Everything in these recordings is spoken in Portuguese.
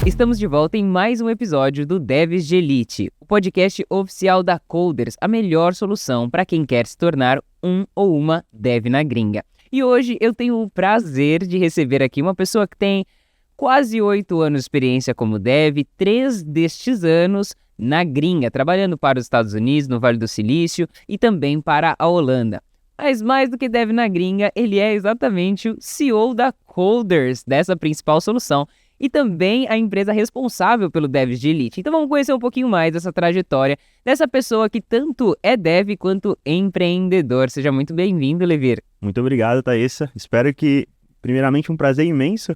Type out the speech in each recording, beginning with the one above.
Estamos de volta em mais um episódio do Devs de Elite, o podcast oficial da Coders, a melhor solução para quem quer se tornar um ou uma dev na gringa. E hoje eu tenho o prazer de receber aqui uma pessoa que tem quase 8 anos de experiência como dev, 3 destes anos na gringa, trabalhando para os Estados Unidos, no Vale do Silício e também para a Holanda. Mas mais do que dev na gringa, ele é exatamente o CEO da Coders, dessa principal solução, e também a empresa responsável pelo Devs de Elite. Então vamos conhecer um pouquinho mais dessa trajetória dessa pessoa que tanto é dev quanto empreendedor. Seja muito bem-vindo, Levir. Muito obrigado, Thaísa. Espero que, primeiramente, um prazer imenso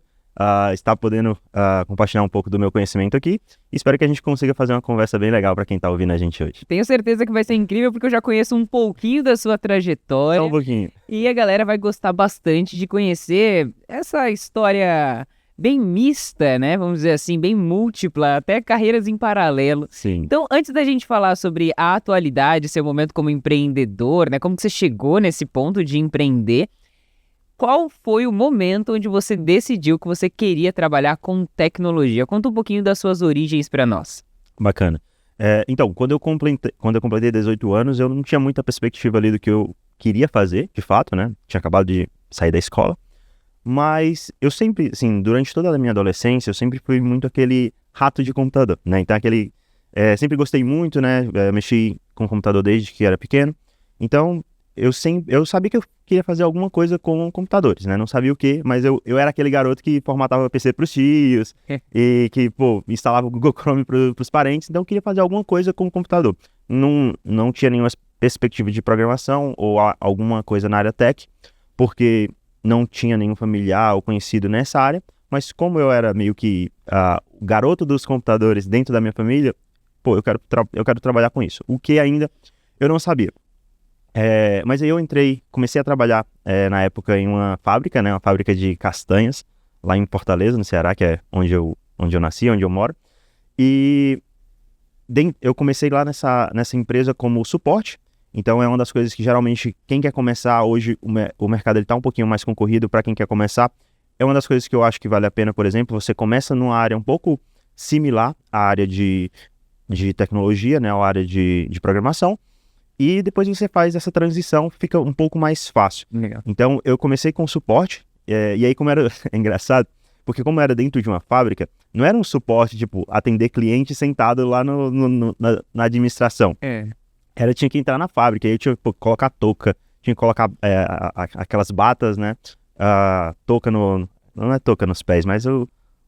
estar podendo compartilhar um pouco do meu conhecimento aqui. E espero que a gente consiga fazer uma conversa bem legal para quem está ouvindo a gente hoje. Tenho certeza que vai ser incrível, porque eu já conheço um pouquinho da sua trajetória. Só um pouquinho. E a galera vai gostar bastante de conhecer essa história bem mista, né? Vamos dizer assim, bem múltipla, até carreiras em paralelo. Sim. Então, antes da gente falar sobre a atualidade, seu momento como empreendedor, né? Como que você chegou nesse ponto de empreender? Qual foi o momento onde você decidiu que você queria trabalhar com tecnologia? Conta um pouquinho das suas origens para nós. Bacana. Então, quando eu completei 18 anos, eu não tinha muita perspectiva ali do que eu queria fazer, de fato, né? Tinha acabado de sair da escola. Mas eu sempre, assim, durante toda a minha adolescência, eu sempre fui muito aquele rato de computador, né? Então, sempre gostei muito, né? Mexi com computador desde que era pequeno. Então, eu sabia que eu queria fazer alguma coisa com computadores, né? Não sabia o quê, mas eu era aquele garoto que formatava PC pros tios e que, instalava o Google Chrome pros parentes. Então, eu queria fazer alguma coisa com o computador. Não tinha nenhuma perspectiva de programação ou alguma coisa na área tech, porque não tinha nenhum familiar ou conhecido nessa área, mas como eu era meio que o garoto dos computadores dentro da minha família, eu quero trabalhar com isso. O que ainda eu não sabia. Mas aí eu comecei a trabalhar na época em uma fábrica, né, uma fábrica de castanhas, lá em Fortaleza, no Ceará, que é onde eu nasci, onde eu moro. E eu comecei lá nessa empresa como suporte. Então é uma das coisas que geralmente quem quer começar hoje, o mercado está um pouquinho mais concorrido para quem quer começar. É uma das coisas que eu acho que vale a pena, por exemplo, você começa numa área um pouco similar à área de tecnologia, né, à área de programação, e depois você faz essa transição, fica um pouco mais fácil. Legal. Então eu comecei com suporte, e aí como era é engraçado, porque como era dentro de uma fábrica, não era um suporte, tipo, atender cliente sentado lá na administração. Tinha que entrar na fábrica, aí eu tinha que colocar touca, tinha que colocar aquelas batas, né? Touca não é touca nos pés, mas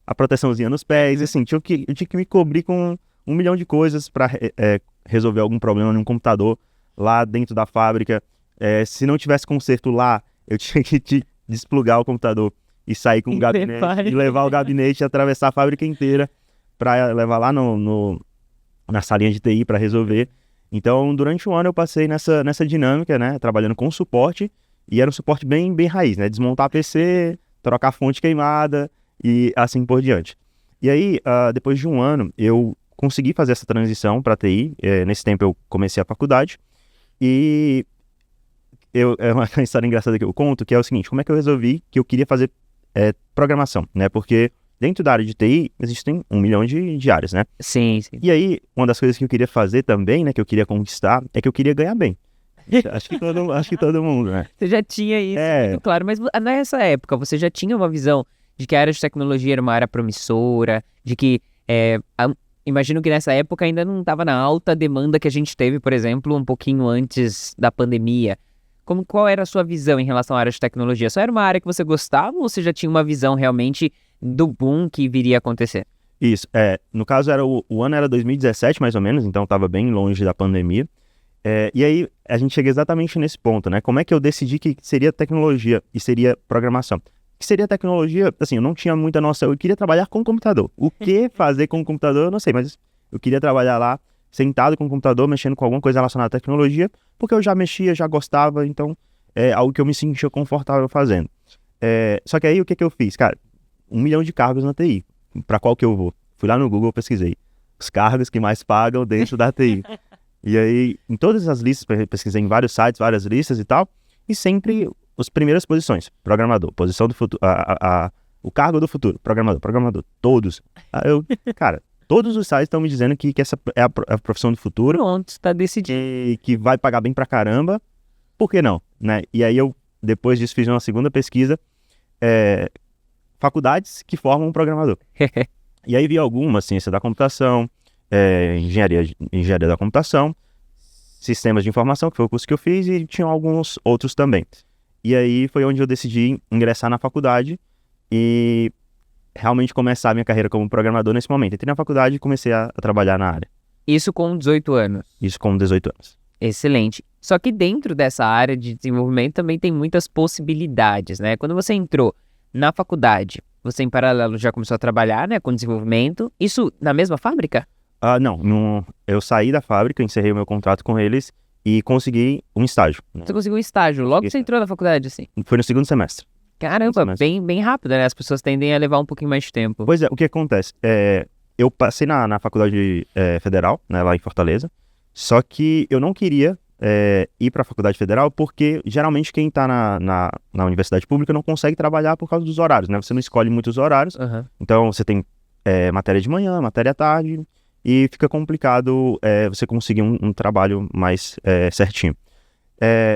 a proteçãozinha nos pés, assim, eu tinha que me cobrir com 1 milhão de coisas para resolver algum problema no computador lá dentro da fábrica. Se não tivesse conserto lá, eu tinha que desplugar o computador e sair com o gabinete, e levar o gabinete e atravessar a fábrica inteira para levar lá na salinha de TI para resolver. Então, durante um ano eu passei nessa dinâmica, né, trabalhando com suporte, e era um suporte bem, bem raiz, né, desmontar PC, trocar fonte queimada e assim por diante. E aí, depois de um ano, eu consegui fazer essa transição para TI. Nesse tempo eu comecei a faculdade, e é uma história engraçada que eu conto, que é o seguinte: como é que eu resolvi que eu queria fazer programação, né, porque dentro da área de TI, existem 1 milhão de áreas, né? Sim. E aí, uma das coisas que eu queria fazer também, né, que eu queria conquistar, é que eu queria ganhar bem. Acho que todo mundo, né? Você já tinha isso muito claro, mas nessa época você já tinha uma visão de que a área de tecnologia era uma área promissora, de que, imagino que nessa época ainda não estava na alta demanda que a gente teve, por exemplo, um pouquinho antes da pandemia. Qual era a sua visão em relação à área de tecnologia? Só era uma área que você gostava, ou você já tinha uma visão realmente do boom que viria a acontecer? Isso, no caso o ano era 2017 mais ou menos, então estava bem longe da pandemia. E aí a gente chega exatamente nesse ponto, né? Como é que eu decidi que seria tecnologia e seria programação? Que seria tecnologia, assim, eu não tinha muita noção, eu queria trabalhar com computador. O que fazer com o computador, eu não sei, mas eu queria trabalhar lá, sentado com o computador, mexendo com alguma coisa relacionada à tecnologia, porque eu já mexia, já gostava, então é algo que eu me sentia confortável fazendo. Só que aí o que eu fiz? Cara, 1 milhão de cargos na TI. Para qual que eu vou? Fui lá no Google, pesquisei os cargos que mais pagam dentro da TI. E aí, em todas as listas, pesquisei em vários sites, várias listas e tal, e sempre as primeiras posições: programador, posição do futuro, o cargo do futuro, programador, todos. Aí eu, cara, todos os sites estão me dizendo que essa é a profissão do futuro. Pronto, tá decidido. Que vai pagar bem pra caramba, por que não? Né? E aí eu, depois disso, fiz uma segunda pesquisa, faculdades que formam um programador. E aí vi algumas, ciência da computação, engenharia da computação, sistemas de informação, que foi o curso que eu fiz, e tinham alguns outros também. E aí foi onde eu decidi ingressar na faculdade e realmente começar a minha carreira como programador nesse momento. Entrei na faculdade e comecei a trabalhar na área. Isso com 18 anos. Isso com 18 anos. Excelente. Só que dentro dessa área de desenvolvimento também tem muitas possibilidades, né? Quando você entrou na faculdade, você em paralelo já começou a trabalhar, né, com desenvolvimento. Isso na mesma fábrica? Não. Eu saí da fábrica, encerrei o meu contrato com eles e consegui um estágio. Né? Você conseguiu um estágio logo que você entrou na faculdade, assim? Foi no segundo semestre. Caramba, bem rápido, né? As pessoas tendem a levar um pouquinho mais de tempo. Pois é, o que acontece? Eu passei na faculdade federal, né, lá em Fortaleza, só que eu não queria ir para a faculdade federal porque geralmente quem está na universidade pública não consegue trabalhar por causa dos horários, né? Você não escolhe muitos horários, então você tem matéria de manhã, matéria à tarde e fica complicado você conseguir um trabalho mais certinho.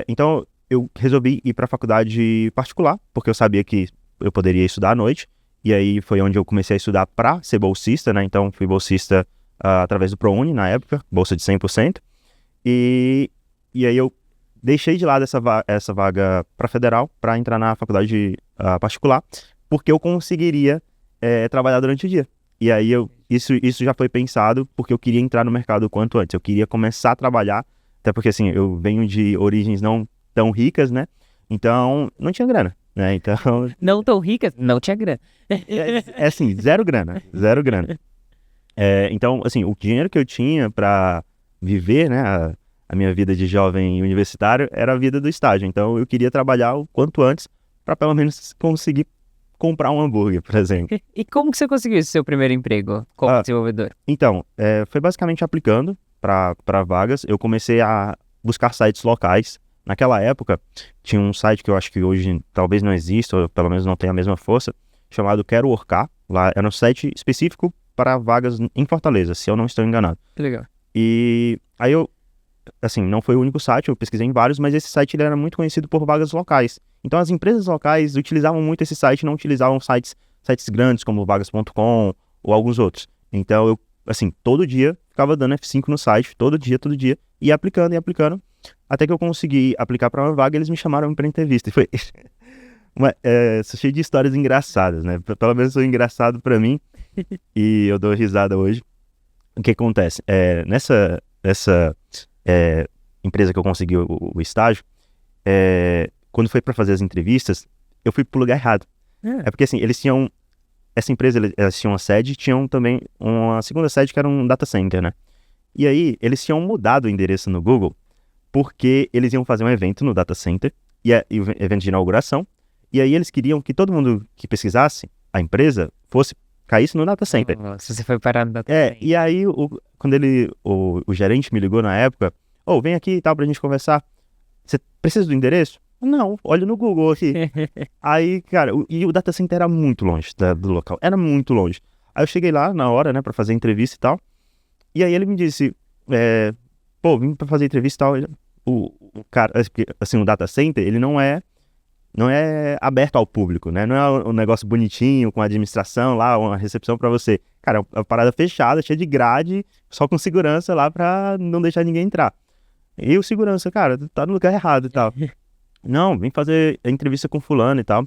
Então eu resolvi ir para a faculdade particular, porque eu sabia que eu poderia estudar à noite, e aí foi onde eu comecei a estudar para ser bolsista, né? Então fui bolsista através do ProUni na época, bolsa de 100%, e aí eu deixei de lado essa vaga para federal para entrar na faculdade particular, porque eu conseguiria trabalhar durante o dia. E aí isso já foi pensado porque eu queria entrar no mercado o quanto antes, eu queria começar a trabalhar, até porque assim, eu venho de origens não tão ricas, né? Então, não tinha grana, né? Então... Não tão ricas? Não tinha grana. Assim, zero grana. Então, assim, o dinheiro que eu tinha para viver, né, a minha vida de jovem universitário era a vida do estágio. Então, eu queria trabalhar o quanto antes para pelo menos conseguir comprar um hambúrguer, por exemplo. E como que você conseguiu esse seu primeiro emprego como desenvolvedor? Então, foi basicamente aplicando para vagas. Eu comecei a buscar sites locais. Naquela época, tinha um site que eu acho que hoje talvez não exista, ou pelo menos não tenha a mesma força, chamado Quero Workar. Lá era um site específico para vagas em Fortaleza, se eu não estou enganado. Que legal. E aí assim, não foi o único site, eu pesquisei em vários, mas esse site ele era muito conhecido por vagas locais. Então as empresas locais utilizavam muito esse site, não utilizavam sites grandes como vagas.com ou alguns outros. Então eu, assim, todo dia ficava dando F5 no site, todo dia, e aplicando, até que eu consegui aplicar para uma vaga e eles me chamaram para entrevista. E foi cheio de histórias engraçadas, né? Pelo menos foi engraçado para mim e eu dou risada hoje. O que acontece? Nessa empresa que eu consegui o estágio, quando foi para fazer as entrevistas, eu fui pro lugar errado. É porque assim, eles tinham... Essa empresa, eles tinham uma sede, tinham também uma segunda sede que era um data center, né? E aí, eles tinham mudado o endereço no Google porque eles iam fazer um evento no data center, e o evento de inauguração, e aí eles queriam que todo mundo que pesquisasse a empresa caísse no data center. Se você foi parar no data center. E aí, quando o gerente me ligou na época, vem aqui e tal pra gente conversar, você precisa do endereço? Não, olha no Google aqui. Aí, cara, e o data center era muito longe do local, era muito longe. Aí eu cheguei lá na hora, né, pra fazer a entrevista e tal, e aí ele me disse, vim pra fazer entrevista e tal, o cara, assim, o data center, ele não é aberto ao público, né, não é um negócio bonitinho, com administração lá, uma recepção pra você. Cara, é uma parada fechada, cheia de grade, só com segurança lá pra não deixar ninguém entrar. E o segurança, cara, tá no lugar errado e tal. Não, vim fazer a entrevista com fulano e tal.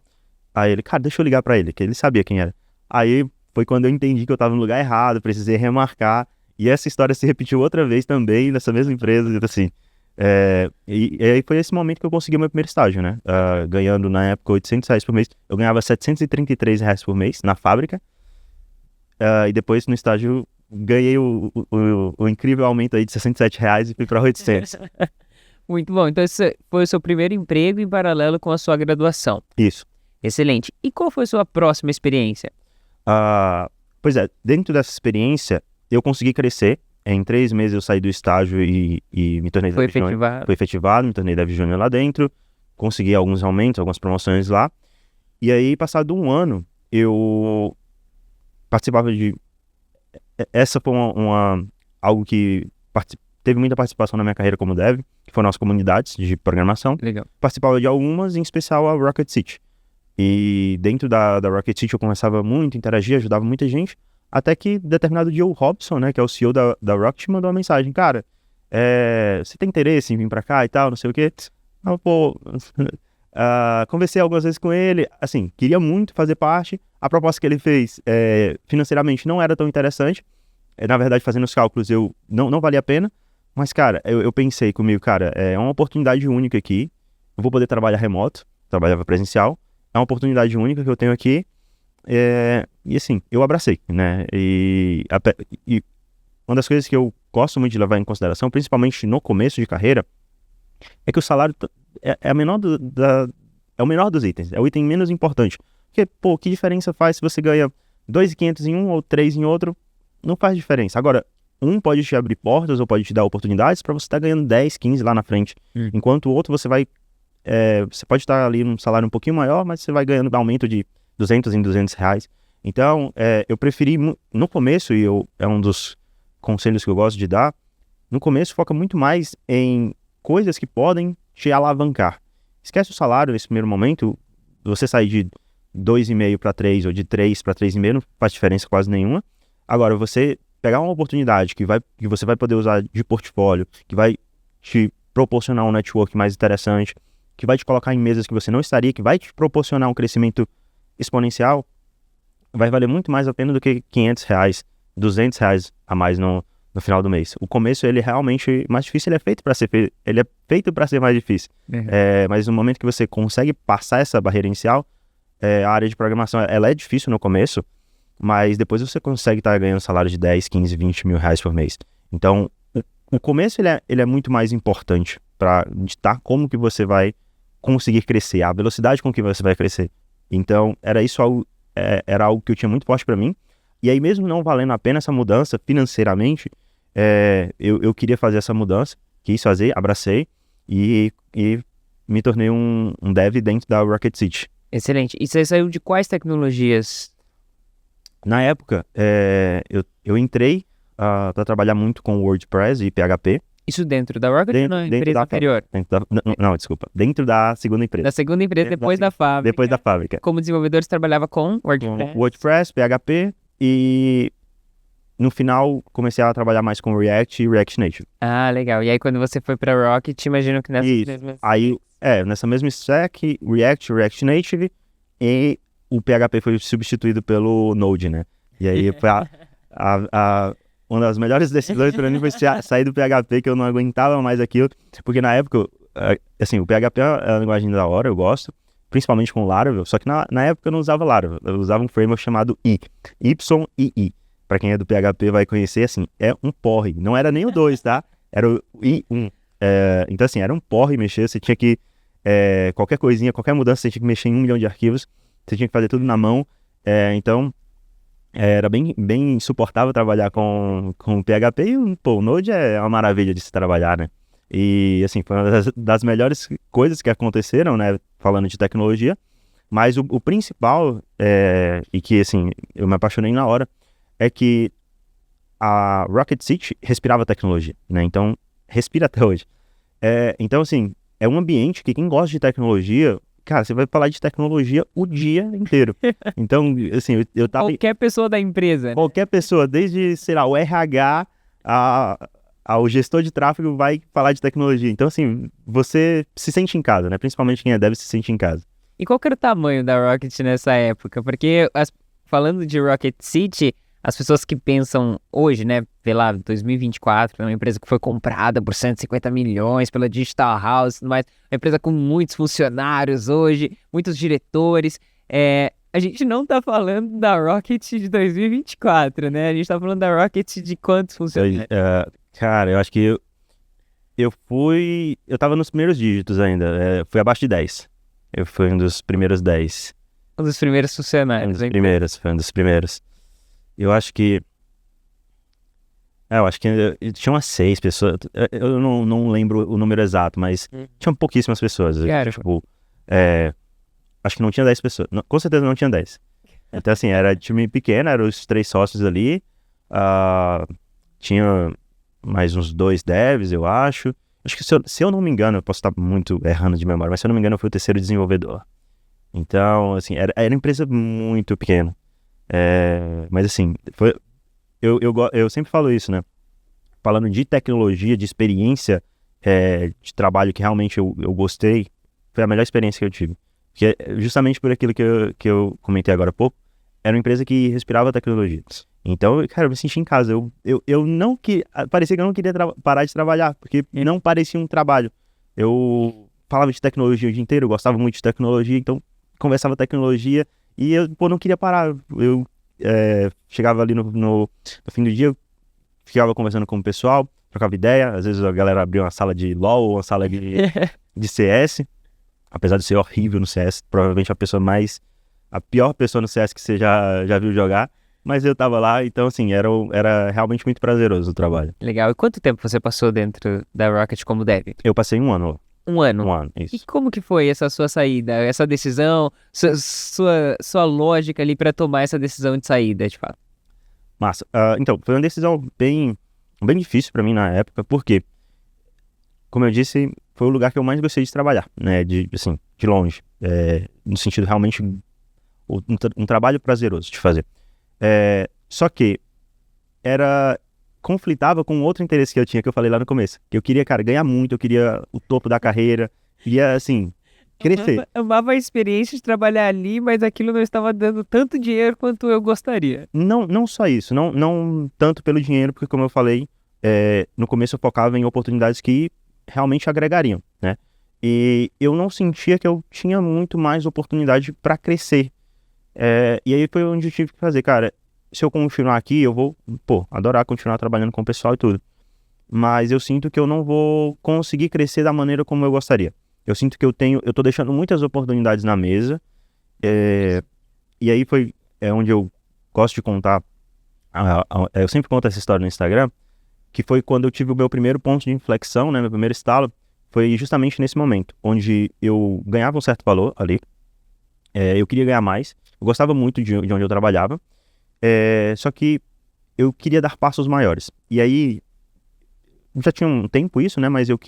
Aí ele, cara, deixa eu ligar pra ele, que ele sabia quem era. Aí foi quando eu entendi que eu tava no lugar errado, precisei remarcar. E essa história se repetiu outra vez também, nessa mesma empresa, assim. E aí foi esse momento que eu consegui o meu primeiro estágio, né? Ganhando, na época, R$800 por mês. Eu ganhava R$733 por mês na fábrica. E depois, no estágio, ganhei o incrível aumento aí de R$67 e fui para 800. Muito bom. Então, esse foi o seu primeiro emprego em paralelo com a sua graduação. Isso. Excelente. E qual foi a sua próxima experiência? Pois é, dentro dessa experiência, eu consegui crescer. Em 3 meses eu saí do estágio e me tornei Foi Dev Júnior. efetivado. Foi efetivado, me tornei Dev Júnior lá dentro. Consegui alguns aumentos, algumas promoções lá. E aí, passado um ano, eu participava de... Essa foi algo que teve muita participação na minha carreira como dev, que foram as comunidades de programação. Legal. Participava de algumas, em especial a Rocket City. E dentro da Rocket City eu conversava muito, interagia, ajudava muita gente, até que determinado dia o Robson, né, que é o CEO da Rocket, mandou uma mensagem: cara, você tem interesse em vir pra cá e tal, não sei o quê? Conversei algumas vezes com ele, assim, queria muito fazer parte. A proposta que ele fez financeiramente não era tão interessante. Na verdade, fazendo os cálculos, não valia a pena. Mas, cara, eu pensei comigo, cara, é uma oportunidade única aqui. Eu vou poder trabalhar remoto, trabalhava presencial. É uma oportunidade única que eu tenho aqui. E assim, eu abracei, né? E uma das coisas que eu gosto muito de levar em consideração, principalmente no começo de carreira, é que o salário é o menor dos itens. É o item menos importante. Porque, pô, que diferença faz se você ganha 2.500 em um ou 3 em outro? Não faz diferença. Agora, um pode te abrir portas ou pode te dar oportunidades para você estar ganhando 10, 15 lá na frente. Enquanto o outro você pode estar ali num salário um pouquinho maior, mas você vai ganhando aumento de 200 em 200 reais. Então, eu preferi, no começo, e é um dos conselhos que eu gosto de dar, no começo foca muito mais em coisas que podem te alavancar. Esquece o salário nesse primeiro momento. Você sair de 2,5 para 3 ou de 3 para 3,5 não faz diferença quase nenhuma. Agora, você pegar uma oportunidade que você vai poder usar de portfólio, que vai te proporcionar um network mais interessante, que vai te colocar em mesas que você não estaria, que vai te proporcionar um crescimento exponencial, vai valer muito mais a pena do que 500 reais, 200 reais a mais no final do mês. O começo, ele é realmente mais difícil, ele é feito para ser mais difícil. Mas no momento que você consegue passar essa barreira inicial, a área de programação, ela é difícil no começo, mas depois você consegue estar ganhando salário de 10, 15, 20 mil reais por mês. Então, o começo ele é muito mais importante para ditar como que você vai conseguir crescer, a velocidade com que você vai crescer. Então, era algo que eu tinha muito forte para mim. E aí, mesmo não valendo a pena essa mudança financeiramente, eu queria fazer essa mudança, quis fazer, abracei e me tornei um dev dentro da Rocket City. Excelente. E você saiu de quais tecnologias? Na época, eu entrei para trabalhar muito com WordPress e PHP. Isso dentro da Rocket ou na empresa anterior? Não, desculpa. Dentro da segunda empresa. Da segunda empresa, depois da fábrica. Depois da fábrica. Como desenvolvedor, você trabalhava com WordPress? WordPress, PHP e no final comecei a trabalhar mais com React e React Native. Ah, legal. E aí quando você foi para Rocket, imagino que nessa mesma... Aí, nessa mesma stack, React Native e o PHP foi substituído pelo Node, né? E aí foi uma das melhores decisões para mim foi sair do PHP, que eu não aguentava mais aquilo, porque na época, assim, o PHP é uma linguagem da hora, eu gosto, principalmente com Laravel, só que na época eu não usava Laravel, eu usava um framework chamado YII. Para quem é do PHP vai conhecer, assim, é um porre, não era nem o 2, tá? Era o I1. Então, assim, era um porre mexer, você tinha que, qualquer coisinha, qualquer mudança, você tinha que mexer em 1 milhão de arquivos, você tinha que fazer tudo na mão, então... Era bem insuportável trabalhar com PHP e, o Node é uma maravilha de se trabalhar, né? E, assim, foi uma das melhores coisas que aconteceram, né? Falando de tecnologia. Mas o principal, e que, assim, eu me apaixonei na hora, é que a Rocket City respirava tecnologia, né? Então, respira até hoje. Então, assim, é um ambiente que quem gosta de tecnologia... Cara, você vai falar de tecnologia o dia inteiro. Então, assim, eu tava... Qualquer pessoa da empresa, né? Qualquer pessoa, desde, sei lá, o RH ao gestor de tráfego vai falar de tecnologia. Então, assim, você se sente em casa, né? Principalmente quem deve se sentir em casa. E qual que era o tamanho da Rocket nessa época? Porque, falando de Rocket City, as pessoas que pensam hoje, né, sei lá, 2024, é uma empresa que foi comprada por 150 milhões pela Digital House, mas uma empresa com muitos funcionários hoje, muitos diretores. A gente não tá falando da Rocket de 2024, né? A gente tá falando da Rocket de quantos funcionários? Cara, eu acho que eu tava nos primeiros dígitos ainda, fui abaixo de 10. Eu fui um dos primeiros 10. Um dos primeiros funcionários. Foi um dos primeiros. Eu acho que tinha umas 6 pessoas. Eu não lembro o número exato, mas tinham pouquíssimas pessoas. Claro. Tipo, acho que não tinha 10 pessoas. Não, com certeza não tinha 10. Então, assim, era time pequeno, eram os 3 sócios ali. ah, Tinha mais uns 2 devs, eu acho. Acho que se eu não me engano, eu posso estar muito errando de memória, mas se eu não me engano, eu fui o terceiro desenvolvedor. Então, assim, era uma empresa muito pequena. Mas, assim, eu sempre falo isso, né? Falando de tecnologia, de experiência, de trabalho que realmente eu gostei, foi a melhor experiência que eu tive. Que é justamente por aquilo que eu comentei agora há pouco, era uma empresa que respirava tecnologia. Então, cara, eu me senti em casa. Eu não queria. Parecia que eu não queria parar de trabalhar, porque não parecia um trabalho. Eu falava de tecnologia o dia inteiro, eu gostava muito de tecnologia, então conversava tecnologia e eu, pô, não queria parar. Eu chegava ali no fim do dia, eu ficava conversando com o pessoal, trocava ideia. Às vezes a galera abria uma sala de LoL, uma sala de CS. Apesar de ser horrível no CS, provavelmente a pior pessoa no CS que você já viu jogar. Mas eu tava lá, então assim, era realmente muito prazeroso o trabalho. Legal. E quanto tempo você passou dentro da Rocket como dev? Eu passei um ano lá. Um ano. Um ano, E isso. como que foi essa sua saída, essa decisão, sua lógica ali para tomar essa decisão de saída, de fato? Massa. Então, foi uma decisão bem difícil pra mim na época, porque, como eu disse, foi o lugar que eu mais gostei de trabalhar, né? Assim, de longe. No sentido realmente, um trabalho prazeroso de fazer. Só que conflitava com outro interesse que eu tinha, que eu falei lá no começo. Que eu queria, cara, ganhar muito, eu queria o topo da carreira, queria, assim, crescer. Amava a experiência de trabalhar ali, mas aquilo não estava dando tanto dinheiro quanto eu gostaria. Não só isso, não tanto pelo dinheiro, porque como eu falei, no começo eu focava em oportunidades que realmente agregariam, né? E eu não sentia que eu tinha muito mais oportunidade para crescer. E aí foi onde eu tive que fazer, cara, se eu continuar aqui, eu vou, adorar continuar trabalhando com o pessoal e tudo. Mas eu sinto que eu não vou conseguir crescer da maneira como eu gostaria. Eu sinto que eu tô deixando muitas oportunidades na mesa. E aí é onde eu gosto de contar, eu sempre conto essa história no Instagram, que foi quando eu tive o meu primeiro ponto de inflexão, né, meu primeiro estalo, foi justamente nesse momento, onde eu ganhava um certo valor ali, eu queria ganhar mais, eu gostava muito de onde eu trabalhava, só que eu queria dar passos maiores. E aí, já tinha um tempo isso, né, mas eu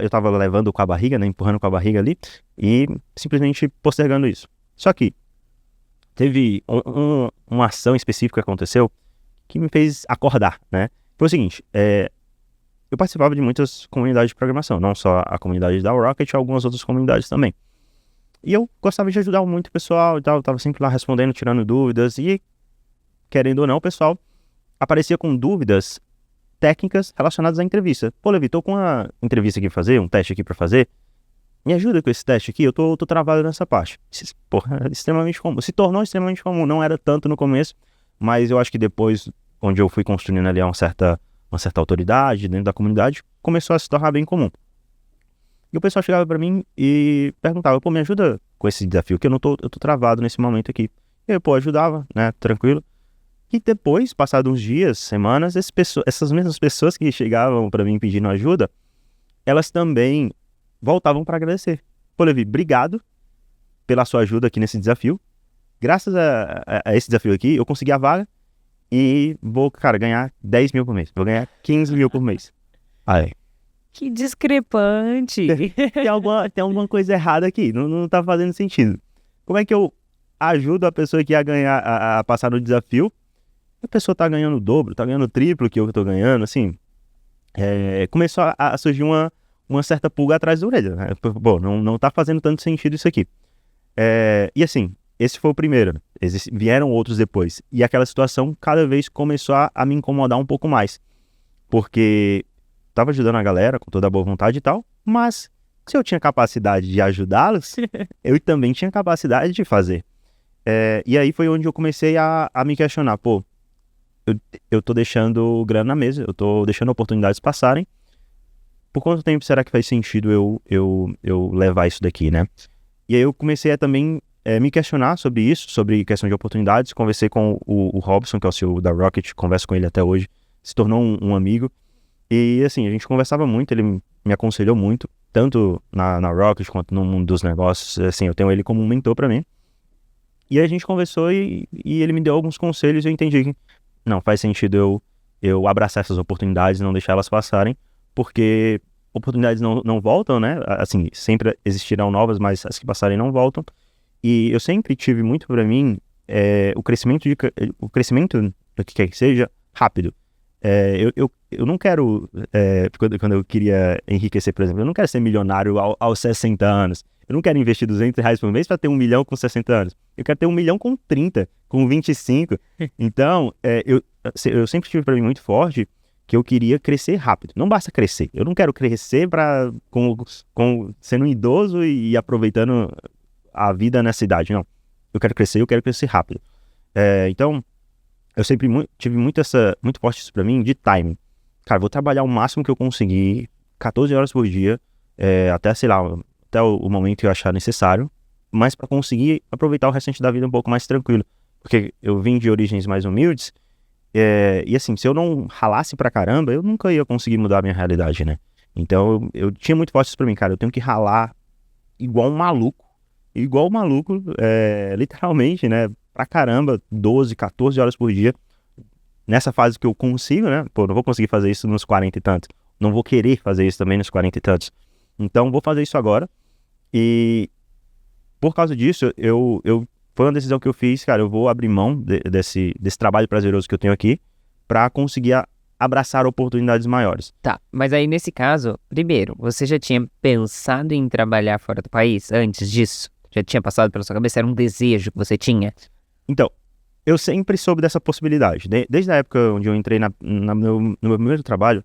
tava levando com a barriga, né, empurrando com a barriga ali, e simplesmente postergando isso. Só que teve uma ação específica que aconteceu que me fez acordar, né? Foi o seguinte, eu participava de muitas comunidades de programação, não só a comunidade da Rocket, algumas outras comunidades também. E eu gostava de ajudar muito o pessoal e tal, eu tava sempre lá respondendo, tirando dúvidas, e querendo ou não, o pessoal aparecia com dúvidas técnicas relacionadas à entrevista. Pô, Levi, tô com uma entrevista aqui pra fazer, um teste aqui pra fazer, me ajuda com esse teste aqui, eu tô travado nessa parte. Porra, é extremamente comum, se tornou extremamente comum, não era tanto no começo, mas eu acho que depois, onde eu fui construindo ali uma certa autoridade dentro da comunidade, começou a se tornar bem comum. E o pessoal chegava pra mim e perguntava, me ajuda com esse desafio, que eu tô travado nesse momento aqui. E eu, ajudava, né, tranquilo. E depois, passados uns dias, semanas, essas mesmas pessoas que chegavam pra mim pedindo ajuda, elas também voltavam pra agradecer. Pô, Levi, obrigado pela sua ajuda aqui nesse desafio. Graças a esse desafio aqui, eu consegui a vaga e vou, cara, ganhar 10 mil por mês. Vou ganhar 15 mil por mês. Aí. Que discrepante! Tem alguma coisa errada aqui, não tá fazendo sentido. Como é que eu ajudo a pessoa que ia ganhar, a passar no desafio? A pessoa tá ganhando o dobro, tá ganhando o triplo que eu tô ganhando, assim. Começou a surgir uma certa pulga atrás da orelha, né? Pô, não tá fazendo tanto sentido isso aqui. E assim, esse foi o primeiro, vieram outros depois. E aquela situação cada vez começou a me incomodar um pouco mais. Porque tava ajudando a galera com toda a boa vontade e tal, mas se eu tinha capacidade de ajudá-los, eu também tinha capacidade de fazer. E aí foi onde eu comecei a me questionar, eu tô deixando grana na mesa, eu tô deixando oportunidades passarem, por quanto tempo será que faz sentido eu levar isso daqui, né? E aí eu comecei a também me questionar sobre isso, sobre questão de oportunidades, conversei com o Robson, que é o CEO da Rocket, converso com ele até hoje, se tornou um amigo, e assim, a gente conversava muito, ele me aconselhou muito, tanto na Rocket quanto no mundo dos negócios, assim, eu tenho ele como um mentor pra mim. E aí a gente conversou e ele me deu alguns conselhos e eu entendi que não faz sentido eu abraçar essas oportunidades e não deixar elas passarem, porque oportunidades não voltam, né? Assim, sempre existirão novas, mas as que passarem não voltam. E eu sempre tive muito para mim o crescimento do que quer que seja rápido. Eu não quero, quando eu queria enriquecer, por exemplo, eu não quero ser milionário aos 60 anos. Eu não quero investir R$ 200 por mês para ter 1 milhão com 60 anos. Eu quero ter 1 milhão com 30, com 25. Então, eu sempre tive para mim muito forte que eu queria crescer rápido. Não basta crescer. Eu não quero crescer sendo um idoso e aproveitando a vida nessa idade. Não. Eu quero crescer rápido. Então, eu sempre tive muito forte isso pra mim de timing. Cara, vou trabalhar o máximo que eu conseguir, 14 horas por dia, até, sei lá, até o momento que eu achar necessário, mas pra conseguir aproveitar o restante da vida um pouco mais tranquilo. Porque eu vim de origens mais humildes, e assim, se eu não ralasse pra caramba, eu nunca ia conseguir mudar a minha realidade, né? Então, eu tinha muito forte isso pra mim, cara, eu tenho que ralar igual um maluco, literalmente, né? Pra caramba, 12, 14 horas por dia, nessa fase que eu consigo, né? Pô, não vou conseguir fazer isso nos 40 e tantos. Não vou querer fazer isso também nos 40 e tantos. Então, vou fazer isso agora. E por causa disso, foi uma decisão que eu fiz, cara, eu vou abrir mão desse trabalho prazeroso que eu tenho aqui pra conseguir abraçar oportunidades maiores. Tá, mas aí nesse caso, primeiro, você já tinha pensado em trabalhar fora do país antes disso? Já tinha passado pela sua cabeça? Era um desejo que você tinha? Então, eu sempre soube dessa possibilidade. Desde a época onde eu entrei no meu primeiro trabalho,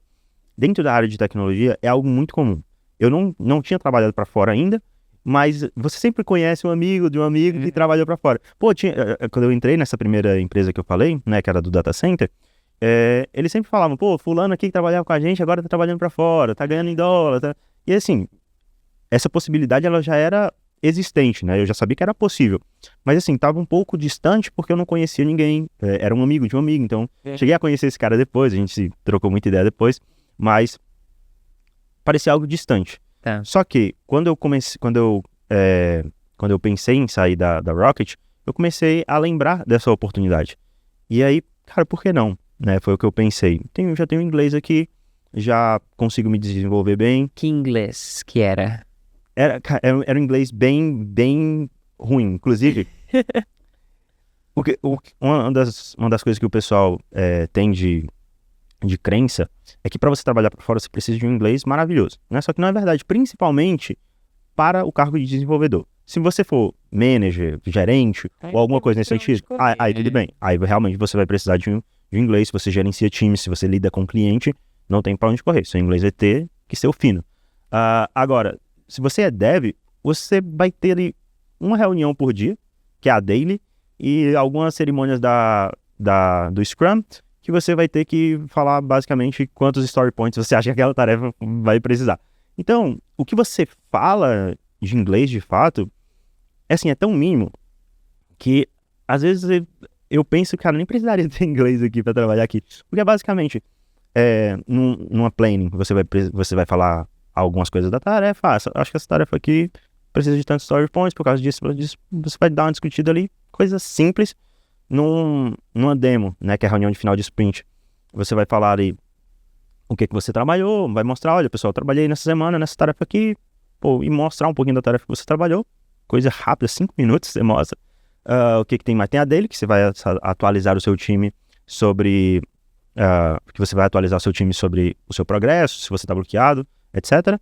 dentro da área de tecnologia, é algo muito comum. Eu não tinha trabalhado para fora ainda, mas você sempre conhece um amigo de um amigo que trabalhou para fora. Pô, quando eu entrei nessa primeira empresa que eu falei, né, que era do data center, eles sempre falavam, pô, fulano aqui que trabalhava com a gente, agora tá trabalhando para fora, tá ganhando em dólar, tá... E assim, essa possibilidade ela já era existente, né? Eu já sabia que era possível. Mas assim, tava um pouco distante porque eu não conhecia ninguém. Era um amigo de um amigo, então cheguei a conhecer esse cara depois, a gente se trocou muita ideia depois, mas parecia algo distante. Tá. Só que quando eu pensei em sair da Rocket, eu comecei a lembrar dessa oportunidade. E aí, cara, por que não? Né? Foi o que eu pensei. Já tenho inglês aqui, já consigo me desenvolver bem. Que inglês que era? Era um inglês bem, bem ruim. Inclusive, uma das coisas que o pessoal tem de crença é que para você trabalhar para fora você precisa de um inglês maravilhoso, né? Só que não é verdade, principalmente para o cargo de desenvolvedor. Se você for manager, gerente ou alguma coisa nesse sentido, aí tudo bem. Aí realmente você vai precisar de um inglês. Se você gerencia time, se você lida com cliente, não tem para onde correr. Seu inglês vai ter que ser o fino. Agora, se você é dev, você vai ter ali uma reunião por dia, que é a daily, e algumas cerimônias do Scrum, que você vai ter que falar basicamente quantos story points você acha que aquela tarefa vai precisar. Então, o que você fala de inglês, de fato, é tão mínimo que, às vezes, eu penso, cara, nem precisaria ter inglês aqui para trabalhar aqui. Porque, basicamente, numa planning, você vai falar algumas coisas da tarefa. Acho que essa tarefa aqui precisa de tantos story points, por causa disso, você vai dar uma discutida ali, coisas simples, numa demo, né, que é a reunião de final de sprint. Você vai falar ali o que você trabalhou, vai mostrar, olha, pessoal, eu trabalhei nessa semana, nessa tarefa aqui, pô, e mostrar um pouquinho da tarefa que você trabalhou, coisa rápida, 5 minutos você mostra. O que tem mais? Tem a dele, que você vai atualizar o seu time sobre... que você vai atualizar o seu time sobre o seu progresso, se você está bloqueado, etc.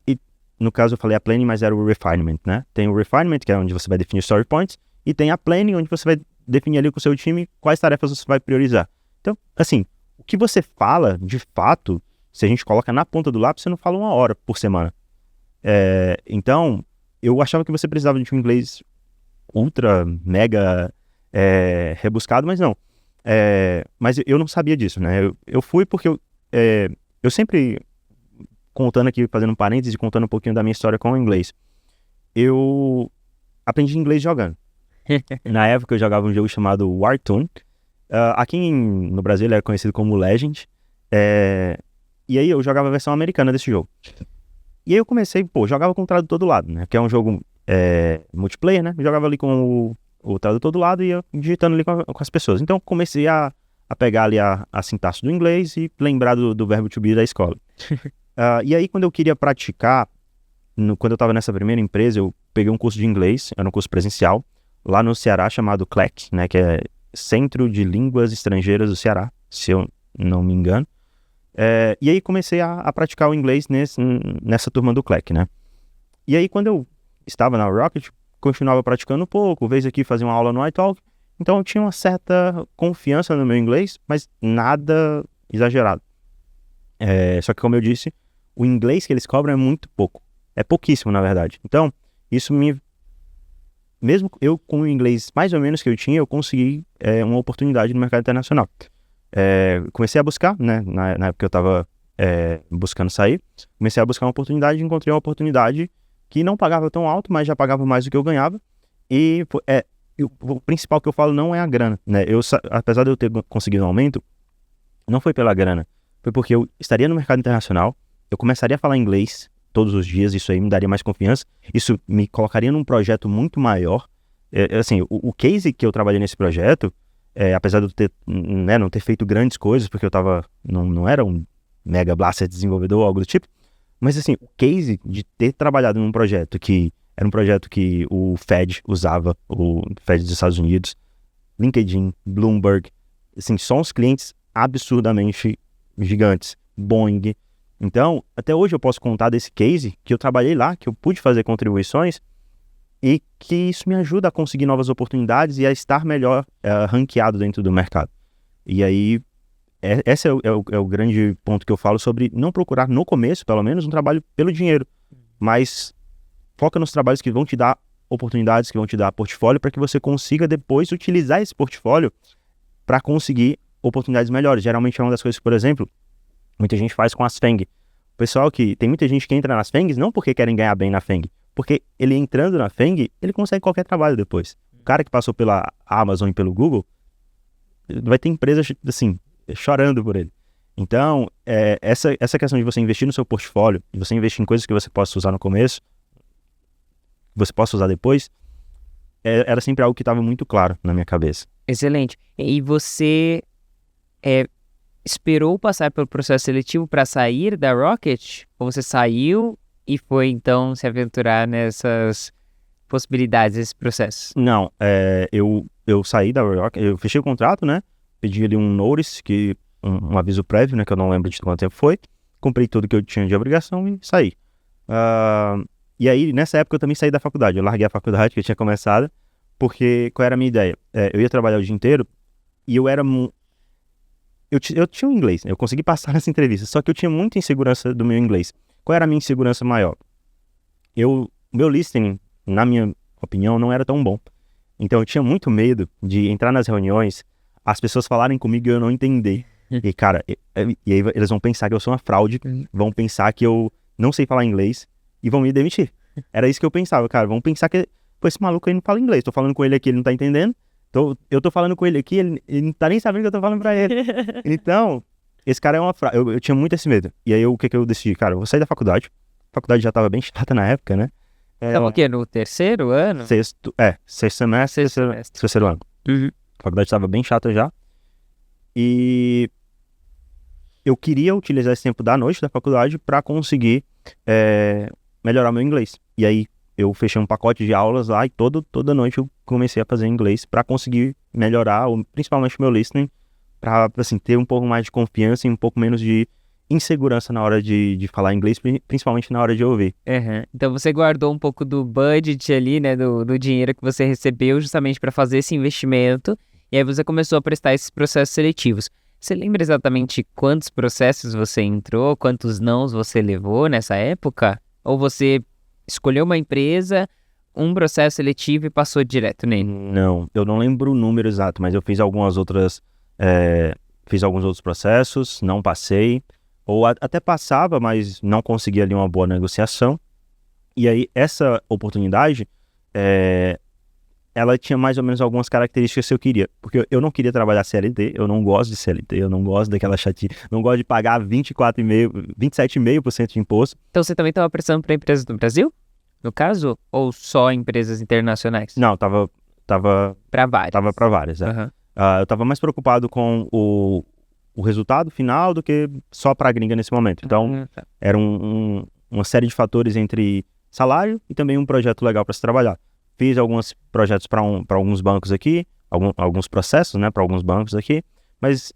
E no caso eu falei a planning, mas era o refinement, né? Tem o refinement, que é onde você vai definir story points, e tem a planning, onde você vai definir ali com o seu time quais tarefas você vai priorizar. Então, assim, o que você fala, de fato, se a gente coloca na ponta do lápis, você não fala 1 hora por semana. Então, eu achava que você precisava de um inglês ultra, mega rebuscado, mas não. Mas eu não sabia disso, né? Eu fui porque eu sempre, contando aqui, fazendo um parênteses e contando um pouquinho da minha história com o inglês, eu aprendi inglês jogando. Na época eu jogava um jogo chamado Wartune. Aqui no Brasil ele era conhecido como Legend. E aí eu jogava a versão americana desse jogo. E aí eu comecei, jogava com o tradutor do lado, né? Que é um jogo multiplayer, né? Eu jogava ali com o tradutor do lado e ia digitando ali com as pessoas. Então, comecei a pegar ali a sintaxe do inglês e lembrar do verbo to be da escola. E aí, quando eu queria praticar, quando eu estava nessa primeira empresa, eu peguei um curso de inglês, era um curso presencial, lá no Ceará, chamado CLEC, né, que é Centro de Línguas Estrangeiras do Ceará, se eu não me engano. E aí comecei a praticar o inglês nessa turma do CLEC, né? E aí, quando eu estava na Rocket, continuava praticando um pouco, vez aqui fazia uma aula no iTalk, então eu tinha uma certa confiança no meu inglês, mas nada exagerado. Só que, como eu disse, o inglês que eles cobram é muito pouco. É pouquíssimo, na verdade. Então, isso mesmo eu com o inglês mais ou menos que eu tinha, eu consegui uma oportunidade no mercado internacional. Comecei a buscar, né, na época que eu estava buscando sair, comecei a buscar uma oportunidade e encontrei uma oportunidade que não pagava tão alto, mas já pagava mais do que eu ganhava. E o principal que eu falo não é a grana, né? Apesar de eu ter conseguido um aumento, não foi pela grana, foi porque eu estaria no mercado internacional, eu começaria a falar inglês todos os dias, isso aí me daria mais confiança, isso me colocaria num projeto muito maior. Assim, o case que eu trabalhei nesse projeto, apesar de eu não ter feito grandes coisas, porque eu não era um mega blaster desenvolvedor ou algo do tipo, mas assim, o case de ter trabalhado num projeto que era um projeto que o Fed usava, o Fed dos Estados Unidos, LinkedIn, Bloomberg, assim, são uns clientes absurdamente gigantes, Boeing. Então, até hoje eu posso contar desse case que eu trabalhei lá, que eu pude fazer contribuições e que isso me ajuda a conseguir novas oportunidades e a estar melhor ranqueado dentro do mercado. E aí, esse é o grande ponto que eu falo sobre não procurar no começo, pelo menos, um trabalho pelo dinheiro, mas foca nos trabalhos que vão te dar oportunidades, que vão te dar portfólio, para que você consiga depois utilizar esse portfólio para conseguir oportunidades melhores. Geralmente é uma das coisas que, por exemplo, muita gente faz com as FANG. Tem muita gente que entra nas FANGs não porque querem ganhar bem na FANG, porque ele entrando na FANG, ele consegue qualquer trabalho depois. O cara que passou pela Amazon e pelo Google, vai ter empresa, assim, chorando por ele. Então, essa questão de você investir no seu portfólio, de você investir em coisas que você possa usar no começo, que você possa usar depois, era sempre algo que estava muito claro na minha cabeça. Excelente. E você esperou passar pelo processo seletivo para sair da Rocket? Ou você saiu e foi então se aventurar nessas possibilidades, esse processo? Não, eu saí da Rocket, eu fechei o contrato, né? Pedi ali um notice, um aviso prévio, né? Que eu não lembro de quanto tempo foi. Comprei tudo que eu tinha de obrigação e saí. E aí, nessa época, eu também saí da faculdade. Eu larguei a faculdade que eu tinha começado, porque qual era a minha ideia? Eu ia trabalhar o dia inteiro e eu tinha um inglês, eu consegui passar nessa entrevista, só que eu tinha muita insegurança do meu inglês. Qual era a minha insegurança maior? Meu listening, na minha opinião, não era tão bom. Então eu tinha muito medo de entrar nas reuniões, as pessoas falarem comigo e eu não entender. E cara, e aí eles vão pensar que eu sou uma fraude, vão pensar que eu não sei falar inglês e vão me demitir. Era isso que eu pensava, cara, vão pensar que esse maluco aí não fala inglês, tô falando com ele aqui, ele não tá entendendo. Eu tô falando com ele aqui, ele não tá nem sabendo que eu tô falando pra ele. Então, esse cara é uma fraude. Eu tinha muito esse medo. E aí, o que eu decidi? Cara, eu vou sair da faculdade. A faculdade já tava bem chata na época, né? Tava o quê? No terceiro ano? Sexto semestre, terceiro ano. Uhum. A faculdade tava bem chata já. E eu queria utilizar esse tempo da noite da faculdade pra conseguir melhorar meu inglês. E aí, eu fechei um pacote de aulas lá e toda noite eu comecei a fazer inglês para conseguir melhorar, principalmente o meu listening, para assim, ter um pouco mais de confiança e um pouco menos de insegurança na hora de falar inglês, principalmente na hora de ouvir. Uhum. Então você guardou um pouco do budget ali, né, do dinheiro que você recebeu justamente para fazer esse investimento, e aí você começou a prestar esses processos seletivos. Você lembra exatamente quantos processos você entrou, quantos nãos você levou nessa época? Ou você escolheu uma empresa, um processo seletivo e passou direto nele? Não, eu não lembro o número exato, mas eu fiz alguns outros processos, não passei, ou até passava, mas não conseguia ali uma boa negociação. E aí, essa oportunidade, ela tinha mais ou menos algumas características que eu queria, porque eu não queria trabalhar CLT, eu não gosto de CLT, eu não gosto daquela chatice, não gosto de pagar 27,5% de imposto. Então você também estava prestando para empresas do Brasil, no caso, ou só empresas internacionais? Não, tava tava Pra vários. para várias. Aham. Eu estava mais preocupado com o resultado final do que só para a gringa nesse momento. Então, Tá. era uma série de fatores entre salário e também um projeto legal para se trabalhar. Fiz alguns projetos para alguns bancos aqui, alguns processos, né, para alguns bancos aqui, mas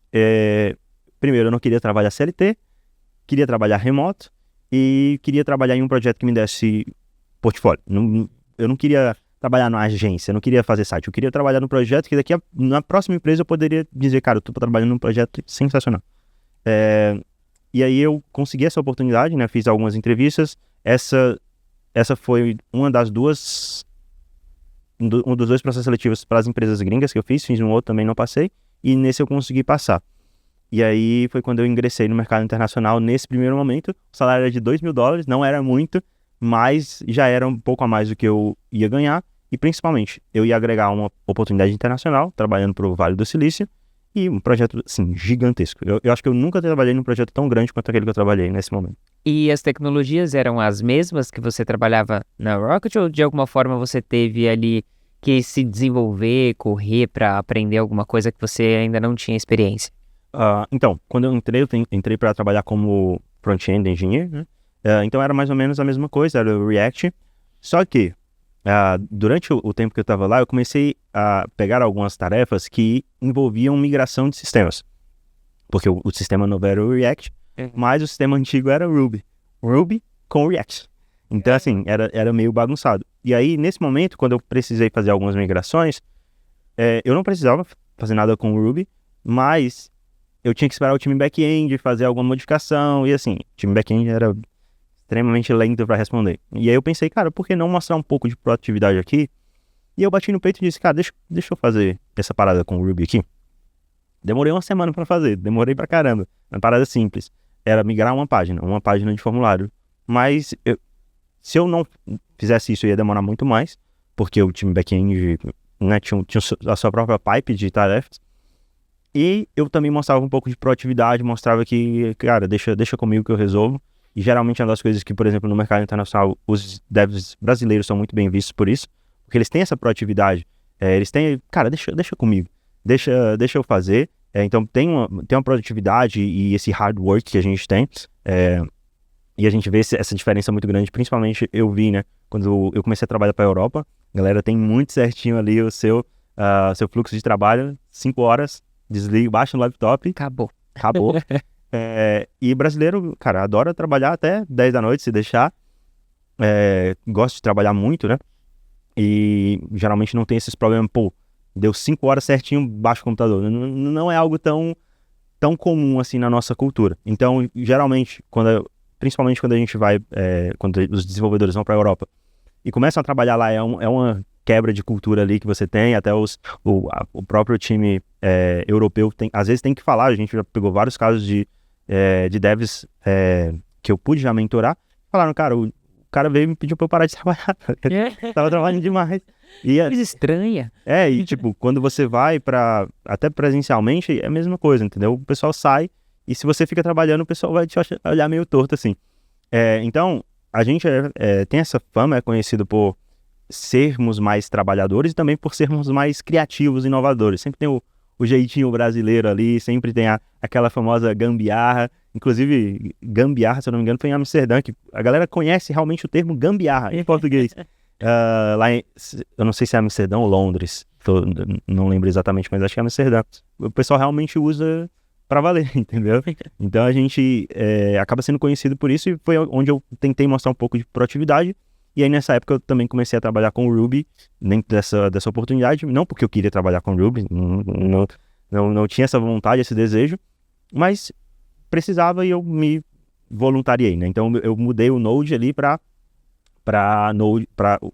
primeiro eu não queria trabalhar CLT, queria trabalhar remoto e queria trabalhar em um projeto que me desse portfólio. Eu não queria trabalhar numa agência, eu não queria fazer site, eu queria trabalhar num projeto que na próxima empresa eu poderia dizer, cara, eu tô trabalhando num projeto sensacional. E aí eu consegui essa oportunidade, né, fiz algumas entrevistas, essa foi um dos dois processos seletivos para as empresas gringas que eu fiz um outro também não passei, e nesse eu consegui passar. E aí foi quando eu ingressei no mercado internacional nesse primeiro momento, o salário era de $2.000, não era muito, mas já era um pouco a mais do que eu ia ganhar, e principalmente eu ia agregar uma oportunidade internacional, trabalhando para o Vale do Silício, e um projeto, assim, gigantesco. Eu acho que eu nunca trabalhei num projeto tão grande quanto aquele que eu trabalhei nesse momento. E as tecnologias eram as mesmas que você trabalhava na Rocket ou de alguma forma você teve ali que se desenvolver, correr para aprender alguma coisa que você ainda não tinha experiência? Então, quando eu entrei para trabalhar como front-end engineer, né? Então era mais ou menos a mesma coisa, era o React, só que durante o tempo que eu estava lá, eu comecei a pegar algumas tarefas que envolviam migração de sistemas, porque o sistema novo era o React, mas o sistema antigo era Ruby com React. Então, assim, era meio bagunçado. E aí, nesse momento, quando eu precisei fazer algumas migrações, eu não precisava fazer nada com o Ruby, mas eu tinha que esperar o time back-end fazer alguma modificação, e assim, o time back-end era extremamente lento para responder. E aí eu pensei, cara, por que não mostrar um pouco de proatividade aqui? E eu bati no peito e disse, cara, deixa eu fazer essa parada com o Ruby aqui. Demorei uma semana para fazer, demorei pra caramba. Uma parada simples, era migrar uma página de formulário. Mas se eu não fizesse isso, ia demorar muito mais, porque o time back-end, né, tinha a sua própria pipe de tarefas. E eu também mostrava um pouco de proatividade, mostrava que, cara, deixa comigo que eu resolvo. E geralmente é uma das coisas que, por exemplo, no mercado internacional, os devs brasileiros são muito bem vistos por isso, porque eles têm essa proatividade. Eles têm, cara, deixa comigo, deixa eu fazer. Então tem uma produtividade e esse hard work que a gente tem. E a gente vê essa diferença muito grande, principalmente eu vi, né, quando eu comecei a trabalhar para a Europa, a galera tem muito certinho ali o seu fluxo de trabalho, 5 horas, desliga, baixa no laptop. Acabou. E brasileiro, cara, adora trabalhar até 10 da noite, se deixar. Gosta de trabalhar muito, né? E geralmente não tem esses problemas, pô, deu 5 horas certinho, baixa o computador. Não é algo tão comum assim na nossa cultura. Então, geralmente, principalmente quando a gente vai, quando os desenvolvedores vão para a Europa e começam a trabalhar lá, é uma quebra de cultura ali que você tem, até o próprio time europeu às vezes tem que falar. A gente já pegou vários casos de devs que eu pude já mentorar, falaram, cara, o cara veio e me pediu pra eu parar de trabalhar, tava trabalhando demais. Coisa estranha. E tipo, quando você vai até presencialmente, é a mesma coisa, entendeu? O pessoal sai, e se você fica trabalhando, o pessoal vai te olhar meio torto, assim. Então, a gente tem essa fama, é conhecido por sermos mais trabalhadores e também por sermos mais criativos e inovadores. Sempre tem o jeitinho brasileiro ali, sempre tem aquela famosa gambiarra. Inclusive, gambiarra, se eu não me engano, foi em Amsterdã, que a galera conhece realmente o termo gambiarra em português. Eu não sei se é Amsterdã ou Londres, não lembro exatamente, mas acho que é Amsterdã. O pessoal realmente usa pra valer, entendeu? Então a gente acaba sendo conhecido por isso, e foi onde eu tentei mostrar um pouco de proatividade. E aí nessa época eu também comecei a trabalhar com o Ruby dentro dessa oportunidade, não porque eu queria trabalhar com o Ruby, não tinha essa vontade, esse desejo, mas precisava e eu me voluntariei, né? Então eu mudei o Node ali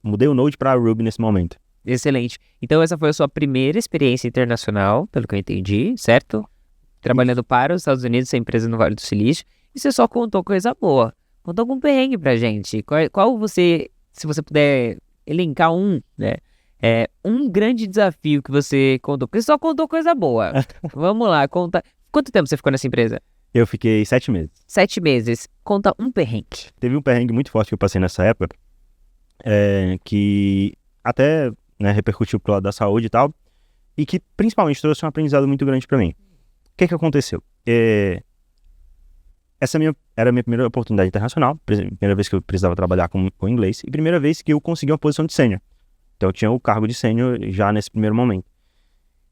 mudei o Node para Ruby nesse momento. Excelente. Então essa foi a sua primeira experiência internacional, pelo que eu entendi, certo? Trabalhando para os Estados Unidos, essa empresa no Vale do Silício, e você só contou coisa boa. Conta algum perrengue pra gente. Qual você, se você puder elencar né? Um grande desafio que você contou, porque você só contou coisa boa. Vamos lá, conta. Quanto tempo você ficou nessa empresa? Eu fiquei 7 meses. 7 meses. Conta um perrengue. Teve um perrengue muito forte que eu passei nessa época, que até né, repercutiu pro lado da saúde e tal, e que principalmente trouxe um aprendizado muito grande para mim. O que aconteceu? Essa era a minha primeira oportunidade internacional, primeira vez que eu precisava trabalhar com inglês, e primeira vez que eu consegui uma posição de sênior. Então eu tinha o cargo de sênior já nesse primeiro momento.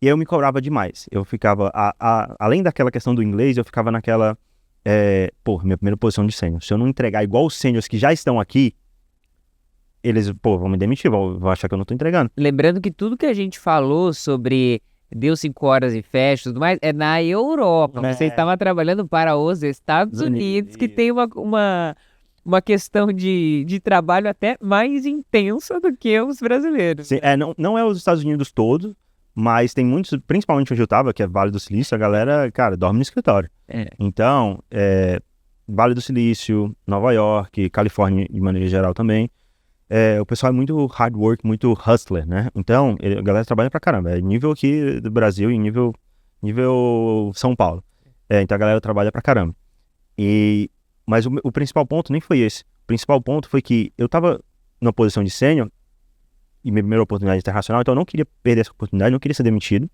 E aí eu me cobrava demais. Eu ficava, além daquela questão do inglês, eu ficava naquela, minha primeira posição de sênior. Se eu não entregar igual os sêniors que já estão aqui, eles, vão me demitir, vão achar que eu não tô entregando. Lembrando que tudo que a gente falou sobre deu 5 horas e fecha e tudo mais, é na Europa. Você estava trabalhando para os Estados Unidos, que tem uma questão de trabalho até mais intensa do que os brasileiros. Sim, não é os Estados Unidos todos, mas tem muitos, principalmente onde eu estava, que é Vale do Silício, a galera, cara, dorme no escritório. Então, Vale do Silício, Nova York, Califórnia de maneira geral também, o pessoal é muito hard work, muito hustler, né? Então, a galera trabalha pra caramba. É nível aqui do Brasil e nível São Paulo. Então a galera trabalha pra caramba. Mas o principal ponto nem foi esse. O principal ponto foi que eu tava numa posição de sênior, e minha primeira oportunidade internacional, então eu não queria perder essa oportunidade, não queria ser demitido.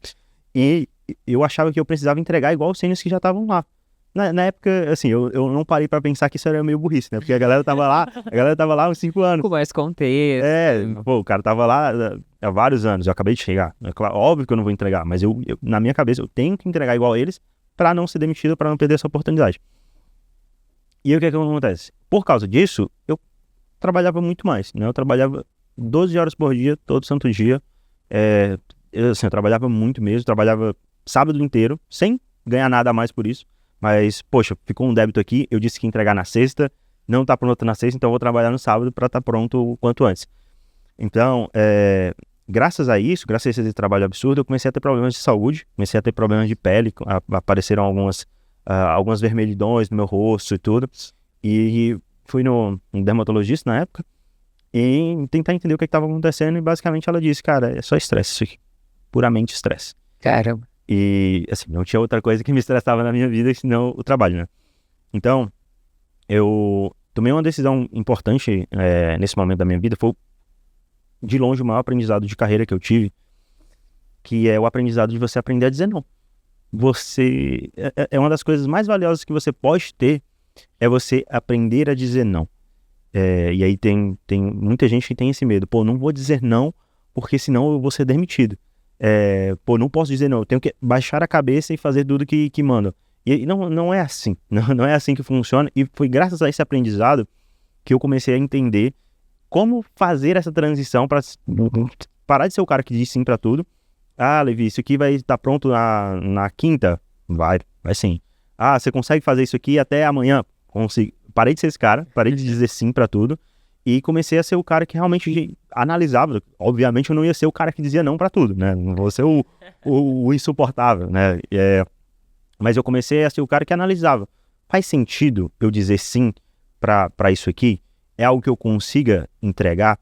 E eu achava que eu precisava entregar igual os sêniors que já estavam lá. Na época, assim, eu não parei pra pensar que isso era meio burrice, né? Porque a galera tava lá há uns 5 anos. Com mais contexto. O cara tava lá há vários anos, eu acabei de chegar. É claro, óbvio que eu não vou entregar, mas eu, na minha cabeça, eu tenho que entregar igual a eles pra não ser demitido, pra não perder essa oportunidade. E aí o que acontece? Por causa disso, eu trabalhava muito mais, né? Eu trabalhava 12 horas por dia, todo santo dia. Eu trabalhava muito mesmo, trabalhava sábado inteiro, sem ganhar nada a mais por isso. Mas, poxa, ficou um débito aqui, eu disse que ia entregar na sexta, não tá pronto na sexta, então eu vou trabalhar no sábado para estar pronto o quanto antes. Então, graças a esse trabalho absurdo, eu comecei a ter problemas de saúde, comecei a ter problemas de pele, apareceram algumas vermelhidões no meu rosto e tudo, e fui no dermatologista na época, e tentar entender o que estava acontecendo, e basicamente ela disse, cara, é só estresse isso aqui, puramente estresse. Caramba. E, assim, não tinha outra coisa que me estressava na minha vida senão o trabalho, né? Então, eu tomei uma decisão importante nesse momento da minha vida. Foi, de longe, o maior aprendizado de carreira que eu tive, que é o aprendizado de você aprender a dizer não. É uma das coisas mais valiosas que você pode ter, é você aprender a dizer não. E aí tem muita gente que tem esse medo. Não vou dizer não, porque senão eu vou ser demitido. Não posso dizer não, eu tenho que baixar a cabeça e fazer tudo que mandam. E não é assim, não é assim que funciona, e foi graças a esse aprendizado que eu comecei a entender como fazer essa transição para parar de ser o cara que diz sim para tudo. Levi, isso aqui vai estar pronto na quinta? Vai sim. Você consegue fazer isso aqui até amanhã? Consigo. Parei de ser esse cara, parei de dizer sim para tudo. E comecei a ser o cara que realmente analisava. Obviamente eu não ia ser o cara que dizia não pra tudo, né? Não vou ser o insuportável, né? Mas eu comecei a ser o cara que analisava. Faz sentido eu dizer sim pra isso aqui? É algo que eu consiga entregar?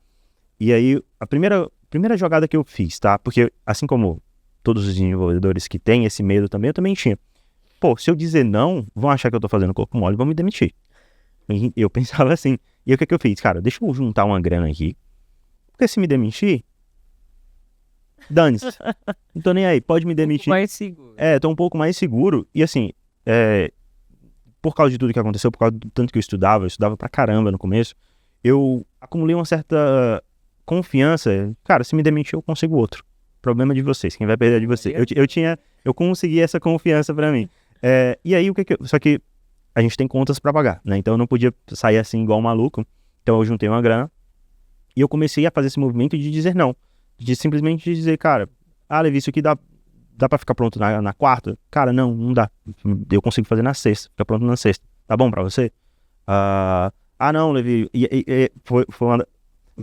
E aí, a primeira jogada que eu fiz, tá? Porque assim como todos os desenvolvedores que têm esse medo também, eu também tinha. Se eu dizer não, vão achar que eu tô fazendo corpo mole e vão me demitir. E eu pensava assim. E aí o que eu fiz? Cara, deixa eu juntar uma grana aqui. Porque se me demitir, dane-se. Não tô nem aí, pode me demitir. Mais seguro. Tô um pouco mais seguro. E assim, por causa de tudo que aconteceu, por causa do tanto que eu estudava pra caramba no começo, eu acumulei uma certa confiança. Cara, se me demitir, eu consigo outro. Problema de vocês, quem vai perder é de vocês. Eu consegui essa confiança pra mim. E aí, só que a gente tem contas pra pagar, né? Então eu não podia sair assim igual um maluco. Então eu juntei uma grana e eu comecei a fazer esse movimento de dizer não. De simplesmente dizer, cara, Levi, isso aqui dá pra ficar pronto na quarta? Cara, não dá. Eu consigo fazer na sexta, fica pronto na sexta. Tá bom pra você? Não, Levi. Foi uma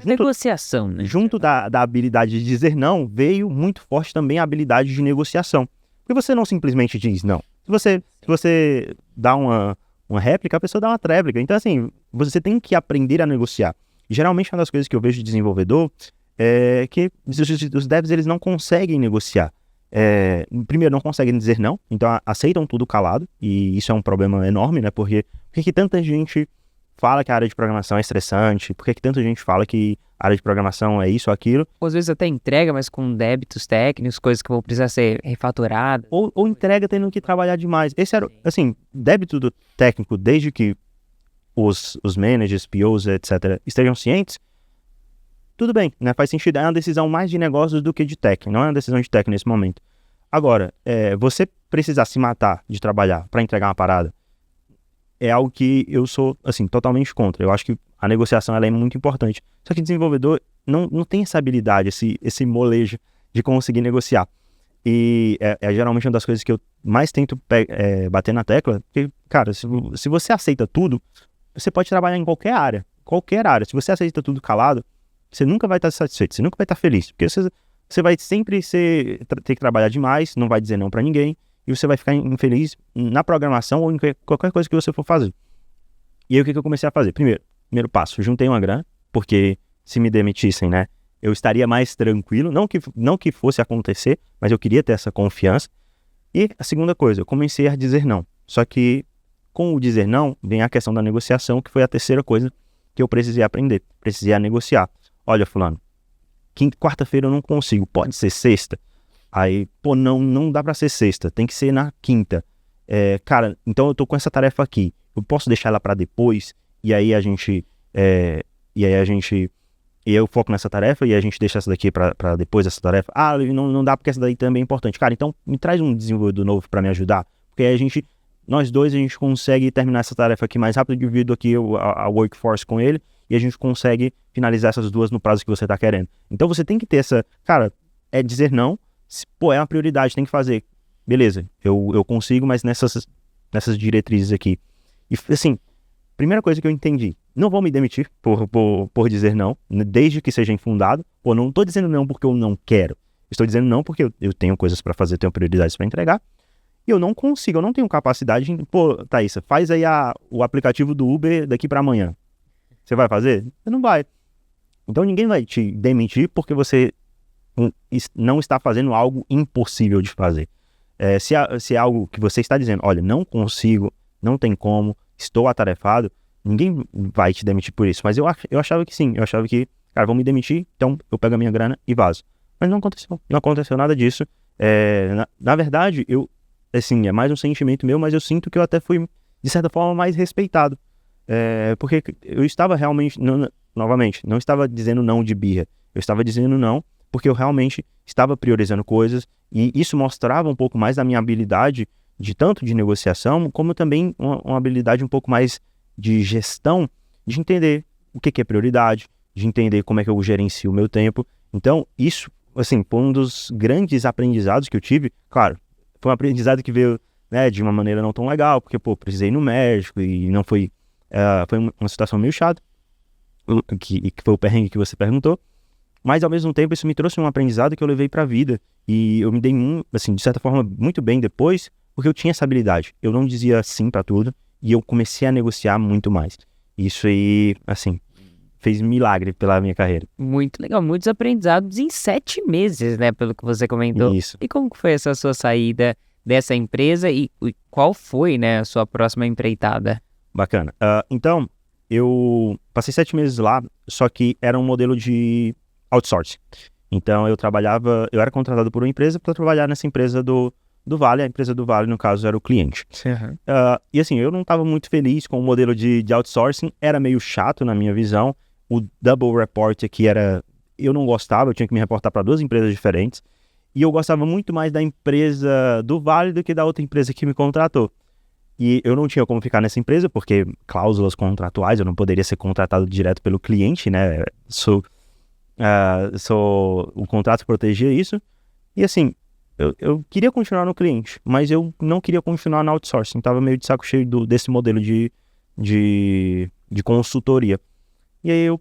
negociação, né? Junto da habilidade de dizer não, veio muito forte também a habilidade de negociação. Porque você não simplesmente diz não. Se você dá uma réplica, a pessoa dá uma tréplica. Então, assim, você tem que aprender a negociar. E, geralmente, uma das coisas que eu vejo de desenvolvedor é que os devs, eles não conseguem negociar. Primeiro, não conseguem dizer não, então aceitam tudo calado, e isso é um problema enorme, né? Porque tanta gente fala que a área de programação é estressante, por que que tanta gente fala que a área de programação é isso ou aquilo, Ou às vezes até entrega, mas com débitos técnicos, coisas que vão precisar ser refaturadas. ou entrega tendo que trabalhar demais. Esse era, assim, débito do técnico, desde que os managers, POs, etc., estejam cientes, tudo bem, né? Faz sentido. É uma decisão mais de negócios do que de tech, não é uma decisão de tech nesse momento. Agora, você precisar se matar de trabalhar para entregar uma parada é algo que eu sou, assim, totalmente contra. Eu acho que a negociação ela é muito importante. Só que desenvolvedor não tem essa habilidade, esse molejo de conseguir negociar. E é geralmente uma das coisas que eu mais tento bater na tecla, porque, cara, se você aceita tudo, você pode trabalhar em qualquer área. Qualquer área. Se você aceita tudo calado, você nunca vai estar satisfeito, você nunca vai estar feliz. Porque você vai sempre ter que trabalhar demais, não vai dizer não para ninguém, e você vai ficar infeliz na programação ou em qualquer coisa que você for fazer. E aí o que eu comecei a fazer? Primeiro passo, juntei uma grana, porque se me demitissem, né, eu estaria mais tranquilo, não que fosse acontecer, mas eu queria ter essa confiança. E a segunda coisa, eu comecei a dizer não. Só que com o dizer não, vem a questão da negociação, que foi a terceira coisa que eu precisei aprender. Precisei a negociar. Olha, fulano, quarta-feira eu não consigo, pode ser sexta? Aí, pô, não dá pra ser sexta, tem que ser na quinta. Cara, então eu tô com essa tarefa aqui, eu posso deixar ela pra depois, e aí eu foco nessa tarefa e a gente deixa essa daqui pra depois dessa tarefa. Ah, não dá porque essa daí também é importante. Cara, então me traz um desenvolvedor novo pra me ajudar, porque aí nós dois a gente consegue terminar essa tarefa aqui mais rápido, eu divido aqui a workforce com ele, e a gente consegue finalizar essas duas no prazo que você tá querendo. Então você tem que ter cara, dizer não, é uma prioridade, tem que fazer. Beleza, eu consigo, mas nessas diretrizes aqui. E assim, primeira coisa que eu entendi, não vou me demitir por dizer não, desde que seja infundado. Não tô dizendo não porque eu não quero, estou dizendo não porque eu tenho coisas para fazer, tenho prioridades para entregar, e eu não consigo, eu não tenho capacidade de, Thaísa, faz aí o aplicativo do Uber daqui para amanhã. Você vai fazer? Você não vai. Então ninguém vai te demitir porque você não está fazendo algo impossível de fazer. Se é algo que você está dizendo, olha, não consigo, não tem como, estou atarefado, ninguém vai te demitir por isso. Mas eu achava que sim, eu achava que, cara, vão me demitir, então eu pego a minha grana e vazo. Mas não aconteceu nada disso. Na verdade, assim, é mais um sentimento meu, mas eu sinto que eu até fui, de certa forma, mais respeitado. Porque eu estava realmente, novamente, não estava dizendo não de birra, eu estava dizendo não porque eu realmente estava priorizando coisas, e isso mostrava um pouco mais da minha habilidade, tanto de negociação, como também uma habilidade um pouco mais de gestão, de entender o que é prioridade, de entender como é que eu gerencio o meu tempo. Então, isso, assim, foi um dos grandes aprendizados que eu tive. Claro, foi um aprendizado que veio, né, de uma maneira não tão legal, porque, precisei ir no médico e não foi... foi uma situação meio chata, que foi o perrengue que você perguntou, mas ao mesmo tempo isso me trouxe um aprendizado que eu levei para a vida, e eu me dei, assim, de certa forma, muito bem depois, porque eu tinha essa habilidade. Eu não dizia sim para tudo, e eu comecei a negociar muito mais. Isso aí, assim, fez milagre pela minha carreira. Muito legal, muitos aprendizados em 7 meses, né, pelo que você comentou. Isso. E como foi essa sua saída dessa empresa e qual foi, né, a sua próxima empreitada? Bacana. Então, eu passei 7 meses lá, só que era um modelo de outsourcing. Então, eu era contratado por uma empresa para trabalhar nessa empresa do Vale. A empresa do Vale, no caso, era o cliente. Uhum. E assim, eu não estava muito feliz com o modelo de outsourcing, era meio chato na minha visão. O double report aqui eu não gostava, eu tinha que me reportar para 2 empresas diferentes. E eu gostava muito mais da empresa do Vale do que da outra empresa que me contratou. E eu não tinha como ficar nessa empresa, porque cláusulas contratuais, eu não poderia ser contratado direto pelo cliente, né? O contrato protegia isso. E assim, eu queria continuar no cliente, mas eu não queria continuar no outsourcing. Estava meio de saco cheio desse modelo de consultoria. E aí eu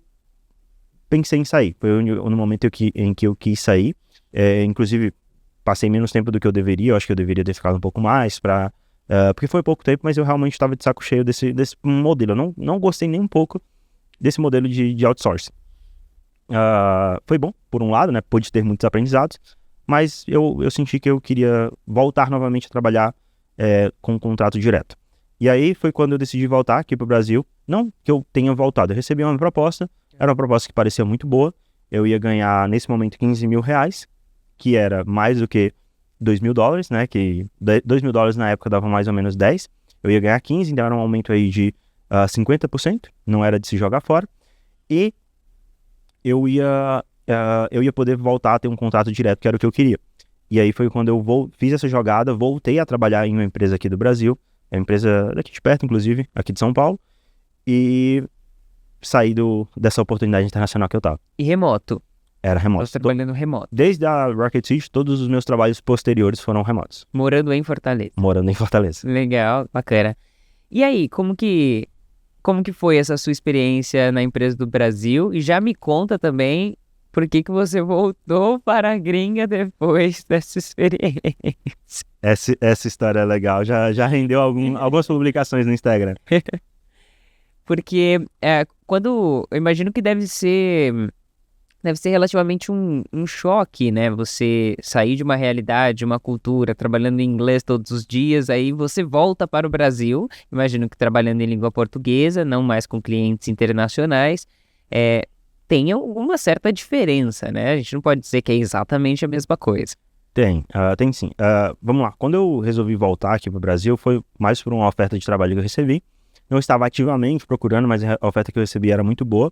pensei em sair. Foi no momento em que eu quis sair. Inclusive, passei menos tempo do que eu deveria. Eu acho que eu deveria ter ficado um pouco mais porque foi pouco tempo, mas eu realmente estava de saco cheio desse modelo. Eu não gostei nem um pouco desse modelo de outsourcing. Foi bom, por um lado, né? Pude ter muitos aprendizados, mas eu senti que eu queria voltar novamente a trabalhar com um contrato direto. E aí foi quando eu decidi voltar aqui para o Brasil. não que eu tenha voltado, eu recebi uma proposta, era uma proposta que parecia muito boa, eu ia ganhar nesse momento R$ 15.000, que era mais do que $2.000, né, que $2.000 na época dava mais ou menos 10, eu ia ganhar 15, então era um aumento aí de 50%, não era de se jogar fora, e eu ia poder voltar a ter um contrato direto, que era o que eu queria. E aí foi quando eu fiz essa jogada, voltei a trabalhar em uma empresa aqui do Brasil, é uma empresa daqui de perto, inclusive, aqui de São Paulo, e saí dessa oportunidade internacional que eu tava. E remoto? Era remoto. Você trabalhando remoto? Desde a Rocket City, todos os meus trabalhos posteriores foram remotos. Morando em Fortaleza? Morando em Fortaleza. Legal, bacana. E aí, como que foi essa sua experiência na empresa do Brasil? E já me conta também por que você voltou para a gringa depois dessa experiência. Essa história é legal, já rendeu algumas publicações no Instagram. Porque eu imagino que deve ser relativamente um choque, né? Você sair de uma realidade, uma cultura, trabalhando em inglês todos os dias, aí você volta para o Brasil, imagino que trabalhando em língua portuguesa, não mais com clientes internacionais, tem alguma certa diferença, né? A gente não pode dizer que é exatamente a mesma coisa. Tem sim. Vamos lá, quando eu resolvi voltar aqui para o Brasil, foi mais por uma oferta de trabalho que eu recebi. Não estava ativamente procurando, mas a oferta que eu recebi era muito boa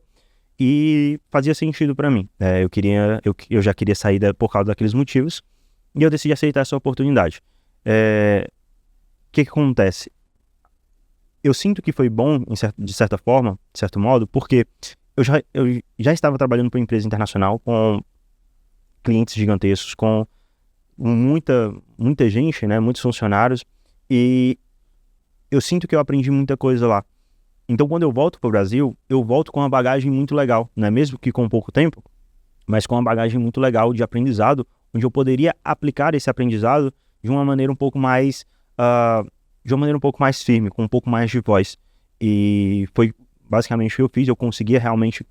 e fazia sentido para mim. Eu já queria sair por causa daqueles motivos e eu decidi aceitar essa oportunidade. O que acontece? Eu sinto que foi bom, de certa forma, de certo modo, porque eu já estava trabalhando para uma empresa internacional com clientes gigantescos, com muita gente, né, muitos funcionários, e eu sinto que eu aprendi muita coisa lá. Então, quando eu volto para o Brasil, eu volto com uma bagagem muito legal, né? Mesmo que com pouco tempo, mas com uma bagagem muito legal de aprendizado, onde eu poderia aplicar esse aprendizado de uma maneira um pouco mais firme, com um pouco mais de voz. E foi basicamente o que eu fiz. Eu conseguia realmente,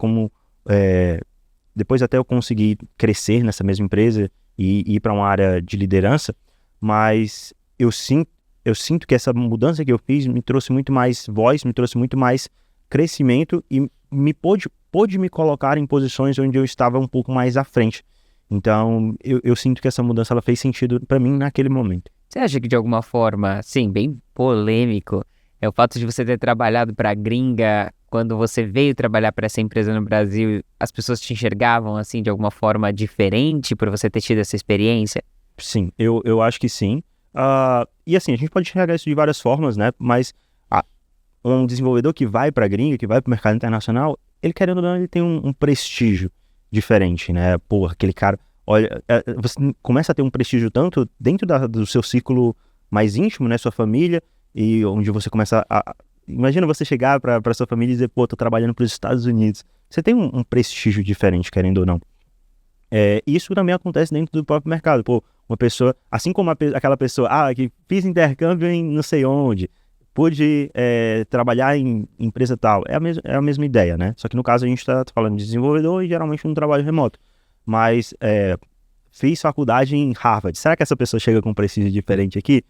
depois até eu consegui crescer nessa mesma empresa e ir para uma área de liderança, mas eu sinto que essa mudança que eu fiz me trouxe muito mais voz, me trouxe muito mais crescimento e pôde me colocar em posições onde eu estava um pouco mais à frente. Então, eu sinto que essa mudança ela fez sentido para mim naquele momento. Você acha que de alguma forma, assim, bem polêmico, é o fato de você ter trabalhado para a gringa, quando você veio trabalhar para essa empresa no Brasil, as pessoas te enxergavam, assim, de alguma forma diferente por você ter tido essa experiência? Sim, eu acho que sim. E assim, a gente pode enxergar isso de várias formas, né? Mas um desenvolvedor que vai para a gringa, que vai para o mercado internacional, ele querendo ou não, ele tem um prestígio diferente, né? Pô, aquele cara, olha, você começa a ter um prestígio tanto dentro do seu círculo mais íntimo, né? Sua família, e onde você começa imagina você chegar para sua família e dizer, pô, tô trabalhando para os Estados Unidos. Você tem um prestígio diferente, querendo ou não. Isso também acontece dentro do próprio mercado. Pô, uma pessoa, assim como aquela pessoa, que fiz intercâmbio em não sei onde, pude trabalhar em empresa tal, é a mesma ideia, né? Só que no caso a gente está falando de desenvolvedor e geralmente um trabalho remoto. Mas fiz faculdade em Harvard. Será que essa pessoa chega com um prestígio diferente aqui?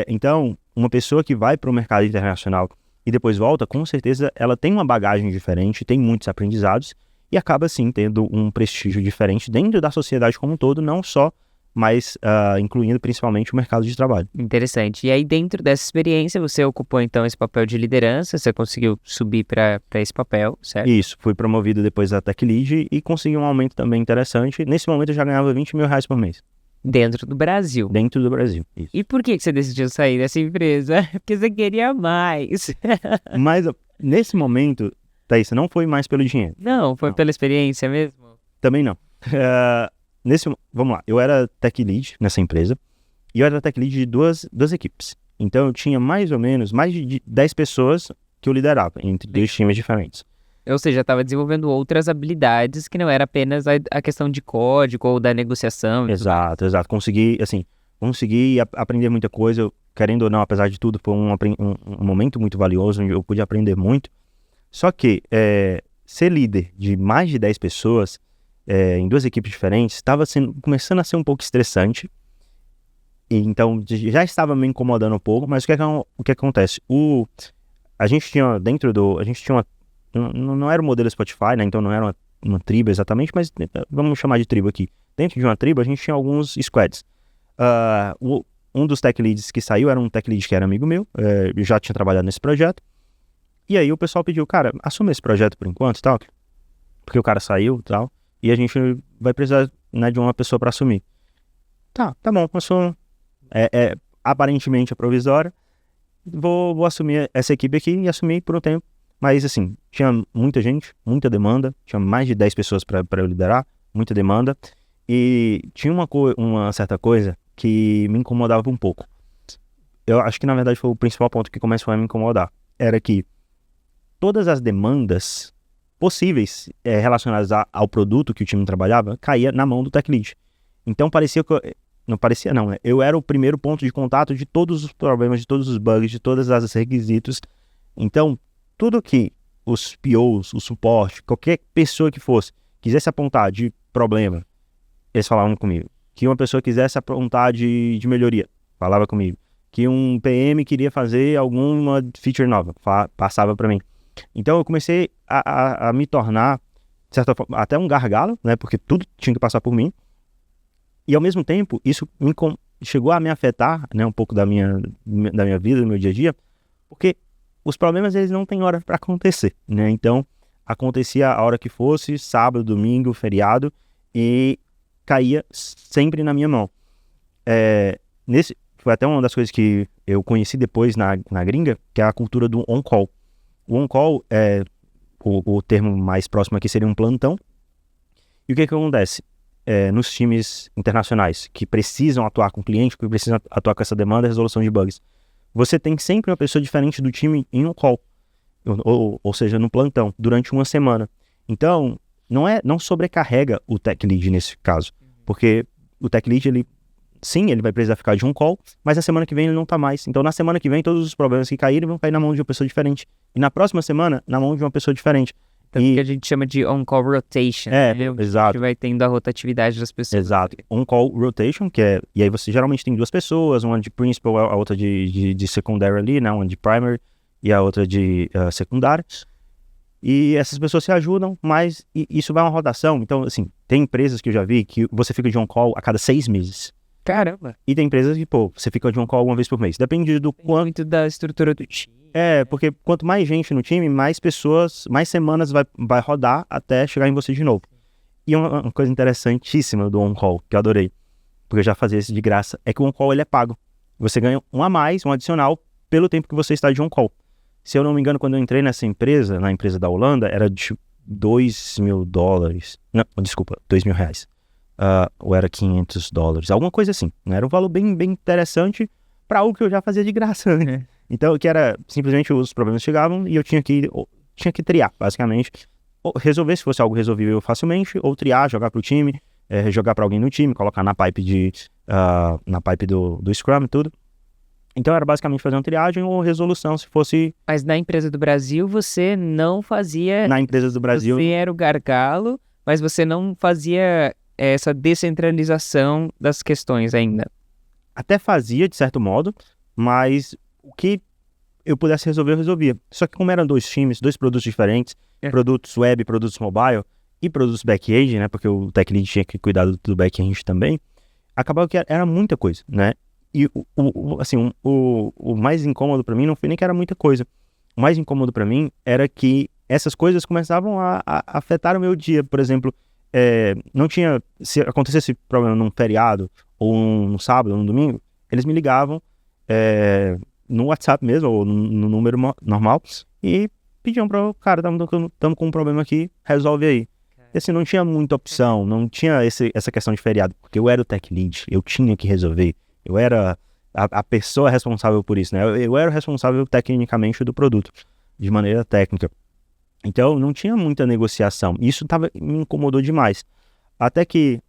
Então, uma pessoa que vai para o mercado internacional e depois volta, com certeza ela tem uma bagagem diferente, tem muitos aprendizados e acaba sim tendo um prestígio diferente dentro da sociedade como um todo, não só, mas incluindo principalmente o mercado de trabalho. Interessante. E aí dentro dessa experiência você ocupou então esse papel de liderança, você conseguiu subir para esse papel, certo? Isso, fui promovido depois a Tech Lead e consegui um aumento também interessante. Nesse momento eu já ganhava R$ 20.000 por mês. Dentro do Brasil. Dentro do Brasil, isso. E por que você decidiu sair dessa empresa? Porque você queria mais. Mas nesse momento, Thaís, não foi mais pelo dinheiro. Não, foi pela experiência mesmo? Também não. Vamos lá, eu era Tech Lead nessa empresa e eu era Tech Lead de duas equipes. Então eu tinha mais ou menos mais de 10 pessoas que eu liderava entre dois times diferentes. Ou seja, estava desenvolvendo outras habilidades que não era apenas a questão de código ou da negociação. Exato. Consegui aprender muita coisa, querendo ou não, apesar de tudo, foi um momento muito valioso, onde eu pude aprender muito. Só que ser líder de mais de 10 pessoas em duas equipes diferentes estava começando a ser um pouco estressante. E então já estava me incomodando um pouco, mas o que acontece? a gente tinha dentro do... A gente tinha uma... Não era o modelo Spotify, né? Então não era uma tribo exatamente, mas vamos chamar de tribo aqui. Dentro de uma tribo, a gente tinha alguns squads. Um dos tech leads que saiu era um tech lead que era amigo meu, eu já tinha trabalhado nesse projeto. E aí o pessoal pediu, cara, assume esse projeto por enquanto e tal, porque o cara saiu e tal, e a gente vai precisar, né, de uma pessoa para assumir. Tá bom, assumo. Aparentemente é provisória. Vou assumir essa equipe aqui e assumir por um tempo. Mas assim, tinha muita gente, muita demanda, tinha mais de 10 pessoas para eu liderar, muita demanda. E tinha uma certa coisa que me incomodava um pouco. Eu acho que na verdade foi o principal ponto que começou a me incomodar. Era que todas as demandas possíveis relacionadas ao produto que o time trabalhava caía na mão do tech lead. Então parecia que não parecia não, né? Eu era o primeiro ponto de contato de todos os problemas, de todos os bugs, de todas as requisitos. Então, tudo que os POs, o suporte, qualquer pessoa que fosse, quisesse apontar de problema, eles falavam comigo. Que uma pessoa quisesse apontar de melhoria, falava comigo. Que um PM queria fazer alguma feature nova, passava para mim. Então eu comecei a me tornar, de certa forma, até um gargalo, né? Porque tudo tinha que passar por mim. E ao mesmo tempo, isso chegou a me afetar, né, um pouco da minha vida, do meu dia a dia, porque os problemas eles não têm hora para acontecer, né? Então acontecia a hora que fosse, sábado, domingo, feriado, e caía sempre na minha mão. Foi até uma das coisas que eu conheci depois na gringa, que é a cultura do on-call. O on-call, o termo mais próximo aqui seria um plantão. E o que acontece? Nos times internacionais que precisam atuar com o cliente, que precisam atuar com essa demanda e resolução de bugs, você tem sempre uma pessoa diferente do time em um call, ou seja, no plantão, durante uma semana. Então, não sobrecarrega o tech lead nesse caso, porque o tech lead, ele vai precisar ficar de um call, mas na semana que vem ele não tá mais. Então, na semana que vem, todos os problemas que caírem vão cair na mão de uma pessoa diferente. E na próxima semana, na mão de uma pessoa diferente. Tanto que a gente chama de on-call rotation. Exato. A gente vai tendo a rotatividade das pessoas. Exato. On-call rotation, e aí você geralmente tem duas pessoas, uma de principal, a outra de secundária ali, né? Uma de primary e a outra de secundária. E essas pessoas se ajudam, mas isso vai uma rotação. Então, assim, tem empresas que eu já vi que você fica de on-call a cada 6 meses. Caramba! E tem empresas que, você fica de on-call uma vez por mês. Depende do quanto... Muito da estrutura do time. Porque quanto mais gente no time, mais pessoas, mais semanas vai rodar até chegar em você de novo. E uma coisa interessantíssima do on-call, que eu adorei, porque eu já fazia isso de graça, é que o on-call ele é pago. Você ganha um a mais, um adicional, pelo tempo que você está de on-call. Se eu não me engano, quando eu entrei nessa empresa, na empresa da Holanda, era de $2.000. Não, desculpa, R$2.000. Ou era $500, alguma coisa assim. Né? Era um valor bem, bem interessante para algo que eu já fazia de graça, né? Então, que era simplesmente os problemas chegavam e eu tinha que triar, basicamente. Ou resolver se fosse algo resolvível facilmente, ou triar, jogar para o time, jogar para alguém no time, colocar na pipe do Scrum e tudo. Então, era basicamente fazer uma triagem ou resolução, se fosse... Mas na empresa do Brasil, você não fazia... Na empresa do Brasil... Você era o gargalo, mas você não fazia essa descentralização das questões ainda. Até fazia, de certo modo, mas o que eu pudesse resolver, eu resolvia. Só que como eram dois times, dois produtos diferentes, produtos web, produtos mobile e produtos back-end, né, porque o tech lead tinha que cuidar do back-end também, acabava que era muita coisa, né? E o mais incômodo para mim não foi nem que era muita coisa. O mais incômodo para mim era que essas coisas começavam a afetar o meu dia. Por exemplo, não tinha... Se acontecesse problema num feriado, ou num sábado, ou num domingo, eles me ligavam no WhatsApp mesmo, ou no número normal, e pediam para o cara, estamos com um problema aqui, resolve aí. E assim, não tinha muita opção, não tinha essa questão de feriado, porque eu era o tech lead, eu tinha que resolver, eu era a pessoa responsável por isso, né? Eu era o responsável tecnicamente do produto, de maneira técnica. Então, não tinha muita negociação. Isso me incomodou demais. Até que...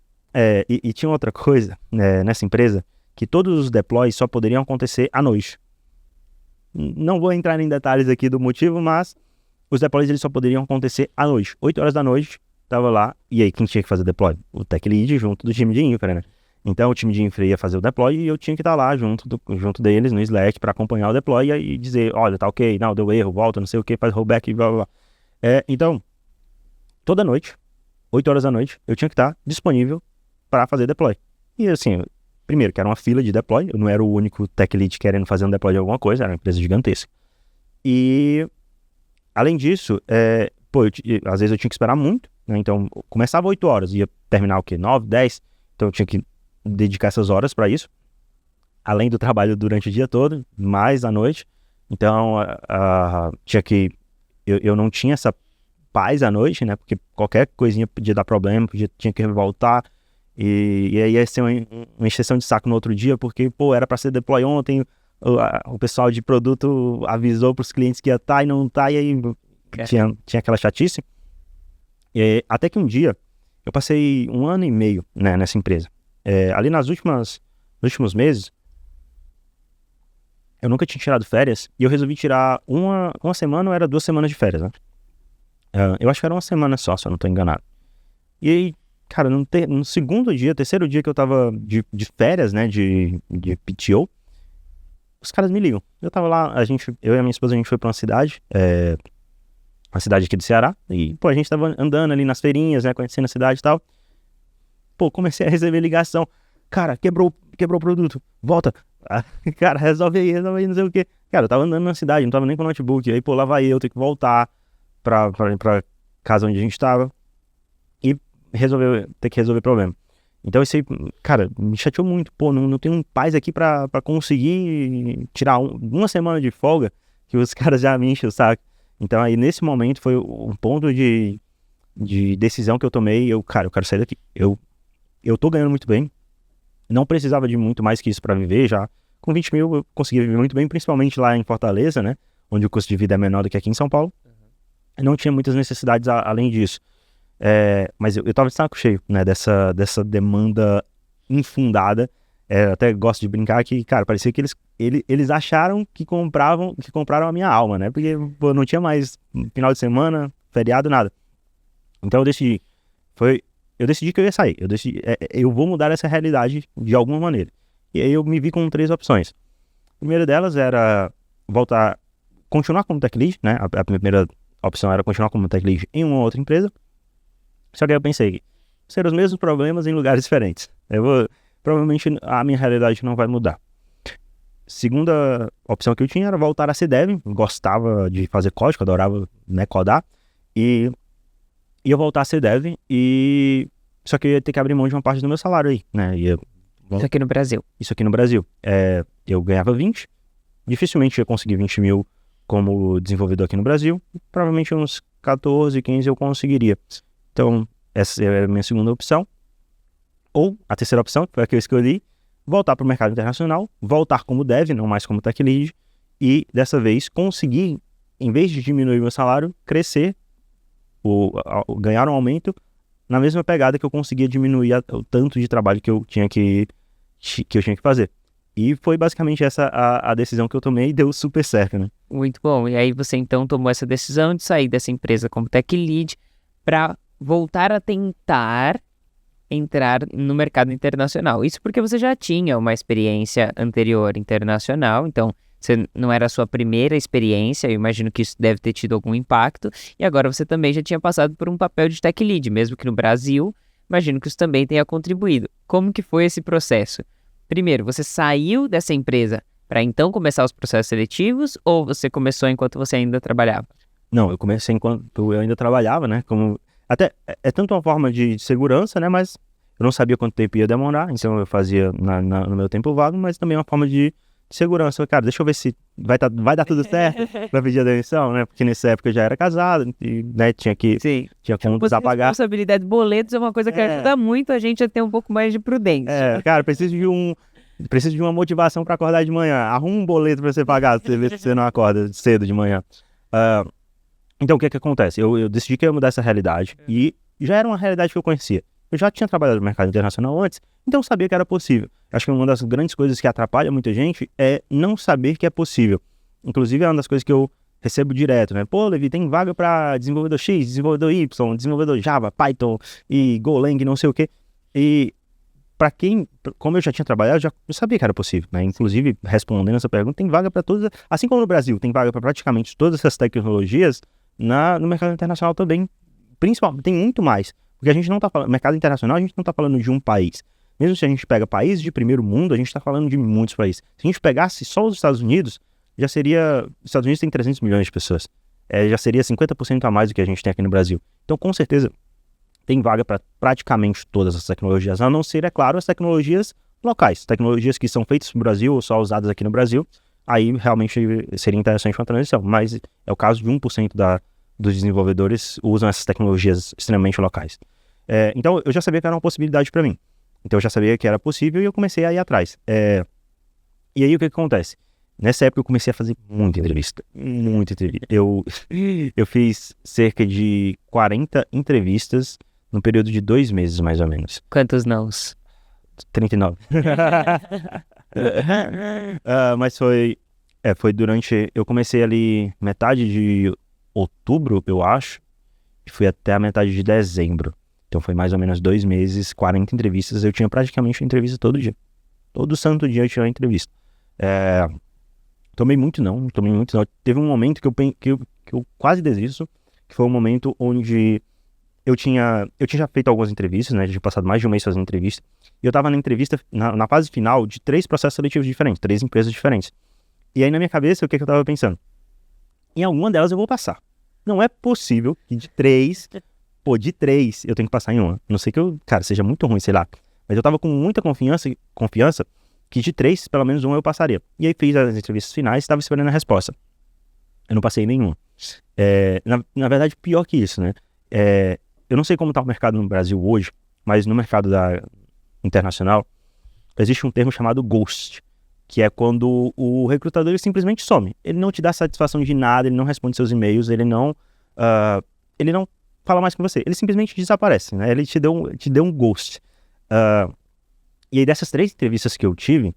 E tinha outra coisa nessa empresa, que todos os deploys só poderiam acontecer à noite. Não vou entrar em detalhes aqui do motivo, mas os deploys eles só poderiam acontecer à noite. 8 horas da noite, tava lá. E aí, quem tinha que fazer deploy? O tech lead junto do time de infra, né? Então o time de infra ia fazer o deploy e eu tinha que estar lá junto deles no Slack para acompanhar o deploy e dizer, olha, tá ok, não, deu erro, volta, não sei o que, faz rollback, blá blá blá. Então, toda noite, 8 horas da noite, eu tinha que estar disponível para fazer deploy. E assim, primeiro, que era uma fila de deploy, eu não era o único tech lead querendo fazer um deploy de alguma coisa, era uma empresa gigantesca. E, além disso, às vezes eu tinha que esperar muito, né? Então, começava 8 horas, ia terminar o quê? 9, 10, então eu tinha que dedicar essas horas para isso, além do trabalho durante o dia todo, mais à noite. Então, eu não tinha essa paz à noite, né? Porque qualquer coisinha podia dar problema, tinha que voltar. E aí ia ser uma exceção de saco no outro dia, porque, era para ser deploy ontem, o pessoal de produto avisou para os clientes que ia estar e não tá, e aí tinha aquela chatice. Até que um dia, eu passei 1 ano e meio, né, nessa empresa. Ali nos últimos meses, eu nunca tinha tirado férias, e eu resolvi tirar uma semana ou era 2 semanas de férias, né? Eu acho que era 1 semana só, se eu não estou enganado. E aí, cara, no segundo dia, terceiro dia que eu tava de férias, né, de PTO, os caras me ligam. Eu tava lá, eu e a minha esposa, a gente foi pra uma cidade aqui do Ceará, e, a gente tava andando ali nas feirinhas, né, conhecendo a cidade e tal. Comecei a receber ligação. Cara, quebrou o produto, volta. Cara, resolve aí, não sei o quê. Cara, eu tava andando na cidade, não tava nem com notebook, aí, lá vai eu ter que voltar pra casa onde a gente tava e ter que resolver problema. Então isso aí, cara, me chateou muito. Não tenho paz aqui pra conseguir tirar uma semana de folga que os caras já me enchem o saco. Então aí nesse momento foi um ponto de decisão que eu tomei. Eu quero sair daqui. Eu tô ganhando muito bem. Não precisava de muito mais que isso pra viver já. Com 20 mil eu conseguia viver muito bem, principalmente lá em Fortaleza, né? Onde o custo de vida é menor do que aqui em São Paulo. Não tinha muitas necessidades além disso. Mas eu tava de saco cheio, né, dessa demanda infundada. Até gosto de brincar que, cara, parecia que eles acharam que compraram a minha alma, né? Porque não tinha mais final de semana, feriado, nada. Então eu decidi que eu ia sair. Eu vou mudar essa realidade de alguma maneira. E aí eu me vi com 3 opções. A primeira delas era continuar como tech lead, né? A primeira opção era continuar como tech lead em uma outra empresa. Só que aí eu pensei, ser os mesmos problemas em lugares diferentes. Provavelmente a minha realidade não vai mudar. Segunda opção que eu tinha era voltar a ser dev. Gostava de fazer código, adorava, né, codar. E ia voltar a ser dev, só que eu ia ter que abrir mão de uma parte do meu salário aí, né? Isso aqui no Brasil. Isso aqui no Brasil. Eu ganhava 20, dificilmente ia conseguir 20 mil como desenvolvedor aqui no Brasil. Provavelmente uns 14, 15 eu conseguiria. Então, essa é a minha segunda opção. Ou, a terceira opção, que foi a que eu escolhi, voltar para o mercado internacional, voltar como dev, não mais como tech lead, e dessa vez conseguir, em vez de diminuir meu salário, crescer, ganhar um aumento, na mesma pegada que eu conseguia diminuir o tanto de trabalho que eu tinha que fazer. E foi basicamente essa a decisão que eu tomei e deu super certo, né? Muito bom. E aí você então tomou essa decisão de sair dessa empresa como tech lead para voltar a tentar entrar no mercado internacional. Isso porque você já tinha uma experiência anterior internacional, então você não era a sua primeira experiência, eu imagino que isso deve ter tido algum impacto, e agora você também já tinha passado por um papel de tech lead, mesmo que no Brasil, imagino que isso também tenha contribuído. Como que foi esse processo? Primeiro, você saiu dessa empresa para então começar os processos seletivos, ou você começou enquanto você ainda trabalhava? Não, eu comecei enquanto eu ainda trabalhava, né? Até é tanto uma forma de segurança, né? Mas eu não sabia quanto tempo ia demorar, então eu fazia no meu tempo vago, mas também uma forma de segurança. Cara, deixa eu ver se vai dar tudo certo pra pedir a demissão, né? Porque nessa época eu já era casado e, né, tinha contas a pagar. Responsabilidade, boletos é uma coisa que ajuda muito a gente a ter um pouco mais de prudência. Cara, preciso de uma motivação pra acordar de manhã. Arruma um boleto pra você pagar, se você não acorda cedo de manhã. Então, o que acontece? Eu decidi que eu ia mudar essa realidade e já era uma realidade que eu conhecia. Eu já tinha trabalhado no mercado internacional antes, então eu sabia que era possível. Acho que uma das grandes coisas que atrapalha muita gente é não saber que é possível. Inclusive, é uma das coisas que eu recebo direto, né? Pô, Levi, tem vaga para desenvolvedor X, desenvolvedor Y, desenvolvedor Java, Python e Golang, não sei o quê. E como eu já tinha trabalhado, eu sabia que era possível, né? Inclusive, respondendo essa pergunta, tem vaga para todas, assim como no Brasil, tem vaga para praticamente todas essas tecnologias no mercado internacional também. Principalmente, tem muito mais. Porque a gente não está falando, mercado internacional, a gente não está falando de um país. Mesmo se a gente pega países de primeiro mundo, a gente está falando de muitos países. Se a gente pegasse só os Estados Unidos, já seria... Os Estados Unidos tem 300 milhões de pessoas. Já seria 50% a mais do que a gente tem aqui no Brasil. Então, com certeza, tem vaga para praticamente todas as tecnologias, a não ser, é claro, as tecnologias locais, tecnologias que são feitas no Brasil ou só usadas aqui no Brasil, aí realmente seria interessante uma transição, mas é o caso de 1% dos desenvolvedores usam essas tecnologias extremamente locais. Então, eu já sabia que era uma possibilidade para mim, então eu já sabia que era possível e eu comecei a ir atrás. E aí o que acontece? Nessa época eu comecei a fazer muita entrevista. Eu fiz cerca de 40 entrevistas no período de 2 meses, mais ou menos. Quantos nãos? 39. Mas foi durante... Eu comecei ali metade de outubro, eu acho, e fui até a metade de dezembro. Então foi mais ou menos 2 meses, 40 entrevistas. Eu tinha praticamente uma entrevista todo dia. Todo santo dia eu tinha uma entrevista. Tomei muito não. Teve um momento que eu quase desisto, que foi um momento onde eu tinha já feito algumas entrevistas, né? Eu tinha passado mais de um mês fazendo entrevista. E eu tava na entrevista, na fase final, de 3 processos seletivos diferentes, 3 empresas diferentes. E aí na minha cabeça, o que eu tava pensando? Em alguma delas eu vou passar. Não é possível que de 3 eu tenho que passar em uma. A não sei que seja muito ruim, sei lá. Mas eu tava com muita confiança que de 3, pelo menos uma eu passaria. E aí fiz as entrevistas finais e estava esperando a resposta. Eu não passei nenhuma. Na verdade, pior que isso, né? Eu não sei como está o mercado no Brasil hoje, mas no mercado internacional, existe um termo chamado ghost, que é quando o recrutador ele simplesmente some. Ele não te dá satisfação de nada, ele não responde seus e-mails, ele não fala mais com você. Ele simplesmente desaparece, né? Ele te deu um ghost. E aí dessas 3 entrevistas que eu tive,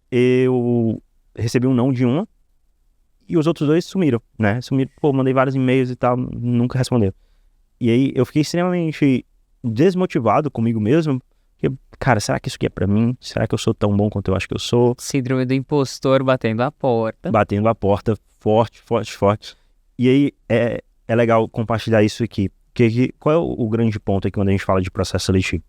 eu recebi um não de uma e os outros 2 sumiram, né? Mandei vários e-mails e tal, nunca respondeu. E aí eu fiquei extremamente desmotivado comigo mesmo. Porque, cara, será que isso aqui é pra mim? Será que eu sou tão bom quanto eu acho que eu sou? Síndrome do impostor batendo a porta. Batendo a porta, forte. E aí é legal compartilhar isso aqui. Qual é o grande ponto aqui quando a gente fala de processo seletivo?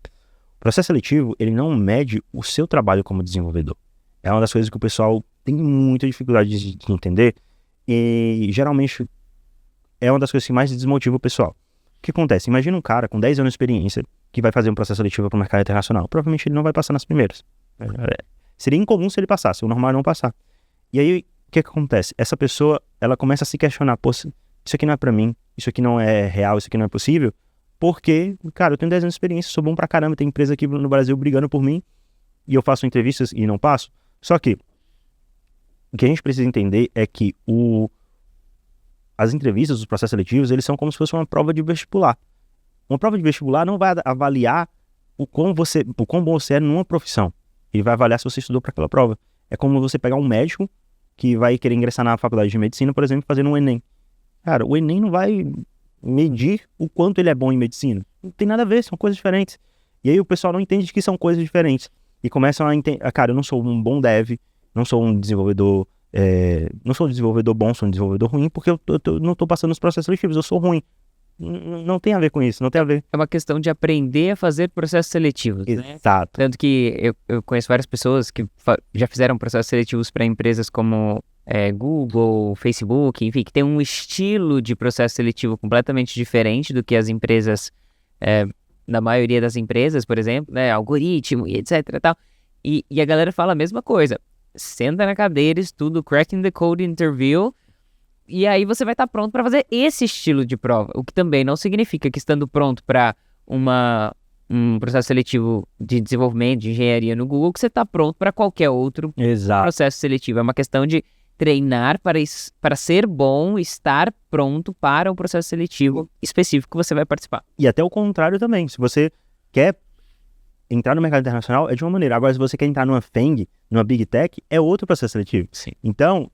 O processo seletivo, ele não mede o seu trabalho como desenvolvedor. É uma das coisas que o pessoal tem muita dificuldade de entender e geralmente é uma das coisas que mais desmotiva o pessoal. O que acontece? Imagina um cara com 10 anos de experiência que vai fazer um processo seletivo para o mercado internacional. Provavelmente ele não vai passar nas primeiras. Seria incomum se ele passasse, o normal é não passar. E aí, o que acontece? Essa pessoa, ela começa a se questionar, pô, isso aqui não é para mim, isso aqui não é real, isso aqui não é possível. Porque, cara, eu tenho 10 anos de experiência, sou bom pra caramba, tem empresa aqui no Brasil brigando por mim e eu faço entrevistas e não passo. Só que o que a gente precisa entender é que as entrevistas, os processos seletivos, eles são como se fosse uma prova de vestibular. Uma prova de vestibular não vai avaliar o quão bom você é numa profissão. Ele vai avaliar se você estudou para aquela prova. É como você pegar um médico que vai querer ingressar na faculdade de medicina, por exemplo, fazendo um Enem. Cara, o Enem não vai medir o quanto ele é bom em medicina. Não tem nada a ver, são coisas diferentes. E aí o pessoal não entende que são coisas diferentes. E começam a entender, cara, eu não sou um bom dev, não sou um desenvolvedor, não sou um desenvolvedor bom, sou um desenvolvedor ruim, porque eu não estou passando os processos seletivos, eu sou ruim. Não tem a ver com isso, não tem a ver. É uma questão de aprender a fazer processos seletivos, né? Exato. Tanto que eu conheço várias pessoas que já fizeram processos seletivos para empresas como Google, Facebook, enfim, que tem um estilo de processo seletivo completamente diferente do que as empresas, da maioria das empresas, por exemplo, né, algoritmo e etc e tal. E a galera fala a mesma coisa. Senta na cadeira, estuda o Cracking the Code Interview, e aí você vai estar pronto para fazer esse estilo de prova. O que também não significa que estando pronto para um processo seletivo de desenvolvimento, de engenharia no Google, que você está pronto para qualquer outro processo seletivo. É uma questão de treinar para ser bom, estar pronto para o processo seletivo específico que você vai participar. E até o contrário também. Se você quer entrar no mercado internacional, é de uma maneira. Agora, se você quer entrar numa FANG, numa Big Tech, é outro processo seletivo. Sim. Então,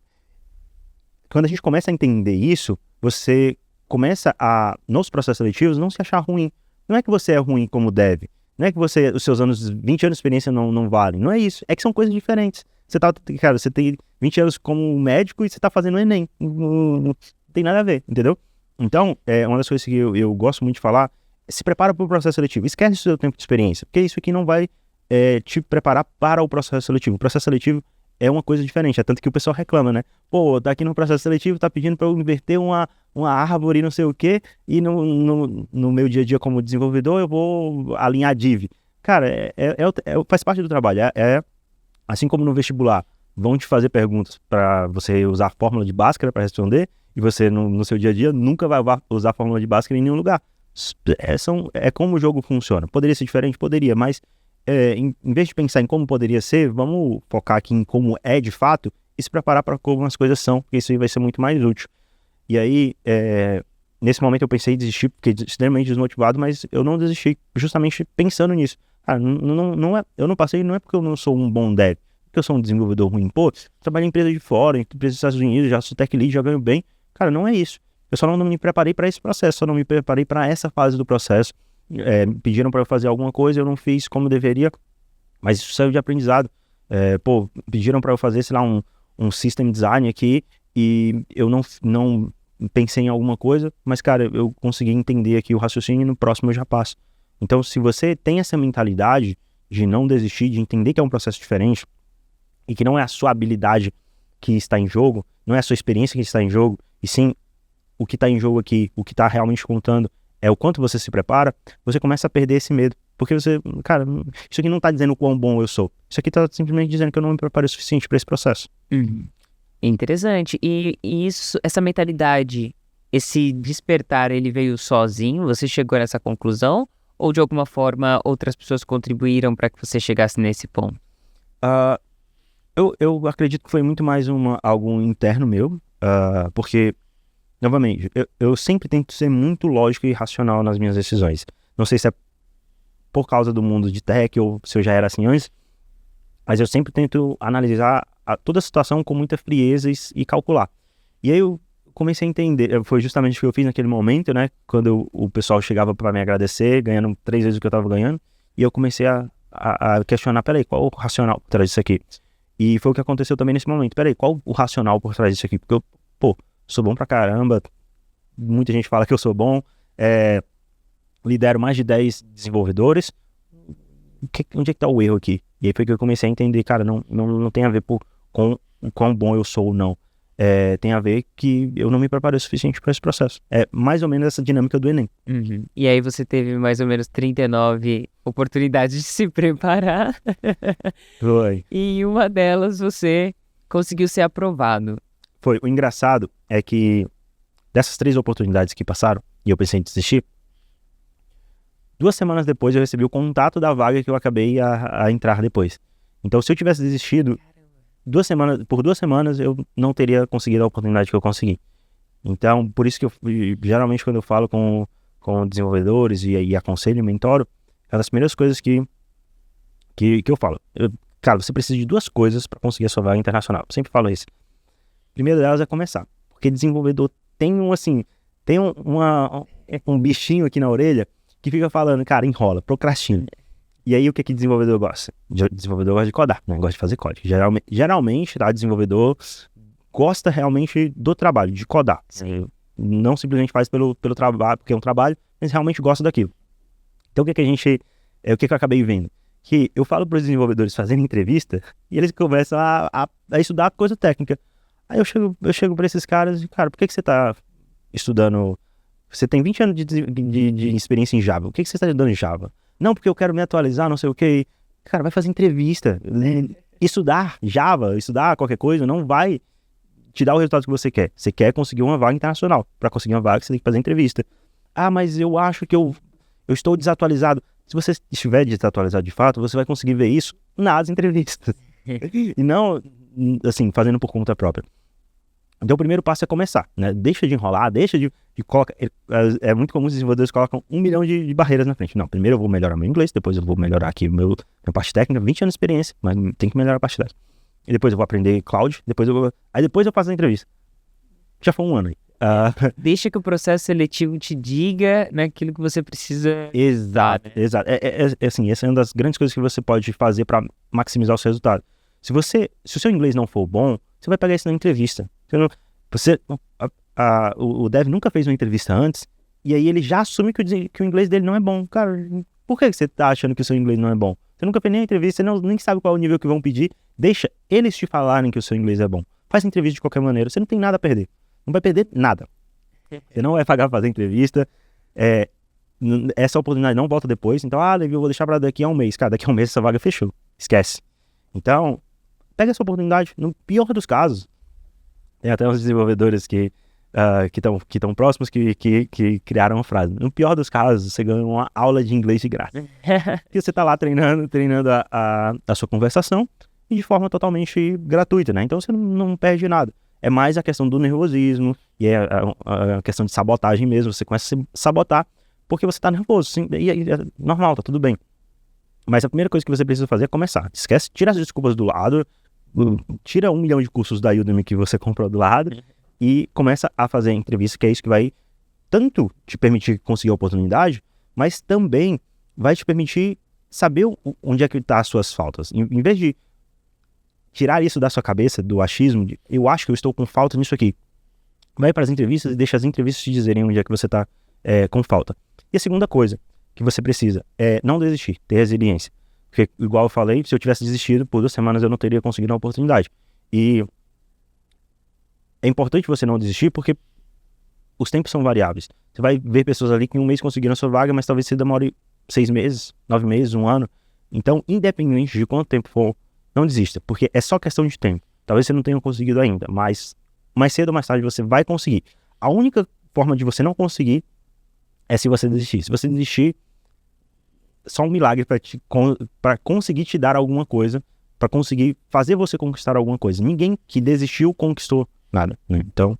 quando a gente começa a entender isso, você começa a, nos processos seletivos, não se achar ruim. Não é que você é ruim como dev. Não é que os seus 20 anos de experiência não valem. Não é isso. É que são coisas diferentes. Você tem 20 anos como médico e você tá fazendo o Enem. Não tem nada a ver, entendeu? Então, uma das coisas que eu gosto muito de falar é se prepara para o processo seletivo. Esquece o seu tempo de experiência, porque isso aqui não vai te preparar para o processo seletivo. O processo seletivo é uma coisa diferente. É tanto que o pessoal reclama, né? Pô, tá aqui no processo seletivo, tá pedindo para eu inverter uma árvore e não sei o quê, e no meu dia a dia como desenvolvedor eu vou alinhar div. Cara, faz parte do trabalho. Assim como no vestibular, vão te fazer perguntas para você usar a fórmula de Bhaskara para responder, e você no seu dia a dia nunca vai usar a fórmula de Bhaskara em nenhum lugar. É como o jogo funciona. Poderia ser diferente? Poderia, mas em vez de pensar em como poderia ser, vamos focar aqui em como é de fato e se preparar para como as coisas são, porque isso aí vai ser muito mais útil. E aí, nesse momento eu pensei em desistir, fiquei extremamente desmotivado, mas eu não desisti justamente pensando nisso. Eu não passei, não é porque eu não sou um bom dev, porque eu sou um desenvolvedor ruim. Pô, trabalho em empresa de fora, em empresa dos Estados Unidos, já sou tech lead, já ganho bem. Cara, não é isso. Eu só não me preparei para esse processo, só não me preparei para essa fase do processo. Me pediram para eu fazer alguma coisa, eu não fiz como deveria, mas isso saiu de aprendizado. Pediram para eu fazer, sei lá, um system design aqui, e eu não pensei em alguma coisa, mas, cara, eu consegui entender aqui o raciocínio e no próximo eu já passo. Então, se você tem essa mentalidade de não desistir, de entender que é um processo diferente e que não é a sua habilidade que está em jogo, não é a sua experiência que está em jogo, e sim o que está em jogo aqui, o que está realmente contando é o quanto você se prepara, você começa a perder esse medo. Porque cara, isso aqui não está dizendo o quão bom eu sou. Isso aqui está simplesmente dizendo que eu não me preparei o suficiente para esse processo. Interessante. E essa mentalidade, esse despertar, ele veio sozinho? Você chegou nessa conclusão? Ou de alguma forma outras pessoas contribuíram para que você chegasse nesse ponto? Eu acredito que foi muito mais algo interno meu, porque, novamente, eu sempre tento ser muito lógico e racional nas minhas decisões. Não sei se é por causa do mundo de tech ou se eu já era assim antes, mas eu sempre tento analisar toda a situação com muita frieza e calcular. E aí eu comecei a entender, foi justamente o que eu fiz naquele momento, né, quando o pessoal chegava para me agradecer, ganhando 3 vezes o que eu estava ganhando, e eu comecei a questionar, peraí, qual o racional por trás disso aqui? E foi o que aconteceu também nesse momento, peraí, qual o racional por trás disso aqui? Porque eu, sou bom pra caramba, muita gente fala que eu sou bom, lidero mais de 10 desenvolvedores, onde é que tá o erro aqui? E aí foi que eu comecei a entender, cara, não tem a ver com o quão bom eu sou ou não. Tem a ver que eu não me preparei o suficiente para esse processo. É mais ou menos essa dinâmica do Enem. E aí você teve mais ou menos 39 oportunidades de se preparar. Foi. E em uma delas você conseguiu ser aprovado. Foi. O engraçado é que dessas 3 oportunidades que passaram, e eu pensei em desistir, 2 semanas depois eu recebi o contato da vaga que eu acabei a entrar depois. Então, se eu tivesse desistido, por 2 semanas eu não teria conseguido a oportunidade que eu consegui. Então, por isso que geralmente quando eu falo com desenvolvedores e aconselho e mentoro, é uma das primeiras coisas que eu falo. Cara, você precisa de 2 coisas para conseguir a sua vaga internacional. Eu sempre falo isso. A primeira delas é começar. Porque desenvolvedor tem um bichinho aqui na orelha que fica falando, cara, enrola, procrastina. E aí, o que desenvolvedor gosta? Desenvolvedor gosta de codar, né? Gosta de fazer código. Geralmente, tá? Desenvolvedor gosta realmente do trabalho, de codar. Não simplesmente faz pelo trabalho, porque é um trabalho, mas realmente gosta daquilo. Então, o que eu acabei vendo? Que eu falo para os desenvolvedores fazerem entrevista e eles começam a estudar coisa técnica. Aí eu chego para esses caras e, cara, por que você tá estudando? Você tem 20 anos de experiência em Java. O que você está estudando em Java? Não, porque eu quero me atualizar, não sei o quê. Cara, vai fazer entrevista. Estudar Java, estudar qualquer coisa, não vai te dar o resultado que você quer. Você quer conseguir uma vaga internacional. Para conseguir uma vaga, você tem que fazer entrevista. Mas eu acho que eu estou desatualizado. Se você estiver desatualizado de fato, você vai conseguir ver isso nas entrevistas. E não, assim, fazendo por conta própria. Então, o primeiro passo é começar, né? Deixa de enrolar, deixa de colocar... É muito comum os desenvolvedores colocam 1 milhão de barreiras na frente. Não, primeiro eu vou melhorar meu inglês, depois eu vou melhorar aqui minha parte técnica, 20 anos de experiência, mas tem que melhorar a parte técnica. E depois eu vou aprender cloud, depois eu faço a entrevista. Já foi 1 ano aí. Deixa que o processo seletivo te diga naquilo que você precisa. Exato, exato. Assim, essa é uma das grandes coisas que você pode fazer para maximizar o seu resultado. Se o seu inglês não for bom, você vai pegar isso na entrevista. O Dev nunca fez uma entrevista antes, e aí ele já assume que o inglês dele não é bom. Cara, por que você tá achando que o seu inglês não é bom? Você nunca fez nem a entrevista, você nem sabe qual é o nível que vão pedir. Deixa eles te falarem que o seu inglês é bom. Faz a entrevista de qualquer maneira, você não tem nada a perder. Não vai perder nada. Você não vai pagar pra fazer entrevista. Essa oportunidade não volta depois. Então, Levi, eu vou deixar pra daqui a um mês. Cara, daqui a um mês essa vaga fechou. Esquece. Então, pega essa oportunidade. No pior dos casos, tem até uns desenvolvedores que estão próximos que criaram uma frase. No pior dos casos, você ganha uma aula de inglês de graça. Porque você tá lá treinando a sua conversação e de forma totalmente gratuita, né? Então você não perde nada. É mais a questão do nervosismo e a questão de sabotagem mesmo. Você começa a se sabotar porque você tá nervoso. Sim, e é normal, tá tudo bem. Mas a primeira coisa que você precisa fazer é começar. Esquece, tira as desculpas do lado, tira 1 milhão de cursos da Udemy que você comprou do lado e começa a fazer a entrevista, que é isso que vai tanto te permitir conseguir a oportunidade, mas também vai te permitir saber onde é que tá as suas faltas. Em vez de tirar isso da sua cabeça, do achismo, eu acho que eu estou com falta nisso aqui. Vai para as entrevistas e deixa as entrevistas te dizerem onde é que você está com falta. E a segunda coisa que você precisa é não desistir, ter resiliência. Porque, igual eu falei, se eu tivesse desistido, por 2 semanas eu não teria conseguido a oportunidade. E é importante você não desistir porque os tempos são variáveis. Você vai ver pessoas ali que em 1 mês conseguiram a sua vaga, mas talvez você demore 6 meses, 9 meses, 1 ano. Então, independente de quanto tempo for, não desista, porque é só questão de tempo. Talvez você não tenha conseguido ainda, mas mais cedo ou mais tarde você vai conseguir. A única forma de você não conseguir é se você desistir. Se você desistir, só um milagre para conseguir te dar alguma coisa, para conseguir fazer você conquistar alguma coisa. Ninguém que desistiu conquistou nada, né? Então,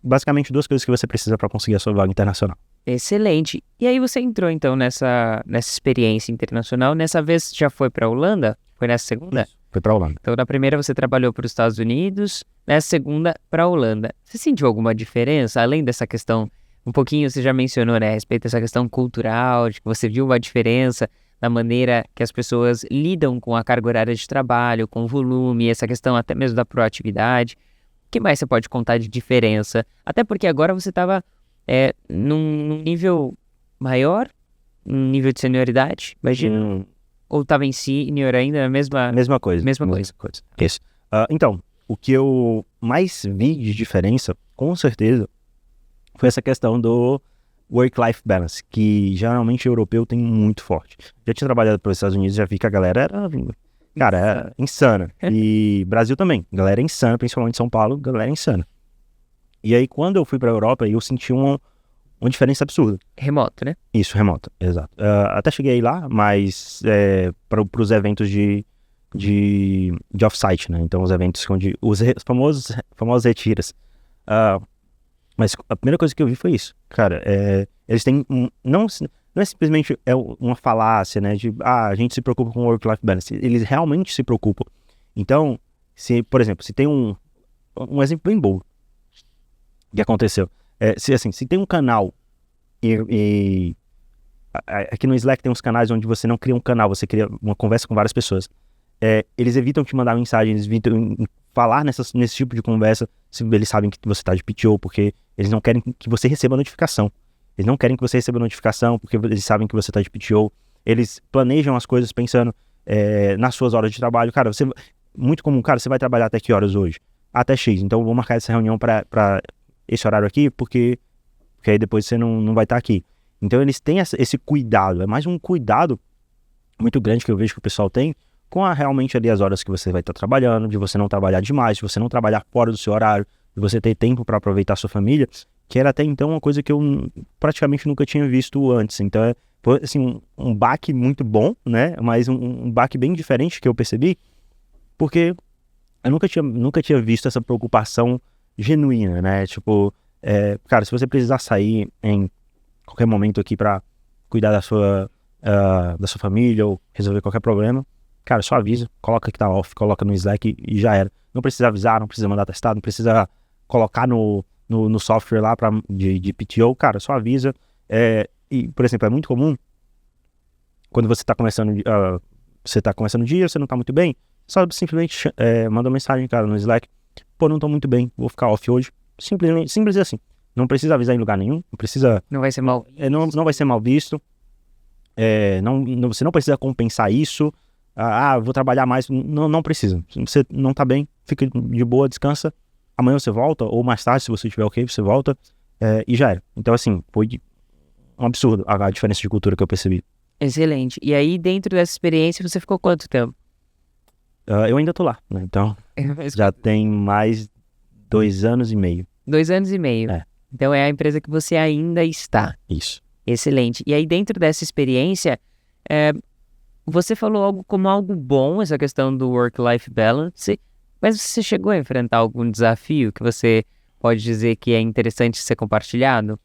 basicamente 2 coisas que você precisa para conseguir a sua vaga internacional. Excelente. E aí você entrou então nessa experiência internacional. Nessa vez já foi para a Holanda? Foi nessa segunda? Isso, foi para a Holanda. Então na primeira você trabalhou para os Estados Unidos, nessa segunda para a Holanda. Você sentiu alguma diferença, além dessa questão, um pouquinho você já mencionou, né, a respeito dessa questão cultural, de que você viu uma diferença na maneira que as pessoas lidam com a carga horária de trabalho, com o volume, essa questão até mesmo da proatividade. O que mais você pode contar de diferença? Até porque agora você estava num nível maior, num nível de senioridade, imagina. Ou estava em senior ainda, a mesma coisa. Isso. Então, o que eu mais vi de diferença, com certeza, foi essa questão do work-life balance, que geralmente o europeu tem muito forte. Já tinha trabalhado para os Estados Unidos, já vi que a galera era insana. E Brasil também, a galera é insana, principalmente São Paulo, a galera é insana. E aí, quando eu fui para a Europa, eu senti uma diferença absurda. Remoto, né? Isso, remoto, exato. Até cheguei lá, mas para os eventos de off-site, né? Então, os eventos onde os famosos retiros. Mas a primeira coisa que eu vi foi isso. Cara, eles têm não é simplesmente uma falácia, né? De, a gente se preocupa com o work-life balance. Eles realmente se preocupam. Então, por exemplo, se tem um exemplo bem bom que aconteceu. Se tem um canal aqui no Slack tem uns canais onde você não cria um canal, você cria uma conversa com várias pessoas. Eles evitam te mandar mensagem, eles evitam falar nesse tipo de conversa se eles sabem que você está de PTO, porque eles não querem que você receba notificação. Eles não querem que você receba notificação porque eles sabem que você está de PTO. Eles planejam as coisas pensando nas suas horas de trabalho. Cara, muito comum, cara, você vai trabalhar até que horas hoje? Até X. Então eu vou marcar essa reunião para esse horário aqui, porque aí depois você não vai estar aqui. Então eles têm esse cuidado. É mais um cuidado muito grande que eu vejo que o pessoal tem com realmente ali as horas que você vai estar trabalhando, de você não trabalhar demais, de você não trabalhar fora do seu horário, de você ter tempo para aproveitar a sua família, que era até então uma coisa que eu praticamente nunca tinha visto antes. Então foi assim, um baque muito bom, né? Mas um baque bem diferente que eu percebi, porque eu nunca tinha visto essa preocupação genuína, né? Tipo, cara, se você precisar sair em qualquer momento aqui para cuidar da sua família ou resolver qualquer problema, cara, só avisa, coloca que tá off, coloca no Slack e já era. Não precisa avisar, não precisa mandar testado, não precisa colocar no no software lá de PTO, cara, só avisa. E, por exemplo, é muito comum quando você tá começando o dia, você não tá muito bem, só simplesmente manda uma mensagem, cara, no Slack. Pô, não tô muito bem, vou ficar off hoje. Simples assim. Não precisa avisar em lugar nenhum, não precisa... Não vai ser mal. Não vai ser mal visto. Você não precisa compensar isso. Vou trabalhar mais. Não precisa. Se você não tá bem, fica de boa, descansa. Amanhã você volta, ou mais tarde, se você estiver ok, você volta. E já era. Então, assim, foi um absurdo a diferença de cultura que eu percebi. Excelente. E aí, dentro dessa experiência, você ficou quanto tempo? Eu ainda tô lá, né? Então, já tem mais 2 anos e meio. 2 anos e meio. Então, é a empresa que você ainda está. Isso. Excelente. E aí, dentro dessa experiência, você falou como algo bom, essa questão do work-life balance, mas você chegou a enfrentar algum desafio que você pode dizer que é interessante ser compartilhado?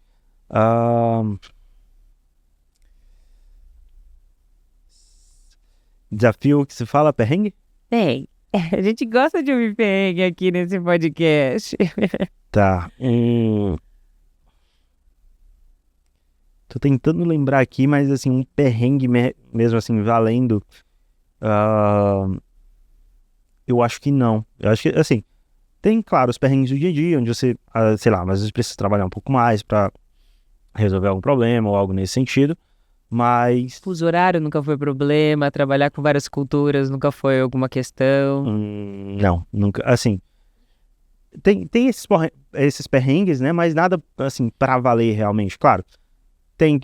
Desafio que se fala, perrengue? Tem. A gente gosta de ouvir perrengue aqui nesse podcast. Tá. Tô tentando lembrar aqui, mas assim, um perrengue mesmo assim, valendo. Eu acho que não. Eu acho que, assim, tem, claro, os perrengues do dia a dia, onde você, sei lá, às vezes precisa trabalhar um pouco mais pra resolver algum problema ou algo nesse sentido, mas... Fuso horário nunca foi problema, trabalhar com várias culturas nunca foi alguma questão? Não, nunca, assim... Tem esses perrengues, né, mas nada, assim, pra valer realmente, claro. Tem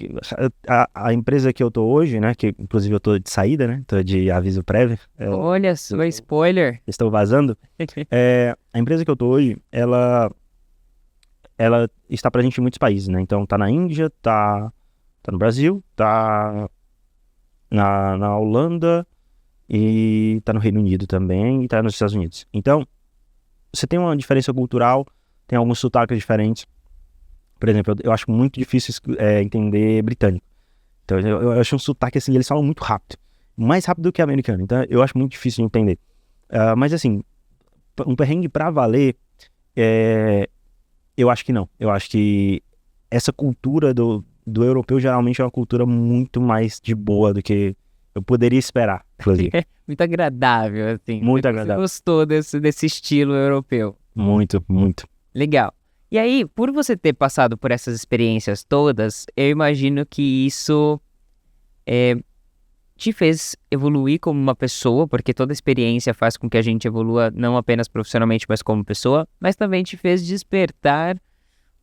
a empresa que eu tô hoje, né, que inclusive eu tô de saída, né, tô de aviso prévio. Olha só, spoiler. Estou vazando. A empresa que eu tô hoje, ela está presente em muitos países, né, então tá na Índia, tá no Brasil, tá na Holanda e tá no Reino Unido também e tá nos Estados Unidos. Então, você tem uma diferença cultural, tem alguns sotaques diferentes. Por exemplo, eu acho muito difícil entender britânico. Então, eu acho um sotaque assim, eles falam muito rápido. Mais rápido do que americano. Então, eu acho muito difícil de entender. Mas assim, um perrengue pra valer, eu acho que não. Eu acho que essa cultura do europeu geralmente é uma cultura muito mais de boa do que eu poderia esperar, inclusive. Muito agradável, assim. Muito agradável. Você gostou desse estilo europeu? Muito, muito. Legal. E aí, por você ter passado por essas experiências todas, eu imagino que isso te fez evoluir como uma pessoa, porque toda experiência faz com que a gente evolua não apenas profissionalmente, mas como pessoa, mas também te fez despertar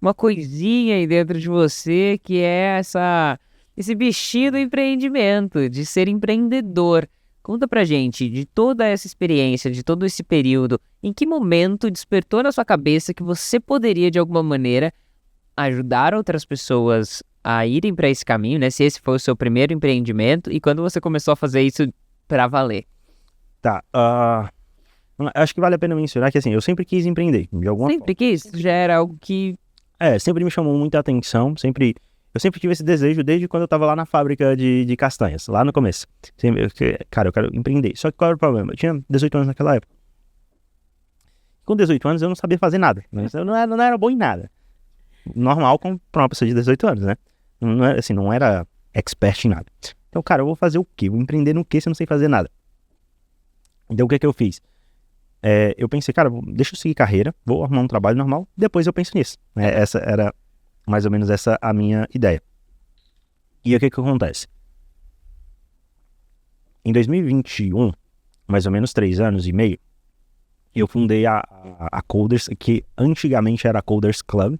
uma coisinha aí dentro de você que é esse bichinho do empreendimento, de ser empreendedor. Conta pra gente, de toda essa experiência, de todo esse período, em que momento despertou na sua cabeça que você poderia, de alguma maneira, ajudar outras pessoas a irem para esse caminho, né? Se esse foi o seu primeiro empreendimento e quando você começou a fazer isso pra valer? Tá, acho que vale a pena mencionar que assim, eu sempre quis empreender, de alguma forma. Sempre quis? Já era algo que... Sempre me chamou muita atenção, eu sempre tive esse desejo desde quando eu tava lá na fábrica de castanhas, lá no começo. Cara, eu quero empreender. Só que qual era o problema? Eu tinha 18 anos naquela época. Com 18 anos eu não sabia fazer nada, né? Eu não era bom em nada. Normal pra uma pessoa de 18 anos, né? Não era expert em nada. Então, cara, eu vou fazer o quê? Vou empreender no quê se eu não sei fazer nada? Então, o que eu fiz? Eu pensei, cara, deixa eu seguir carreira, vou arrumar um trabalho normal, depois eu penso nisso. Essa era mais ou menos a minha ideia. E o que acontece? Em 2021, mais ou menos 3 anos e meio, eu fundei a Coders, que antigamente era a Coders Club,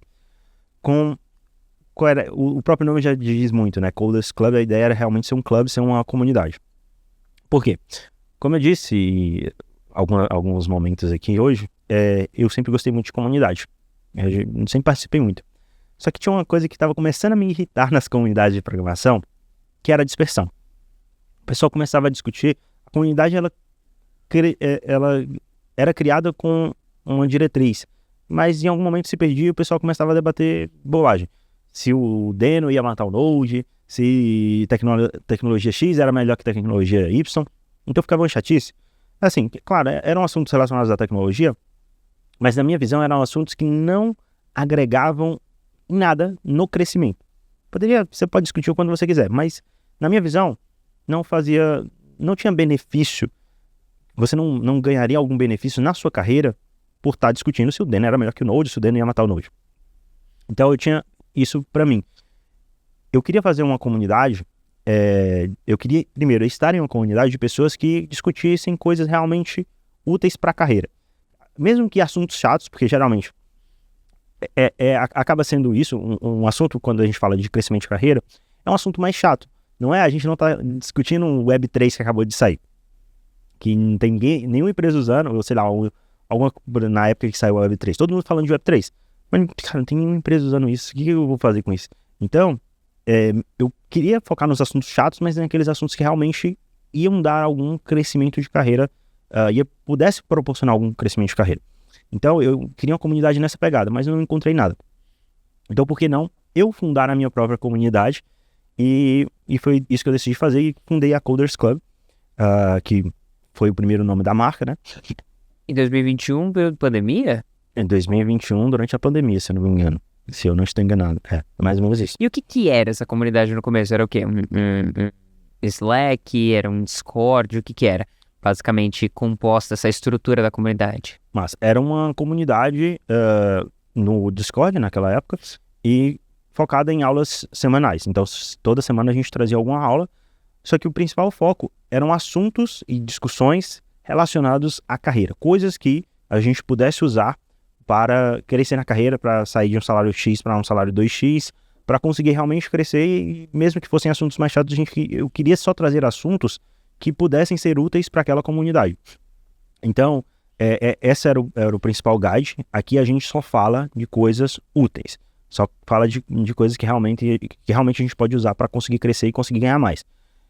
o próprio nome já diz muito, né? Coders Club, a ideia era realmente ser um clube, ser uma comunidade. Por quê? Como eu disse alguns momentos aqui hoje, eu sempre gostei muito de comunidade. Eu sempre participei muito. Só que tinha uma coisa que estava começando a me irritar nas comunidades de programação, que era a dispersão. O pessoal começava a discutir, a comunidade ela era criada com uma diretriz, mas em algum momento se perdia e o pessoal começava a debater bobagem. Se o Deno ia matar o Node, se tecnologia X era melhor que tecnologia Y, então ficava uma chatice. Assim, claro, eram assuntos relacionados à tecnologia, mas na minha visão eram assuntos que não agregavam em nada no crescimento. Você pode discutir quando você quiser, mas na minha visão, não tinha benefício, você não ganharia algum benefício na sua carreira por estar discutindo se o Deno era melhor que o Node, se o Deno ia matar o Node. Então eu tinha isso para mim. Eu queria fazer uma comunidade, eu queria primeiro estar em uma comunidade de pessoas que discutissem coisas realmente úteis para a carreira. Mesmo que assuntos chatos, porque geralmente acaba sendo isso, um assunto quando a gente fala de crescimento de carreira, é um assunto mais chato. Não é? A gente não está discutindo o Web3 que acabou de sair. Que não tem nenhuma empresa usando, ou sei lá, na época que saiu o Web3. Todo mundo falando de Web3. Mas, cara, não tem nenhuma empresa usando isso. O que eu vou fazer com isso? Então, eu queria focar nos assuntos chatos, mas naqueles assuntos que realmente iam dar algum crescimento de carreira, pudesse proporcionar algum crescimento de carreira. Então, eu queria uma comunidade nessa pegada, mas eu não encontrei nada. Então, por que não eu fundar a minha própria comunidade? E foi isso que eu decidi fazer e fundei a Coders Club, que foi o primeiro nome da marca, né? Em 2021, período de pandemia? Em 2021, durante a pandemia, se eu não me engano. Se eu não estou enganado. Mais ou menos isso. E o que era essa comunidade no começo? Era o quê? Um Slack? Era um Discord? O que era? Basicamente composta essa estrutura da comunidade. Mas era uma comunidade no Discord naquela época e focada em aulas semanais. Então, toda semana a gente trazia alguma aula, só que o principal foco eram assuntos e discussões relacionados à carreira. Coisas que a gente pudesse usar para crescer na carreira, para sair de um salário X para um salário 2X, para conseguir realmente crescer, e mesmo que fossem assuntos mais chatos, eu queria só trazer assuntos que pudessem ser úteis para aquela comunidade. Então, esse era o principal guide. Aqui a gente só fala de coisas úteis. Só fala de coisas que realmente a gente pode usar para conseguir crescer e conseguir ganhar mais.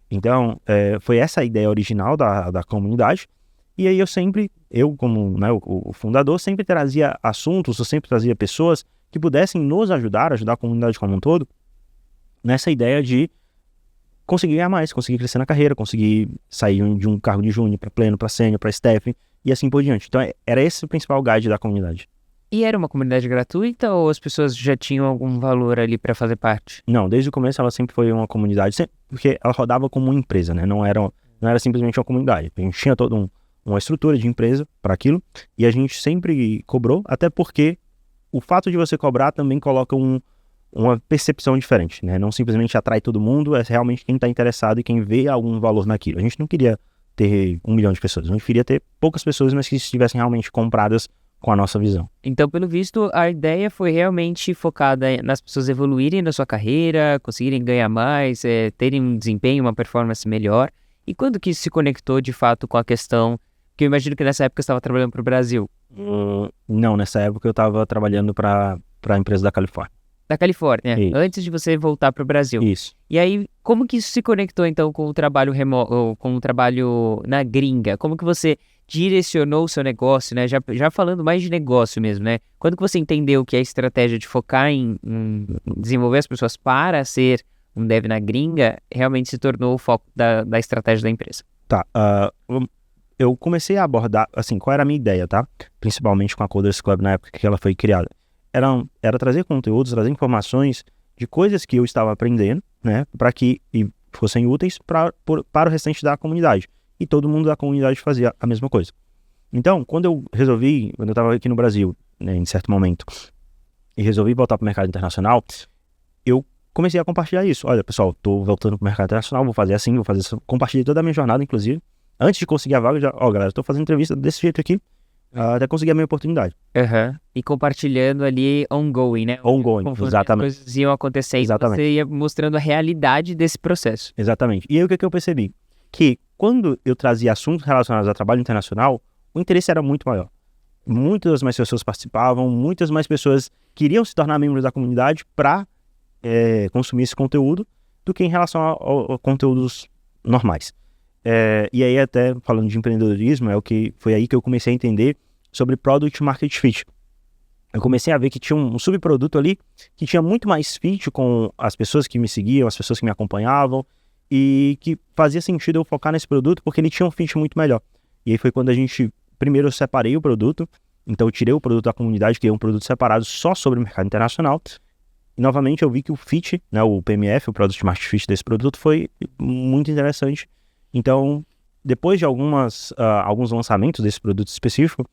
Então, foi essa a ideia original da comunidade. E aí eu como, né, o fundador, sempre trazia assuntos, eu sempre trazia pessoas que pudessem nos ajudar a comunidade como um todo, nessa ideia de conseguir ganhar mais, conseguir crescer na carreira, conseguir sair de um cargo de júnior para pleno, para sênior, para staff e assim por diante. Então, era esse o principal guide da comunidade. E era uma comunidade gratuita ou as pessoas já tinham algum valor ali para fazer parte? Não, desde o começo ela sempre foi uma comunidade, porque ela rodava como uma empresa, né? Não era simplesmente uma comunidade. A gente tinha toda uma estrutura de empresa para aquilo e a gente sempre cobrou, até porque o fato de você cobrar também coloca uma percepção diferente, né? Não simplesmente atrai todo mundo, é realmente quem está interessado e quem vê algum valor naquilo. A gente não queria ter 1 milhão de pessoas, a gente queria ter poucas pessoas, mas que estivessem realmente compradas com a nossa visão. Então, pelo visto, a ideia foi realmente focada nas pessoas evoluírem na sua carreira, conseguirem ganhar mais, terem um desempenho, uma performance melhor. E quando que isso se conectou, de fato, com a questão... Porque eu imagino que nessa época você estava trabalhando para o Brasil. Não, nessa época eu estava trabalhando para a empresa da Califórnia. Da Califórnia, Isso. Antes de você voltar para o Brasil. Isso. E aí, como que isso se conectou, então, com o trabalho remoto, com o trabalho na gringa? Como que você direcionou o seu negócio, né? Já falando mais de negócio mesmo, né? Quando que você entendeu que a estratégia de focar em desenvolver as pessoas para ser um dev na gringa realmente se tornou o foco da estratégia da empresa? Tá, eu comecei a abordar, assim, qual era a minha ideia, tá? Principalmente com a Coders Club na época que ela foi criada. Era trazer conteúdos, trazer informações de coisas que eu estava aprendendo, né? Para que fossem úteis para o restante da comunidade. E todo mundo da comunidade fazia a mesma coisa. Então, quando eu estava aqui no Brasil, né, em certo momento, e resolvi voltar para o mercado internacional, eu comecei a compartilhar isso. Olha, pessoal, estou voltando para o mercado internacional, vou fazer assim, compartilhei toda a minha jornada, inclusive. Antes de conseguir a vaga, galera, estou fazendo entrevista desse jeito aqui, até conseguir a minha oportunidade. E compartilhando ali ongoing, né? Ongoing, exatamente. As coisas iam acontecendo, exatamente. Você ia mostrando a realidade desse processo. Exatamente. E aí o que eu percebi? Que quando eu trazia assuntos relacionados ao trabalho internacional, o interesse era muito maior. Muitas mais pessoas participavam, muitas mais pessoas queriam se tornar membros da comunidade para consumir esse conteúdo do que em relação a conteúdos normais. E aí até falando de empreendedorismo, foi aí que eu comecei a entender sobre Product Market Fit. Eu comecei a ver que tinha um subproduto ali que tinha muito mais fit com as pessoas que me seguiam, as pessoas que me acompanhavam, e que fazia sentido eu focar nesse produto porque ele tinha um fit muito melhor. E aí foi quando primeiro eu separei o produto, Então eu tirei o produto da comunidade, criei um produto separado só sobre o mercado internacional. E novamente eu vi que o fit, né, o PMF, o Product Market Fit desse produto foi muito interessante. Então, depois de alguns lançamentos desse produto específico,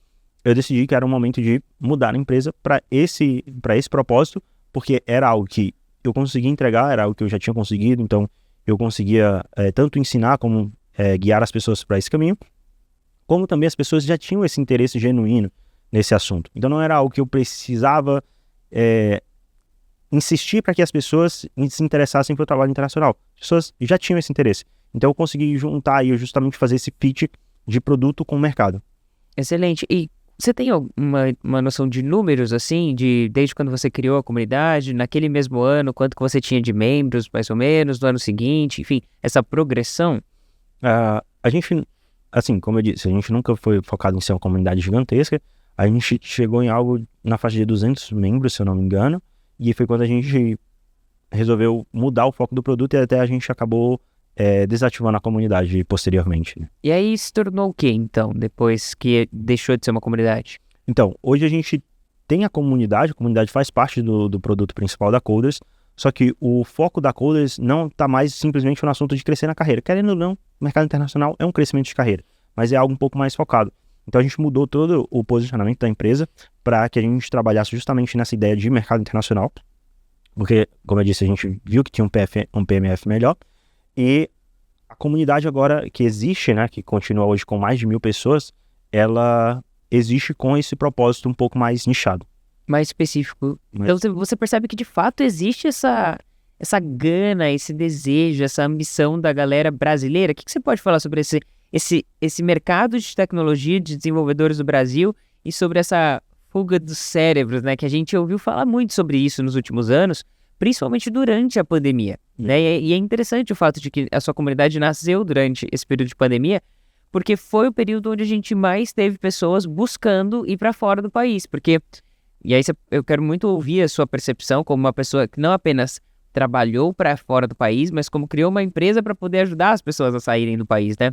eu decidi que era o momento de mudar a empresa para esse propósito, porque era algo que eu conseguia entregar, era algo que eu já tinha conseguido, então eu conseguia tanto ensinar como guiar as pessoas para esse caminho, como também as pessoas já tinham esse interesse genuíno nesse assunto. Então não era algo que eu precisava insistir para que as pessoas se interessassem pelo trabalho internacional. As pessoas já tinham esse interesse. Então eu consegui juntar e justamente fazer esse pitch de produto com o mercado. Excelente. E você tem uma noção de números, assim, desde quando você criou a comunidade, naquele mesmo ano, quanto que você tinha de membros, mais ou menos, no ano seguinte, enfim, essa progressão? A gente, assim, como eu disse, a gente nunca foi focado em ser uma comunidade gigantesca. A gente chegou em algo na faixa de 200 membros, se eu não me engano, e foi quando a gente resolveu mudar o foco do produto e até a gente acabou desativando a comunidade posteriormente, né? E aí se tornou o quê, então, depois que deixou de ser uma comunidade? Então, hoje a gente tem a comunidade faz parte do produto principal da Coders, só que o foco da Coders não está mais simplesmente no assunto de crescer na carreira. Querendo ou não, o mercado internacional é um crescimento de carreira, mas é algo um pouco mais focado. Então a gente mudou todo o posicionamento da empresa para que a gente trabalhasse justamente nessa ideia de mercado internacional, porque, como eu disse, a gente viu que tinha um PMF melhor, e a comunidade agora que existe, né, que continua hoje com mais de 1.000 pessoas, ela existe com esse propósito um pouco mais nichado. Mais específico. Então você percebe que de fato existe essa gana, esse desejo, essa ambição da galera brasileira. O que você pode falar sobre esse mercado de tecnologia de desenvolvedores do Brasil e sobre essa fuga dos cérebros, né? Que a gente ouviu falar muito sobre isso nos últimos anos, principalmente durante a pandemia, né? E é interessante o fato de que a sua comunidade nasceu durante esse período de pandemia, porque foi o período onde a gente mais teve pessoas buscando ir para fora do país, porque... E aí eu quero muito ouvir a sua percepção como uma pessoa que não apenas trabalhou para fora do país, mas como criou uma empresa para poder ajudar as pessoas a saírem do país, né?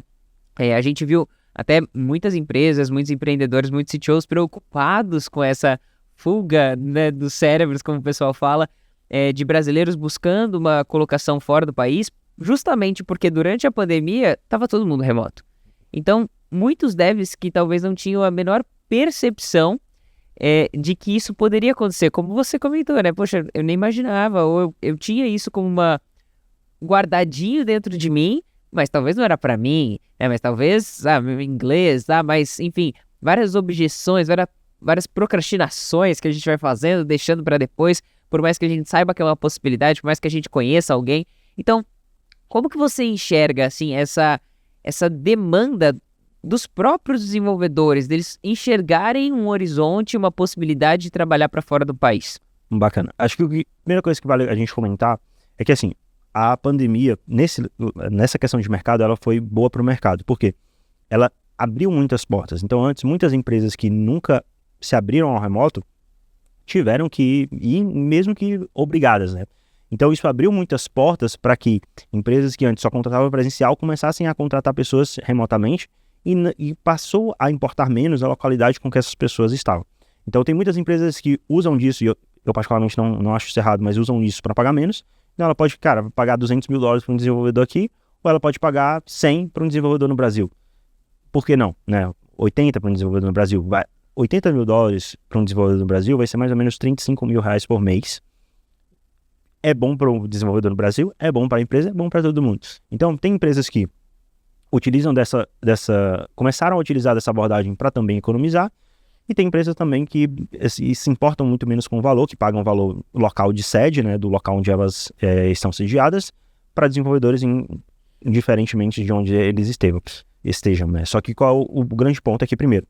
A gente viu até muitas empresas, muitos empreendedores, muitos CTOs preocupados com essa fuga, né, dos cérebros, como o pessoal fala, de brasileiros buscando uma colocação fora do país, justamente porque durante a pandemia estava todo mundo remoto. Então, muitos devs que talvez não tinham a menor percepção de que isso poderia acontecer, como você comentou, né? Poxa, eu nem imaginava, ou eu tinha isso como guardadinho dentro de mim, mas talvez não era para mim, né? Mas talvez, meu inglês, mas enfim, várias objeções, várias procrastinações que a gente vai fazendo, deixando para depois, por mais que a gente saiba que é uma possibilidade, por mais que a gente conheça alguém. Então, como que você enxerga, assim, essa demanda dos próprios desenvolvedores, deles enxergarem um horizonte, uma possibilidade de trabalhar para fora do país? Bacana. Acho que a primeira coisa que vale a gente comentar é que, assim, a pandemia, nessa questão de mercado, ela foi boa para o mercado. Por quê? Ela abriu muitas portas. Então, antes, muitas empresas que nunca se abriram ao remoto tiveram que ir, mesmo que obrigadas, né? Então, isso abriu muitas portas para que empresas que antes só contratavam presencial começassem a contratar pessoas remotamente e passou a importar menos a localidade com que essas pessoas estavam. Então, tem muitas empresas que usam disso, e eu particularmente não acho isso errado, mas usam isso para pagar menos. Então, ela pode, pagar $200 mil para um desenvolvedor aqui, ou ela pode pagar 100 para um desenvolvedor no Brasil. Por que não, né? 80 para um desenvolvedor no Brasil. $80 mil para um desenvolvedor no Brasil vai ser mais ou menos R$35 mil por mês. É bom para o desenvolvedor no Brasil, é bom para a empresa, é bom para todo mundo. Então, tem empresas que utilizam começaram a utilizar dessa abordagem para também economizar, e tem empresas também que se importam muito menos com o valor, que pagam o valor local de sede, né, do local onde elas estão sediadas, para desenvolvedores indiferentemente de onde eles estejam, né? Só que qual o grande ponto é que, primeiro,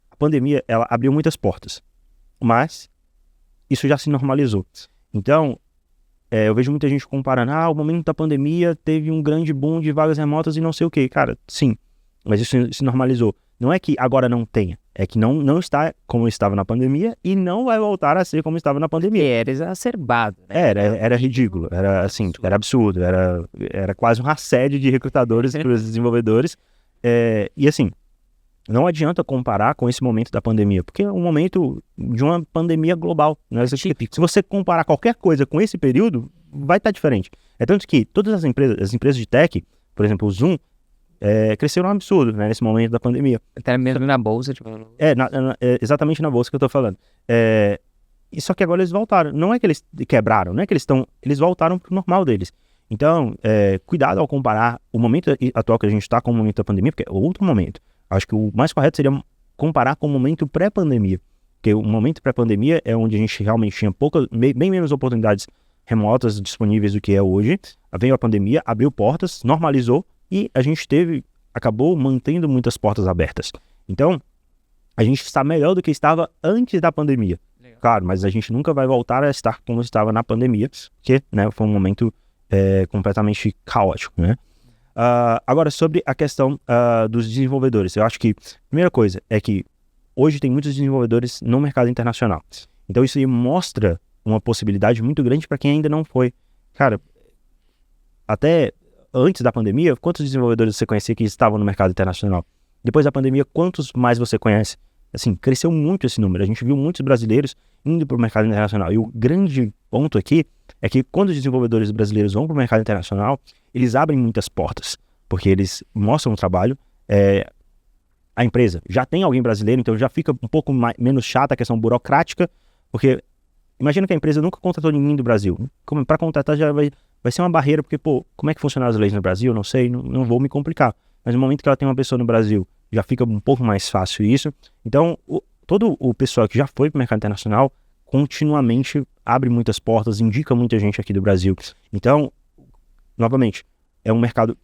a pandemia ela abriu muitas portas, mas isso já se normalizou. Então, eu vejo muita gente comparando, o momento da pandemia teve um grande boom de vagas remotas e não sei o quê. Cara, sim, mas isso se normalizou. Não é que agora não tenha, é que não está como estava na pandemia e não vai voltar a ser como estava na pandemia. Era exacerbado, né? Era ridículo, era assim, era absurdo, era quase um assédio de recrutadores para os desenvolvedores. E assim, não adianta comparar com esse momento da pandemia, porque é um momento de uma pandemia global, né? Se você comparar qualquer coisa com esse período, vai estar diferente. É tanto que todas as empresas de tech, por exemplo, o Zoom, cresceram um absurdo, né, nesse momento da pandemia. Até mesmo na bolsa, tipo... Exatamente na bolsa que eu tô falando. E só que agora eles voltaram. Não é que eles quebraram, não é que eles voltaram pro normal deles. Então, cuidado ao comparar o momento atual que a gente está com o momento da pandemia, porque é outro momento. Acho que o mais correto seria comparar com o momento pré-pandemia. Porque o momento pré-pandemia é onde a gente realmente tinha bem menos oportunidades remotas disponíveis do que é hoje. Veio a pandemia, abriu portas, normalizou e a gente acabou mantendo muitas portas abertas. Então, a gente está melhor do que estava antes da pandemia. Legal. Claro, mas a gente nunca vai voltar a estar como estava na pandemia, porque, né, foi um momento completamente caótico, né? Agora, sobre a questão dos desenvolvedores, eu acho que a primeira coisa é que hoje tem muitos desenvolvedores no mercado internacional. Então isso aí mostra uma possibilidade muito grande para quem ainda não foi. Cara, até antes da pandemia, quantos desenvolvedores você conhecia que estavam no mercado internacional? Depois da pandemia, quantos mais você conhece? Assim, cresceu muito esse número. A gente viu muitos brasileiros indo para o mercado internacional. E o grande ponto aqui é que quando os desenvolvedores brasileiros vão para o mercado internacional, eles abrem muitas portas, porque eles mostram o trabalho. A empresa já tem alguém brasileiro, então já fica um pouco menos chata a questão burocrática, porque imagina que a empresa nunca contratou ninguém do Brasil. Para contratar já vai ser uma barreira, porque, como é que funcionam as leis no Brasil? Não sei, não vou me complicar. Mas no momento que ela tem uma pessoa no Brasil, já fica um pouco mais fácil isso. Então, todo o pessoal que já foi para o mercado internacional continuamente abre muitas portas, indica muita gente aqui do Brasil. Então, novamente, é um mercado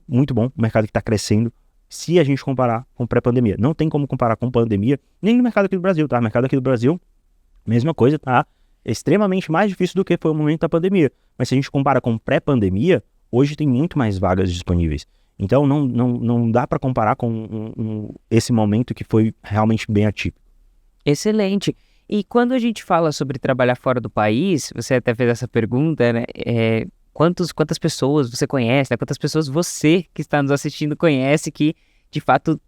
muito bom, um mercado que está crescendo, se a gente comparar com pré-pandemia. Não tem como comparar com pandemia, nem no mercado aqui do Brasil, tá? O mercado aqui do Brasil, mesma coisa, tá? É extremamente mais difícil do que foi o momento da pandemia. Mas se a gente compara com pré-pandemia, hoje tem muito mais vagas disponíveis. Então, não dá para comparar com esse momento que foi realmente bem atípico. Excelente. E quando a gente fala sobre trabalhar fora do país, você até fez essa pergunta, né? Quantas pessoas você conhece, né? Quantas pessoas você que está nos assistindo conhece que, de fato,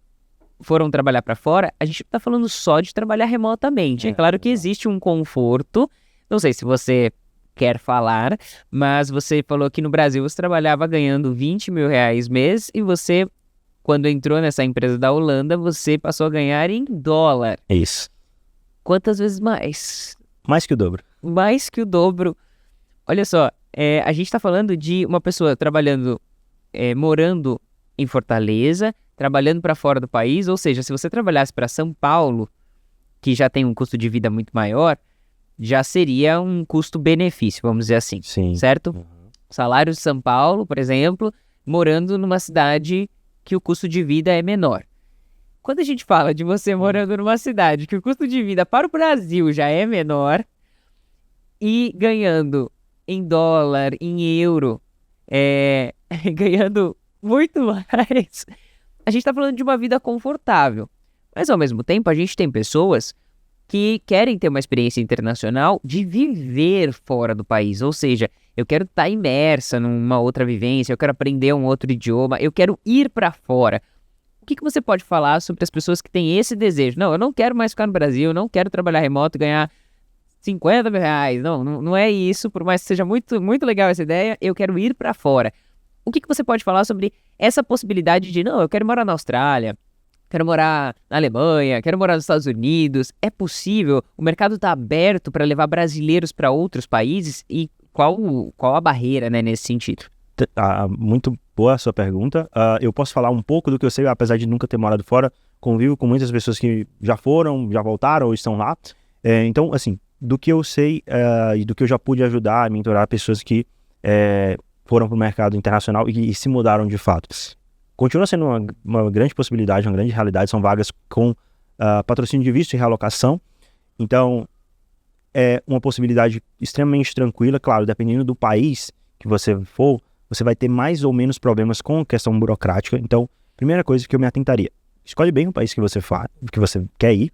foram trabalhar para fora? A gente não está falando só de trabalhar remotamente. É claro que existe um conforto. Não sei se você quer falar, mas você falou que no Brasil você trabalhava ganhando 20 mil reais mês e você, quando entrou nessa empresa da Holanda, você passou a ganhar em dólar. Isso. Quantas vezes mais? Mais que o dobro. Mais que o dobro. Olha só, a gente está falando de uma pessoa trabalhando, morando em Fortaleza, trabalhando para fora do país, ou seja, se você trabalhasse para São Paulo, que já tem um custo de vida muito maior, já seria um custo-benefício, vamos dizer assim. Sim. Certo? Uhum. Salário de São Paulo, por exemplo, morando numa cidade que o custo de vida é menor. Quando a gente fala de você morando numa cidade que o custo de vida para o Brasil já é menor e ganhando em dólar, em euro, ganhando muito mais, a gente está falando de uma vida confortável. Mas, ao mesmo tempo, a gente tem pessoas que querem ter uma experiência internacional de viver fora do país. Ou seja, eu quero estar imersa numa outra vivência, eu quero aprender um outro idioma, eu quero ir para fora. O que você pode falar sobre as pessoas que têm esse desejo? Não, eu não quero mais ficar no Brasil, eu não quero trabalhar remoto e ganhar 50 mil reais. Não é isso, por mais que seja muito, muito legal essa ideia, eu quero ir para fora. O que você pode falar sobre essa possibilidade de, não, eu quero morar na Austrália, quero morar na Alemanha, quero morar nos Estados Unidos? É possível? O mercado está aberto para levar brasileiros para outros países? E qual a barreira, né, nesse sentido? Muito boa a sua pergunta. Eu posso falar um pouco do que eu sei, apesar de nunca ter morado fora. Convivo com muitas pessoas que já foram, já voltaram ou estão lá. Então, assim, do que eu sei e do que eu já pude ajudar, mentorar pessoas que foram para o mercado internacional e se mudaram de fato. Continua sendo uma grande possibilidade, uma grande realidade. São vagas com patrocínio de visto e realocação. Então, é uma possibilidade extremamente tranquila. Claro, dependendo do país que você for, você vai ter mais ou menos problemas com a questão burocrática. Então, primeira coisa que eu me atentaria, escolhe bem o país que você quer ir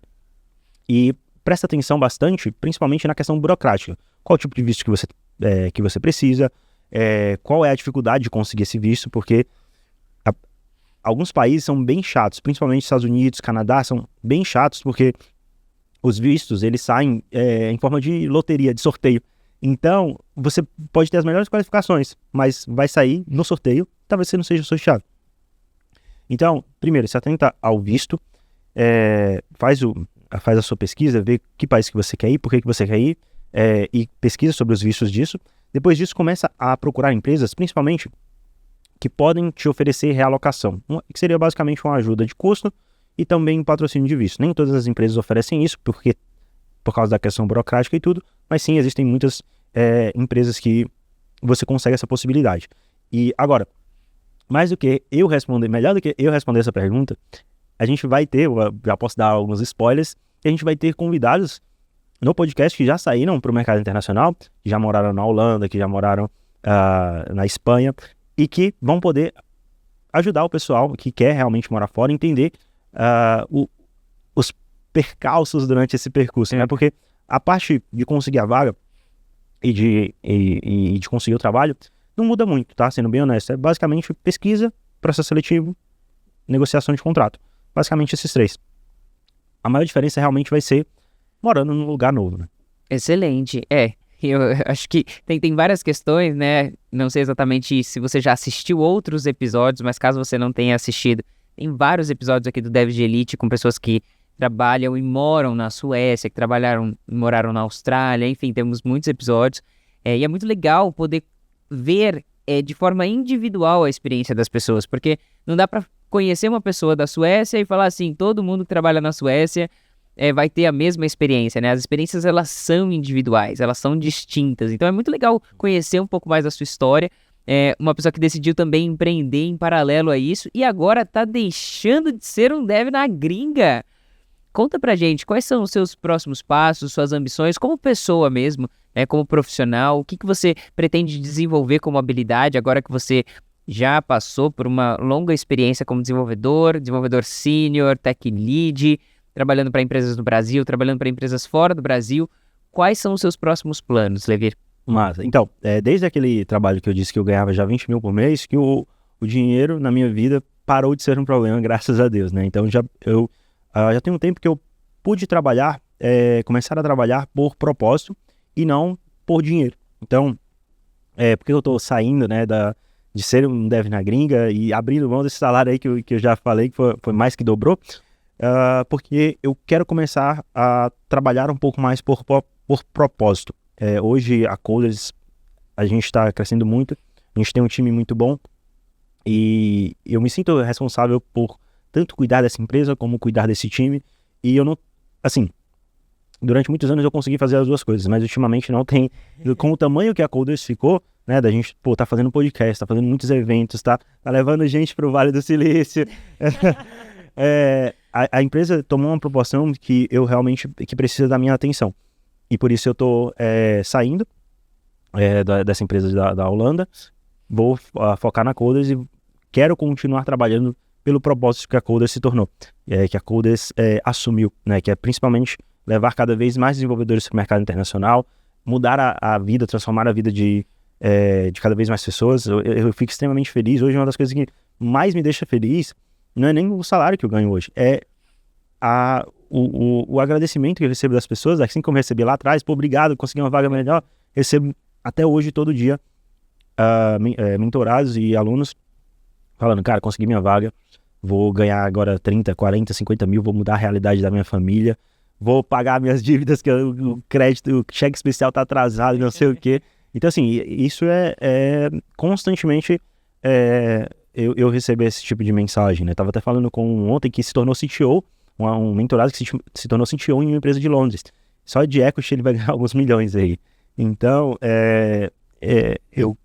e presta atenção bastante, principalmente na questão burocrática. Qual o tipo de visto que você precisa, qual é a dificuldade de conseguir esse visto, porque alguns países são bem chatos, principalmente Estados Unidos, Canadá, são bem chatos porque os vistos, eles saem em forma de loteria, de sorteio. Então, você pode ter as melhores qualificações, mas vai sair no sorteio, talvez você não seja sorteado. Então, primeiro, se atenta ao visto, faz a sua pesquisa, vê que país que você quer ir, por que você quer ir, e pesquisa sobre os vistos disso. Depois disso, começa a procurar empresas, principalmente, que podem te oferecer realocação, que seria basicamente uma ajuda de custo e também um patrocínio de visto. Nem todas as empresas oferecem isso, por causa da questão burocrática e tudo, mas sim, existem muitas empresas que você consegue essa possibilidade. E agora, melhor do que eu responder essa pergunta, a gente vai ter, eu já posso dar alguns spoilers, que a gente vai ter convidados no podcast que já saíram para o mercado internacional, que já moraram na Holanda, que já moraram na Espanha, e que vão poder ajudar o pessoal que quer realmente morar fora a entender os percalços durante esse percurso, né? Porque a parte de conseguir a vaga e de conseguir o trabalho não muda muito, tá? Sendo bem honesto, é basicamente pesquisa, processo seletivo, negociação de contrato. Basicamente esses três. A maior diferença realmente vai ser morando num lugar novo, né? Excelente. Eu acho que tem várias questões, né? Não sei exatamente se você já assistiu outros episódios, mas caso você não tenha assistido, tem vários episódios aqui do Devs de Elite com pessoas que trabalham e moram na Suécia, que trabalharam e moraram na Austrália, enfim, temos muitos episódios. E é muito legal poder ver de forma individual a experiência das pessoas, porque não dá para conhecer uma pessoa da Suécia e falar assim, todo mundo que trabalha na Suécia vai ter a mesma experiência, né? As experiências, elas são individuais, elas são distintas. Então é muito legal conhecer um pouco mais da sua história. Uma pessoa que decidiu também empreender em paralelo a isso e agora tá deixando de ser um dev na gringa. Conta pra gente, quais são os seus próximos passos, suas ambições como pessoa mesmo, né, como profissional, o que você pretende desenvolver como habilidade agora que você já passou por uma longa experiência como desenvolvedor sênior, tech lead, trabalhando para empresas no Brasil, trabalhando para empresas fora do Brasil. Quais são os seus próximos planos, Levi? Massa. Então, desde aquele trabalho que eu disse que eu ganhava já 20 mil por mês, que o dinheiro na minha vida parou de ser um problema, graças a Deus, né? Então, eu já tem um tempo que eu pude trabalhar, começar a trabalhar por propósito e não por dinheiro. Então, porque eu estou saindo, né, de ser um dev na gringa e abrindo mão desse salário aí que eu já falei, que foi mais que dobrou, porque eu quero começar a trabalhar um pouco mais por propósito. Hoje, a Coders, a gente está crescendo muito, a gente tem um time muito bom e eu me sinto responsável por tanto cuidar dessa empresa como cuidar desse time. E eu não, assim, durante muitos anos eu consegui fazer as duas coisas, mas ultimamente não tem, com o tamanho que a Coders ficou, né, da gente, tá fazendo podcast, tá fazendo muitos eventos, tá levando gente pro Vale do Silício. A empresa tomou uma proporção que eu realmente, que precisa da minha atenção. E por isso eu tô saindo dessa empresa da Holanda, vou focar na Coders e quero continuar trabalhando pelo propósito que a Coders se tornou, que a Coders assumiu, né, que é principalmente levar cada vez mais desenvolvedores para o mercado internacional, mudar a vida, transformar a vida de cada vez mais pessoas. Eu fico extremamente feliz. Hoje uma das coisas que mais me deixa feliz não é nem o salário que eu ganho hoje, o agradecimento que eu recebo das pessoas, assim como eu recebi lá atrás, obrigado, consegui uma vaga melhor, recebo até hoje, todo dia, mentorados e alunos falando, cara, consegui minha vaga, vou ganhar agora 30, 40, 50 mil, vou mudar a realidade da minha família, vou pagar minhas dívidas, que o crédito, o cheque especial tá atrasado, não sei o quê. Então, assim, isso constantemente eu recebo esse tipo de mensagem, né? Tava até falando com ontem que se tornou CTO, um mentorado que se tornou CTO em uma empresa de Londres. Só de equity ele vai ganhar alguns milhões aí. Então, eu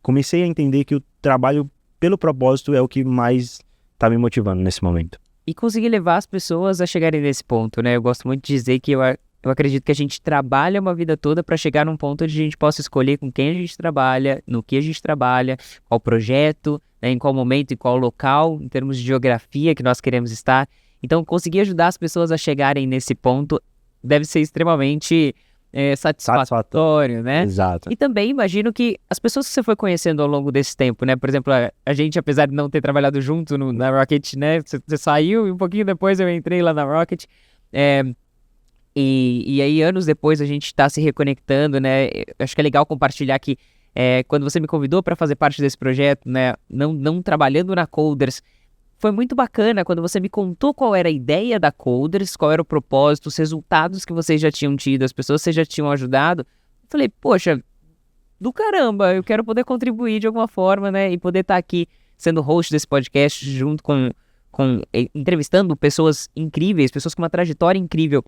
comecei a entender que o trabalho pelo propósito é o que mais tá me motivando nesse momento. E conseguir levar as pessoas a chegarem nesse ponto, né? Eu gosto muito de dizer que eu acredito que a gente trabalha uma vida toda para chegar num ponto onde a gente possa escolher com quem a gente trabalha, no que a gente trabalha, qual projeto, né, em qual momento, em qual local, em termos de geografia que nós queremos estar. Então, conseguir ajudar as pessoas a chegarem nesse ponto deve ser extremamente satisfatório, né? Exato. E também imagino que as pessoas que você foi conhecendo ao longo desse tempo, né? Por exemplo, a gente, apesar de não ter trabalhado junto na Rocket, né? Você saiu e um pouquinho depois eu entrei lá na Rocket. E aí, anos depois, a gente está se reconectando, né? Eu acho que é legal compartilhar que quando você me convidou para fazer parte desse projeto, né? Não trabalhando na Coders, foi muito bacana quando você me contou qual era a ideia da Coders, qual era o propósito, os resultados que vocês já tinham tido, as pessoas que vocês já tinham ajudado. Eu falei, poxa, do caramba, eu quero poder contribuir de alguma forma, né? E poder estar aqui sendo host desse podcast junto com entrevistando pessoas incríveis, pessoas com uma trajetória incrível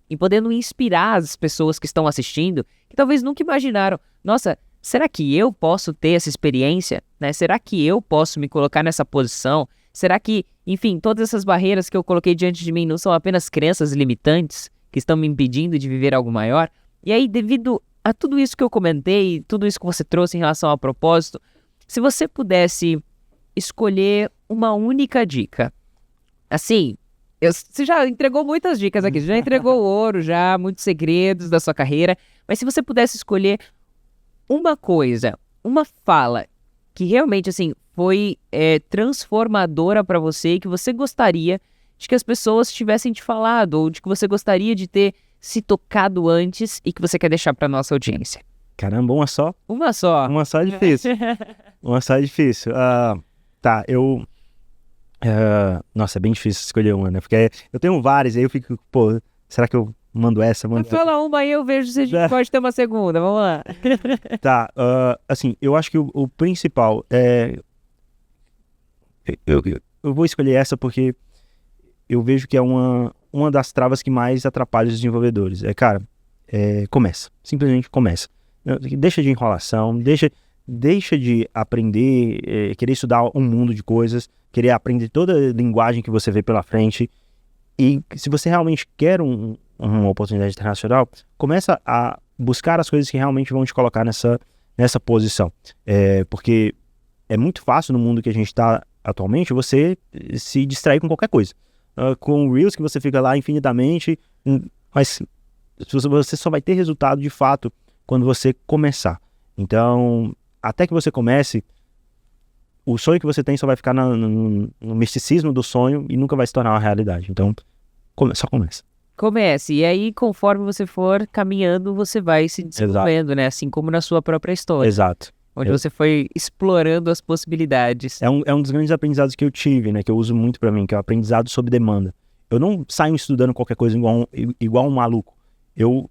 e podendo inspirar as pessoas que estão assistindo, que talvez nunca imaginaram, nossa, será que eu posso ter essa experiência, né? Será que eu posso me colocar nessa posição? Será que, enfim, todas essas barreiras que eu coloquei diante de mim não são apenas crenças limitantes que estão me impedindo de viver algo maior? E aí, devido a tudo isso que eu comentei, tudo isso que você trouxe em relação ao propósito, se você pudesse escolher uma única dica, assim, você já entregou muitas dicas aqui, você já entregou ouro, já, muitos segredos da sua carreira, mas se você pudesse escolher uma coisa, uma fala que realmente, assim, foi transformadora para você e que você gostaria de que as pessoas tivessem te falado ou de que você gostaria de ter se tocado antes e que você quer deixar para nossa audiência? Caramba, uma só? Uma só. Uma só é difícil. Uma só é difícil. Tá, nossa, é bem difícil escolher uma, né? Porque eu tenho várias, aí eu fico, pô, será que eu mando essa? Fala uma aí, eu vejo se a gente pode ter uma segunda, vamos lá. Tá, assim, eu acho que o principal é... Eu vou escolher essa porque eu vejo que é uma das travas que mais atrapalha os desenvolvedores. Começa. Simplesmente começa. Deixa de enrolação, deixa de aprender, querer estudar um mundo de coisas, querer aprender toda a linguagem que você vê pela frente. E se você realmente quer uma oportunidade internacional, começa a buscar as coisas que realmente vão te colocar nessa posição. Porque é muito fácil no mundo que a gente está atualmente você se distrair com qualquer coisa. Com o Reels que você fica lá infinitamente, mas você só vai ter resultado de fato quando você começar. Então, até que você comece, o sonho que você tem só vai ficar no misticismo do sonho e nunca vai se tornar uma realidade. Então, só começa. Comece, e aí conforme você for caminhando, você vai se desenvolvendo, né? Assim como na sua própria história. Exato. Onde você foi explorando as possibilidades. É um dos grandes aprendizados que eu tive, né? Que eu uso muito pra mim, que é o aprendizado sob demanda. Eu não saio estudando qualquer coisa igual um maluco. Eu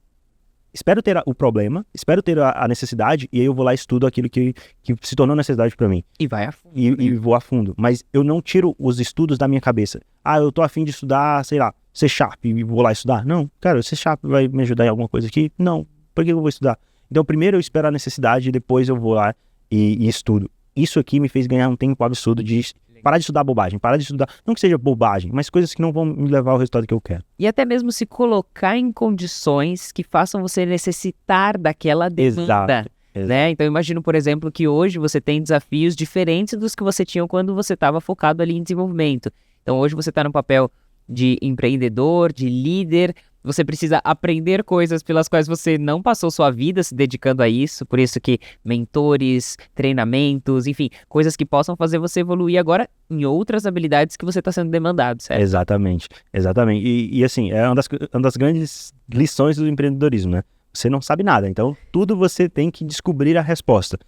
espero ter o problema, espero ter a necessidade, e aí eu vou lá e estudo aquilo que se tornou necessidade pra mim. E vai a fundo. E vou a fundo. Mas eu não tiro os estudos da minha cabeça. Eu tô a fim de estudar, sei lá, C# e vou lá estudar. Não, cara, o C# vai me ajudar em alguma coisa aqui? Não. Por que eu vou estudar? Então, primeiro eu espero a necessidade e depois eu vou lá e estudo. Isso aqui me fez ganhar um tempo absurdo de parar de estudar bobagem, parar de estudar, não que seja bobagem, mas coisas que não vão me levar ao resultado que eu quero. E até mesmo se colocar em condições que façam você necessitar daquela demanda. Exato. Né? Então, eu imagino, por exemplo, que hoje você tem desafios diferentes dos que você tinha quando você estava focado ali em desenvolvimento. Então, hoje você está no papel de empreendedor, de líder. Você precisa aprender coisas pelas quais você não passou sua vida se dedicando a isso, por isso que mentores, treinamentos, enfim, coisas que possam fazer você evoluir agora em outras habilidades que você está sendo demandado, certo? Exatamente. E assim, é uma das grandes lições do empreendedorismo, né? Você não sabe nada, então tudo você tem que descobrir a resposta.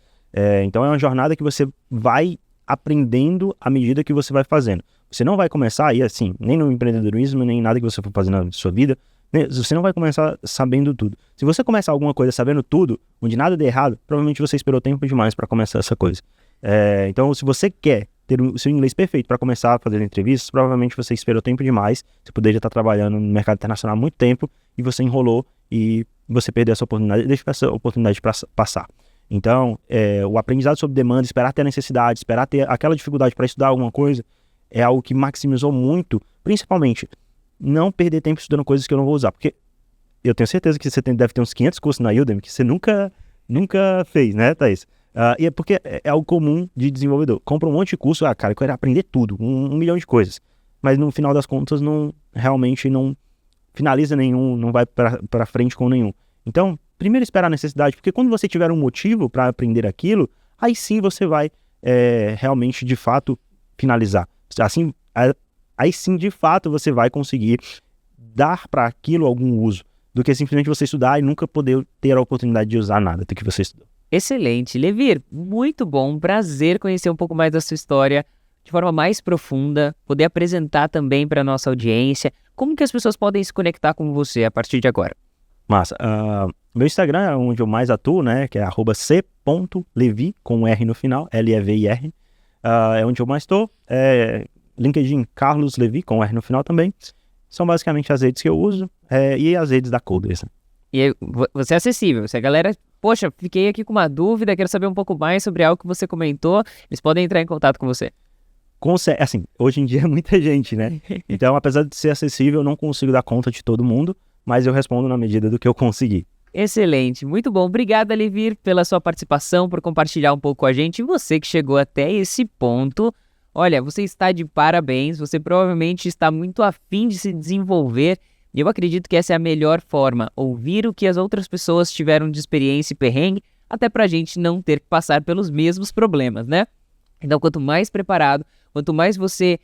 Então é uma jornada que você vai aprendendo à medida que você vai fazendo. Você não vai começar, e assim, nem no empreendedorismo, nem nada que você for fazer na sua vida, você não vai começar sabendo tudo. Se você começar alguma coisa sabendo tudo, onde nada dê errado, provavelmente você esperou tempo demais para começar essa coisa. Então, se você quer ter o seu inglês perfeito para começar a fazer entrevistas, provavelmente você esperou tempo demais, você poderia estar trabalhando no mercado internacional há muito tempo, e você enrolou, e você perdeu essa oportunidade, deixa essa oportunidade passar. Então, o aprendizado sob demanda, esperar ter a necessidade, esperar ter aquela dificuldade para estudar alguma coisa, é algo que maximizou muito, principalmente, não perder tempo estudando coisas que eu não vou usar, porque eu tenho certeza que você deve ter uns 500 cursos na Udemy que você nunca fez, né, Thaís? E é porque é algo comum de desenvolvedor. Compra um monte de curso, cara, eu quero aprender tudo, um milhão de coisas, mas no final das contas realmente não finaliza nenhum, não vai para frente com nenhum. Então, primeiro esperar a necessidade, porque quando você tiver um motivo para aprender aquilo, aí sim você vai realmente, de fato, finalizar. Assim, aí sim, de fato, você vai conseguir dar para aquilo algum uso, do que simplesmente você estudar e nunca poder ter a oportunidade de usar nada do que você estudou. Excelente, Levir, muito bom, prazer conhecer um pouco mais da sua história de forma mais profunda, poder apresentar também para a nossa audiência. Como que as pessoas podem se conectar com você a partir de agora? Massa. Meu Instagram é onde eu mais atuo, né? Que é @c.levi, com R no final, Levir. É onde eu mais estou. LinkedIn, Carlos Levi, com R no final também. São basicamente as redes que eu uso e as redes da Coders. Né? E você é acessível. Se a galera, poxa, fiquei aqui com uma dúvida, quero saber um pouco mais sobre algo que você comentou, eles podem entrar em contato com você. Assim, hoje em dia é muita gente, né? Então, apesar de ser acessível, eu não consigo dar conta de todo mundo, mas eu respondo na medida do que eu conseguir. Excelente, muito bom. Obrigado, Levir, pela sua participação, por compartilhar um pouco com a gente. E você que chegou até esse ponto, olha, você está de parabéns, você provavelmente está muito afim de se desenvolver. E eu acredito que essa é a melhor forma, ouvir o que as outras pessoas tiveram de experiência e perrengue, até pra gente não ter que passar pelos mesmos problemas, né? Então, quanto mais preparado, quanto mais você...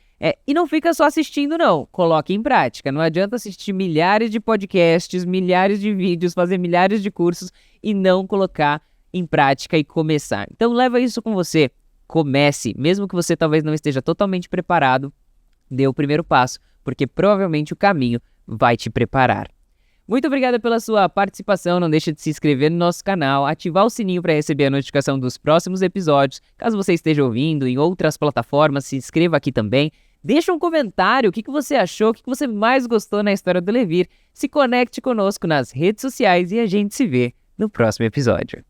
E não fica só assistindo, não. Coloque em prática. Não adianta assistir milhares de podcasts, milhares de vídeos, fazer milhares de cursos e não colocar em prática e começar. Então, leva isso com você. Comece. Mesmo que você talvez não esteja totalmente preparado, dê o primeiro passo, porque provavelmente o caminho vai te preparar. Muito obrigado pela sua participação, não deixe de se inscrever no nosso canal, ativar o sininho para receber a notificação dos próximos episódios. Caso você esteja ouvindo em outras plataformas, se inscreva aqui também. Deixa um comentário, o que você achou, o que você mais gostou na história do Levir. Se conecte conosco nas redes sociais e a gente se vê no próximo episódio.